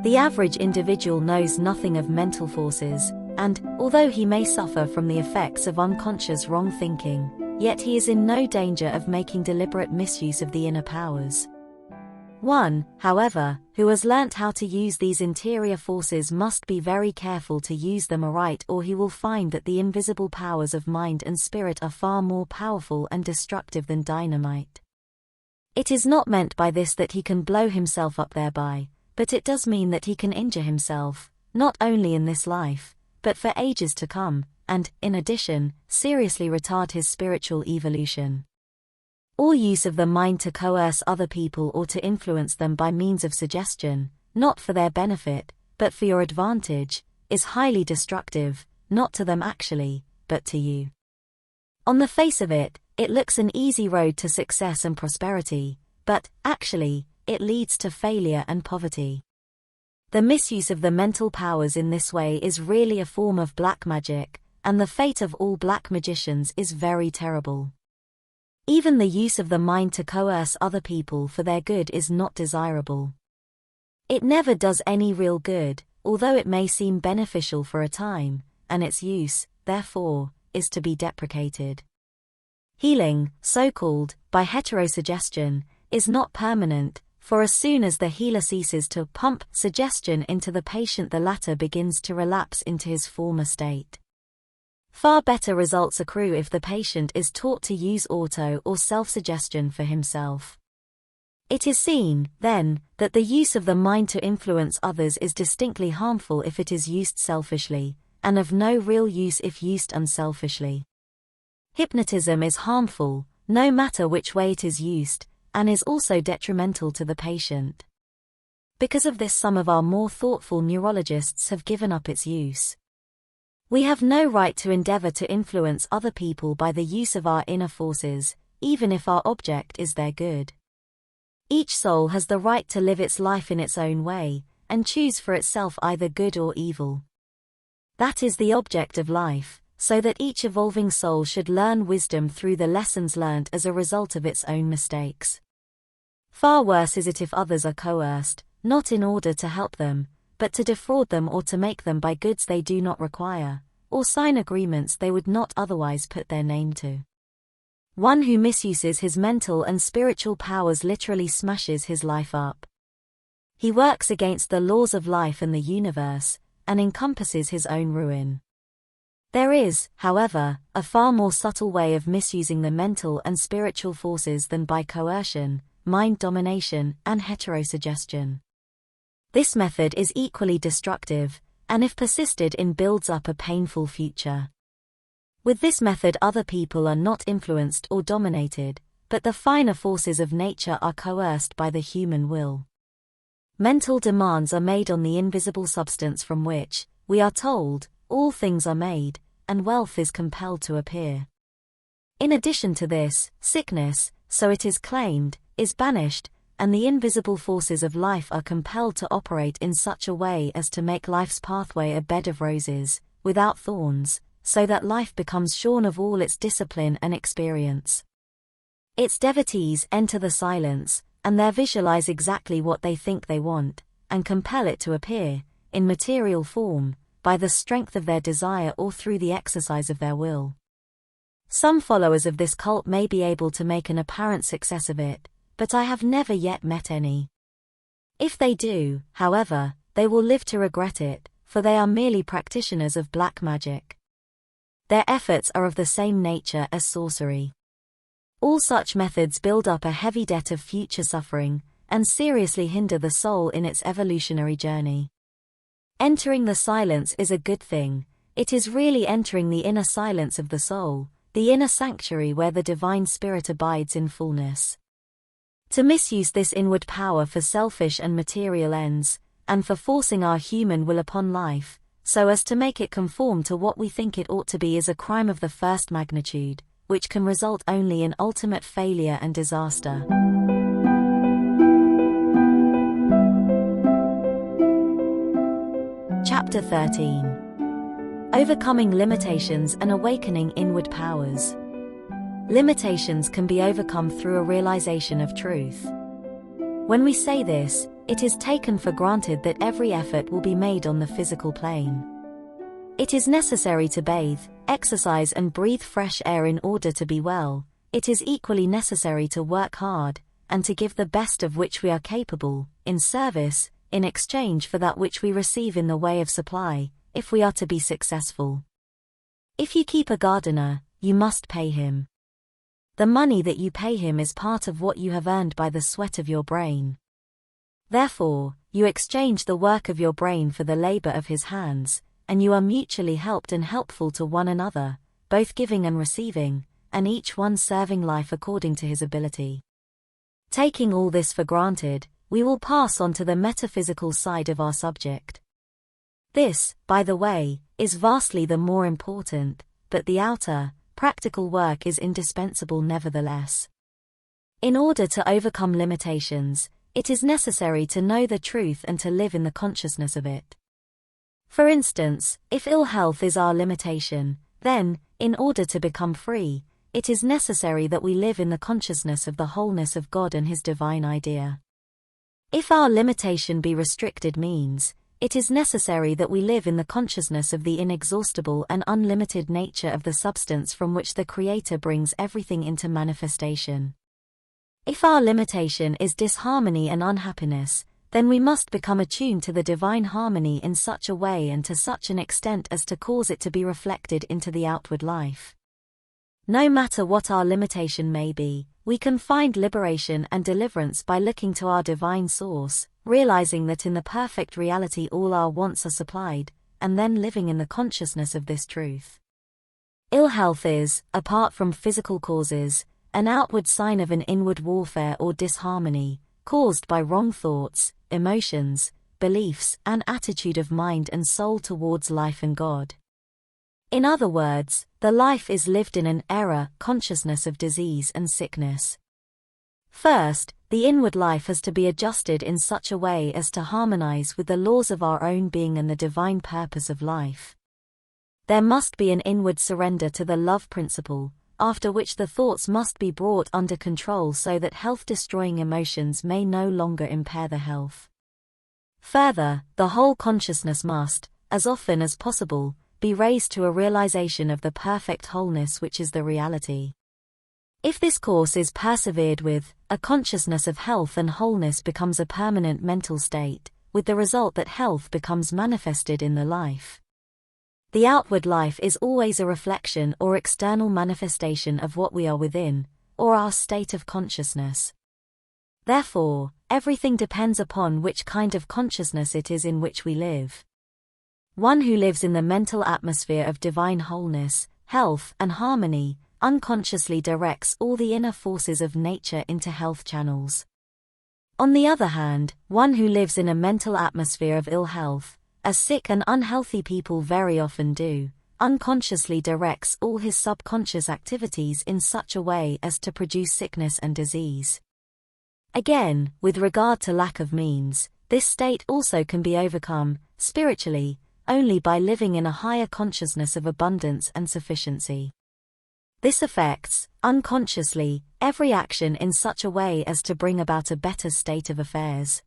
The average individual knows nothing of mental forces, and, although he may suffer from the effects of unconscious wrong thinking, yet he is in no danger of making deliberate misuse of the inner powers. One, however, who has learnt how to use these interior forces must be very careful to use them aright, or he will find that the invisible powers of mind and spirit are far more powerful and destructive than dynamite. It is not meant by this that he can blow himself up thereby, but it does mean that he can injure himself, not only in this life, but for ages to come, and, in addition, seriously retard his spiritual evolution. All use of the mind to coerce other people or to influence them by means of suggestion, not for their benefit, but for your advantage, is highly destructive, not to them actually, but to you. On the face of it, it looks an easy road to success and prosperity, but, actually, it leads to failure and poverty. The misuse of the mental powers in this way is really a form of black magic, and the fate of all black magicians is very terrible. Even the use of the mind to coerce other people for their good is not desirable. It never does any real good, although it may seem beneficial for a time, and its use, therefore, is to be deprecated. Healing, so-called, by heterosuggestion, is not permanent, for as soon as the healer ceases to pump suggestion into the patient, the latter begins to relapse into his former state. Far better results accrue if the patient is taught to use auto or self-suggestion for himself. It is seen, then, that the use of the mind to influence others is distinctly harmful if it is used selfishly, and of no real use if used unselfishly. Hypnotism is harmful, no matter which way it is used, and is also detrimental to the patient. Because of this, some of our more thoughtful neurologists have given up its use. We have no right to endeavor to influence other people by the use of our inner forces, even if our object is their good. Each soul has the right to live its life in its own way, and choose for itself either good or evil. That is the object of life, so that each evolving soul should learn wisdom through the lessons learned as a result of its own mistakes. Far worse is it if others are coerced, not in order to help them, but to defraud them or to make them buy goods they do not require, or sign agreements they would not otherwise put their name to. One who misuses his mental and spiritual powers literally smashes his life up. He works against the laws of life and the universe, and encompasses his own ruin. There is, however, a far more subtle way of misusing the mental and spiritual forces than by coercion, mind domination, and heterosuggestion. This method is equally destructive, and if persisted in builds up a painful future. With this method, other people are not influenced or dominated, but the finer forces of nature are coerced by the human will. Mental demands are made on the invisible substance from which, we are told, all things are made, and wealth is compelled to appear. In addition to this, sickness, so it is claimed, is banished, and the invisible forces of life are compelled to operate in such a way as to make life's pathway a bed of roses, without thorns, so that life becomes shorn of all its discipline and experience. Its devotees enter the silence, and there visualize exactly what they think they want, and compel it to appear, in material form, by the strength of their desire or through the exercise of their will. Some followers of this cult may be able to make an apparent success of it, but I have never yet met any. If they do, however, they will live to regret it, for they are merely practitioners of black magic. Their efforts are of the same nature as sorcery. All such methods build up a heavy debt of future suffering, and seriously hinder the soul in its evolutionary journey. Entering the silence is a good thing. It is really entering the inner silence of the soul, the inner sanctuary where the divine spirit abides in fullness. To misuse this inward power for selfish and material ends, and for forcing our human will upon life, so as to make it conform to what we think it ought to be, is a crime of the first magnitude, which can result only in ultimate failure and disaster. Chapter 13. Overcoming limitations and awakening inward powers. Limitations can be overcome through a realization of truth. When we say this, it is taken for granted that every effort will be made on the physical plane. It is necessary to bathe, exercise and breathe fresh air in order to be well. It is equally necessary to work hard, and to give the best of which we are capable, in service, in exchange for that which we receive in the way of supply, if we are to be successful. If you keep a gardener, you must pay him. The money that you pay him is part of what you have earned by the sweat of your brain. Therefore, you exchange the work of your brain for the labor of his hands, and you are mutually helped and helpful to one another, both giving and receiving, and each one serving life according to his ability. Taking all this for granted, we will pass on to the metaphysical side of our subject. This, by the way, is vastly the more important, but the outer, practical work is indispensable nevertheless. In order to overcome limitations, it is necessary to know the truth and to live in the consciousness of it. For instance, if ill health is our limitation, then, in order to become free, it is necessary that we live in the consciousness of the wholeness of God and His divine idea. If our limitation be restricted means, it is necessary that we live in the consciousness of the inexhaustible and unlimited nature of the substance from which the Creator brings everything into manifestation. If our limitation is disharmony and unhappiness, then we must become attuned to the divine harmony in such a way and to such an extent as to cause it to be reflected into the outward life. No matter what our limitation may be, we can find liberation and deliverance by looking to our divine source, realizing that in the perfect reality all our wants are supplied, and then living in the consciousness of this truth. Ill health is, apart from physical causes, an outward sign of an inward warfare or disharmony, caused by wrong thoughts, emotions, beliefs, and attitude of mind and soul towards life and God. In other words, the life is lived in an error consciousness of disease and sickness. First, the inward life has to be adjusted in such a way as to harmonize with the laws of our own being and the divine purpose of life. There must be an inward surrender to the love principle, after which the thoughts must be brought under control so that health-destroying emotions may no longer impair the health. Further, the whole consciousness must, as often as possible, be raised to a realization of the perfect wholeness which is the reality. If this course is persevered with, a consciousness of health and wholeness becomes a permanent mental state, with the result that health becomes manifested in the life. The outward life is always a reflection or external manifestation of what we are within, or our state of consciousness. Therefore, everything depends upon which kind of consciousness it is in which we live. One who lives in the mental atmosphere of divine wholeness, health, and harmony, unconsciously directs all the inner forces of nature into health channels. On the other hand, one who lives in a mental atmosphere of ill health, as sick and unhealthy people very often do, unconsciously directs all his subconscious activities in such a way as to produce sickness and disease. Again, with regard to lack of means, this state also can be overcome, spiritually, only by living in a higher consciousness of abundance and sufficiency. This affects, unconsciously, every action in such a way as to bring about a better state of affairs.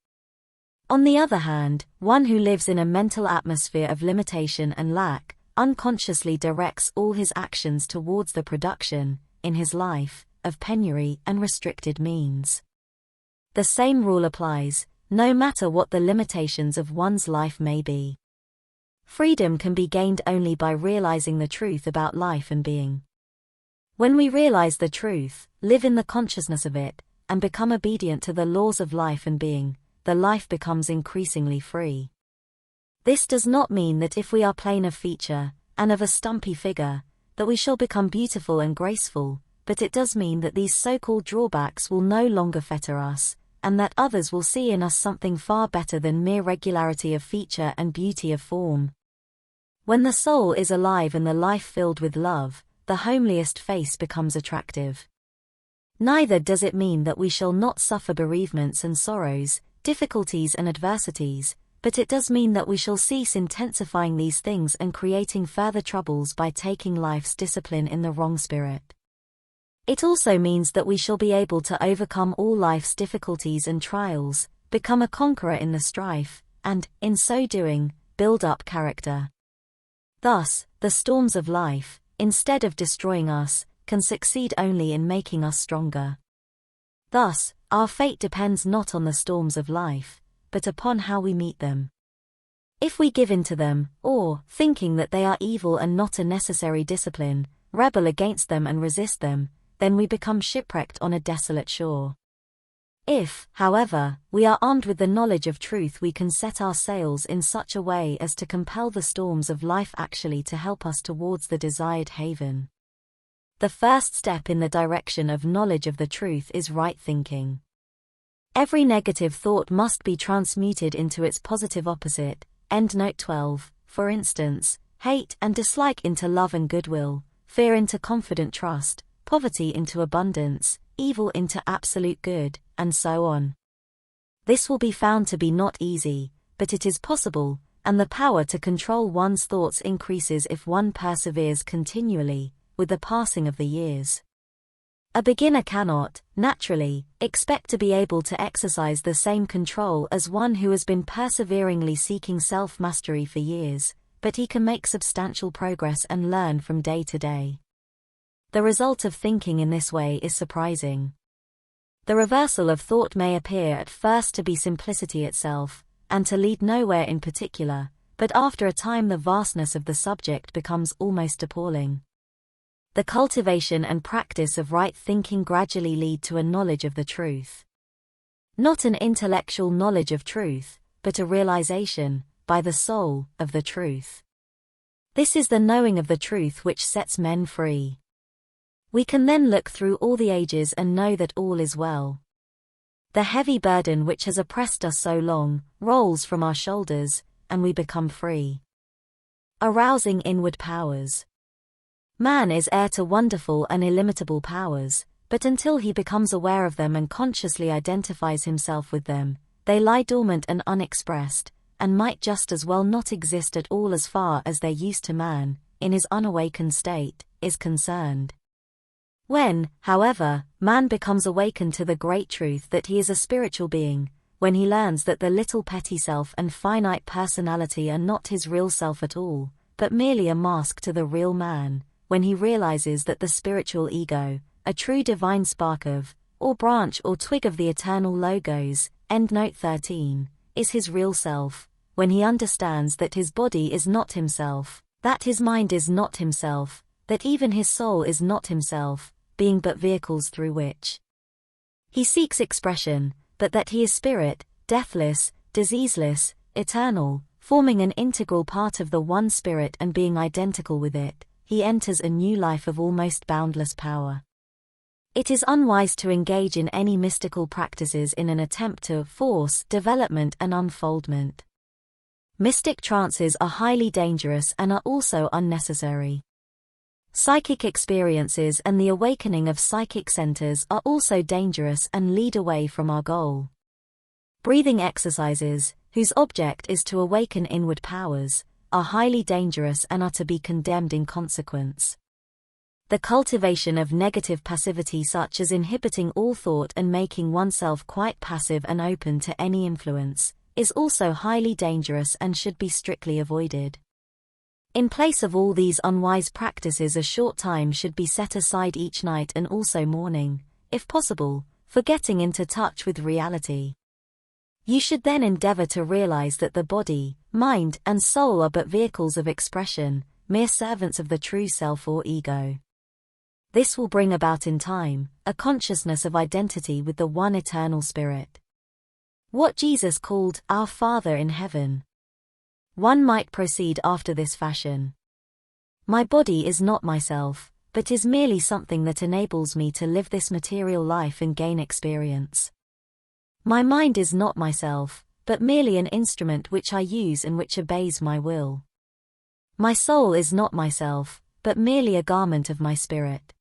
On the other hand, one who lives in a mental atmosphere of limitation and lack, unconsciously directs all his actions towards the production, in his life, of penury and restricted means. The same rule applies, no matter what the limitations of one's life may be. Freedom can be gained only by realizing the truth about life and being. When we realize the truth, live in the consciousness of it, and become obedient to the laws of life and being, the life becomes increasingly free. This does not mean that if we are plain of feature, and of a stumpy figure, that we shall become beautiful and graceful, but it does mean that these so-called drawbacks will no longer fetter us, and that others will see in us something far better than mere regularity of feature and beauty of form. When the soul is alive and the life filled with love, the homeliest face becomes attractive. Neither does it mean that we shall not suffer bereavements and sorrows, difficulties and adversities, but it does mean that we shall cease intensifying these things and creating further troubles by taking life's discipline in the wrong spirit. It also means that we shall be able to overcome all life's difficulties and trials, become a conqueror in the strife, and, in so doing, build up character. Thus, the storms of life, instead of destroying us, can succeed only in making us stronger. Thus, our fate depends not on the storms of life, but upon how we meet them. If we give in to them, or, thinking that they are evil and not a necessary discipline, rebel against them and resist them, then we become shipwrecked on a desolate shore. If, however, we are armed with the knowledge of truth, we can set our sails in such a way as to compel the storms of life actually to help us towards the desired haven. The first step in the direction of knowledge of the truth is right thinking. Every negative thought must be transmuted into its positive opposite, endnote 12, for instance, hate and dislike into love and goodwill, fear into confident trust, poverty into abundance, evil into absolute good, and so on. This will be found to be not easy, but it is possible, and the power to control one's thoughts increases if one perseveres continually, with the passing of the years. A beginner cannot, naturally, expect to be able to exercise the same control as one who has been perseveringly seeking self-mastery for years, but he can make substantial progress and learn from day to day. The result of thinking in this way is surprising. The reversal of thought may appear at first to be simplicity itself, and to lead nowhere in particular, but after a time the vastness of the subject becomes almost appalling. The cultivation and practice of right thinking gradually lead to a knowledge of the truth. Not an intellectual knowledge of truth, but a realization, by the soul, of the truth. This is the knowing of the truth which sets men free. We can then look through all the ages and know that all is well. The heavy burden which has oppressed us so long, rolls from our shoulders, and we become free. Arousing inward powers. Man is heir to wonderful and illimitable powers, but until he becomes aware of them and consciously identifies himself with them, they lie dormant and unexpressed, and might just as well not exist at all as far as their use to man, in his unawakened state, is concerned. When, however, man becomes awakened to the great truth that he is a spiritual being, when he learns that the little petty self and finite personality are not his real self at all, but merely a mask to the real man, when he realizes that the spiritual ego, a true divine spark of, or branch or twig of the eternal logos, endnote 13, is his real self, when he understands that his body is not himself, that his mind is not himself, that even his soul is not himself, being but vehicles through which he seeks expression, but that he is spirit, deathless, diseaseless, eternal, forming an integral part of the one spirit and being identical with it, he enters a new life of almost boundless power. It is unwise to engage in any mystical practices in an attempt to force development and unfoldment. Mystic trances are highly dangerous and are also unnecessary. Psychic experiences and the awakening of psychic centers are also dangerous and lead away from our goal. Breathing exercises, whose object is to awaken inward powers, are highly dangerous and are to be condemned in consequence. The cultivation of negative passivity, such as inhibiting all thought and making oneself quite passive and open to any influence, is also highly dangerous and should be strictly avoided. In place of all these unwise practices, a short time should be set aside each night and also morning, if possible, for getting into touch with reality. You should then endeavor to realize that the body, mind, and soul are but vehicles of expression, mere servants of the true self or ego. This will bring about in time a consciousness of identity with the one eternal Spirit. What Jesus called our Father in heaven. One might proceed after this fashion. My body is not myself, but is merely something that enables me to live this material life and gain experience. My mind is not myself, but merely an instrument which I use and which obeys my will. My soul is not myself, but merely a garment of my spirit.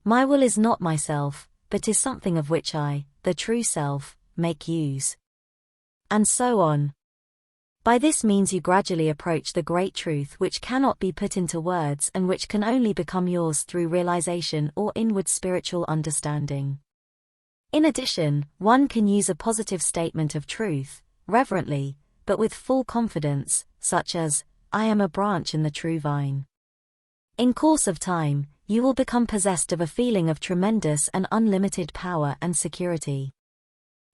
My will is not myself, but is something of which I, the true self, make use. And so on. By this means you gradually approach the great truth which cannot be put into words and which can only become yours through realization or inward spiritual understanding. In addition, one can use a positive statement of truth, reverently, but with full confidence, such as, "I am a branch in the true vine." In course of time, you will become possessed of a feeling of tremendous and unlimited power and security.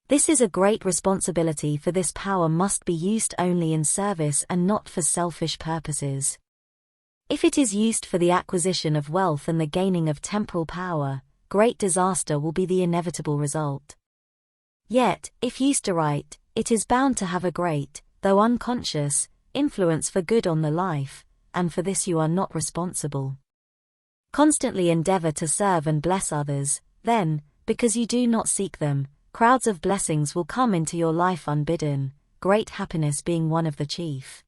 This is a great responsibility, for this power must be used only in service and not for selfish purposes. If it is used for the acquisition of wealth and the gaining of temporal power, great disaster will be the inevitable result. Yet, if used aright, it is bound to have a great, though unconscious, influence for good on the life, and for this you are not responsible. Constantly endeavor to serve and bless others, then, because you do not seek them, crowds of blessings will come into your life unbidden, great happiness being one of the chief.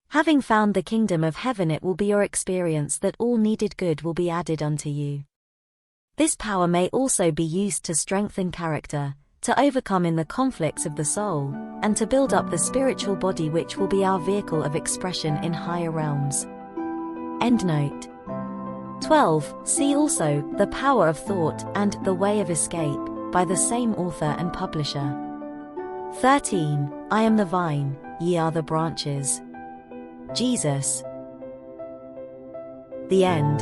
Having found the kingdom of heaven, it will be your experience that all needed good will be added unto you. This power may also be used to strengthen character, to overcome in the conflicts of the soul, and to build up the spiritual body which will be our vehicle of expression in higher realms. Endnote 12. See also, The Power of Thought and The Way of Escape, by the same author and publisher. 13. I am the vine, ye are the branches. Jesus. The End.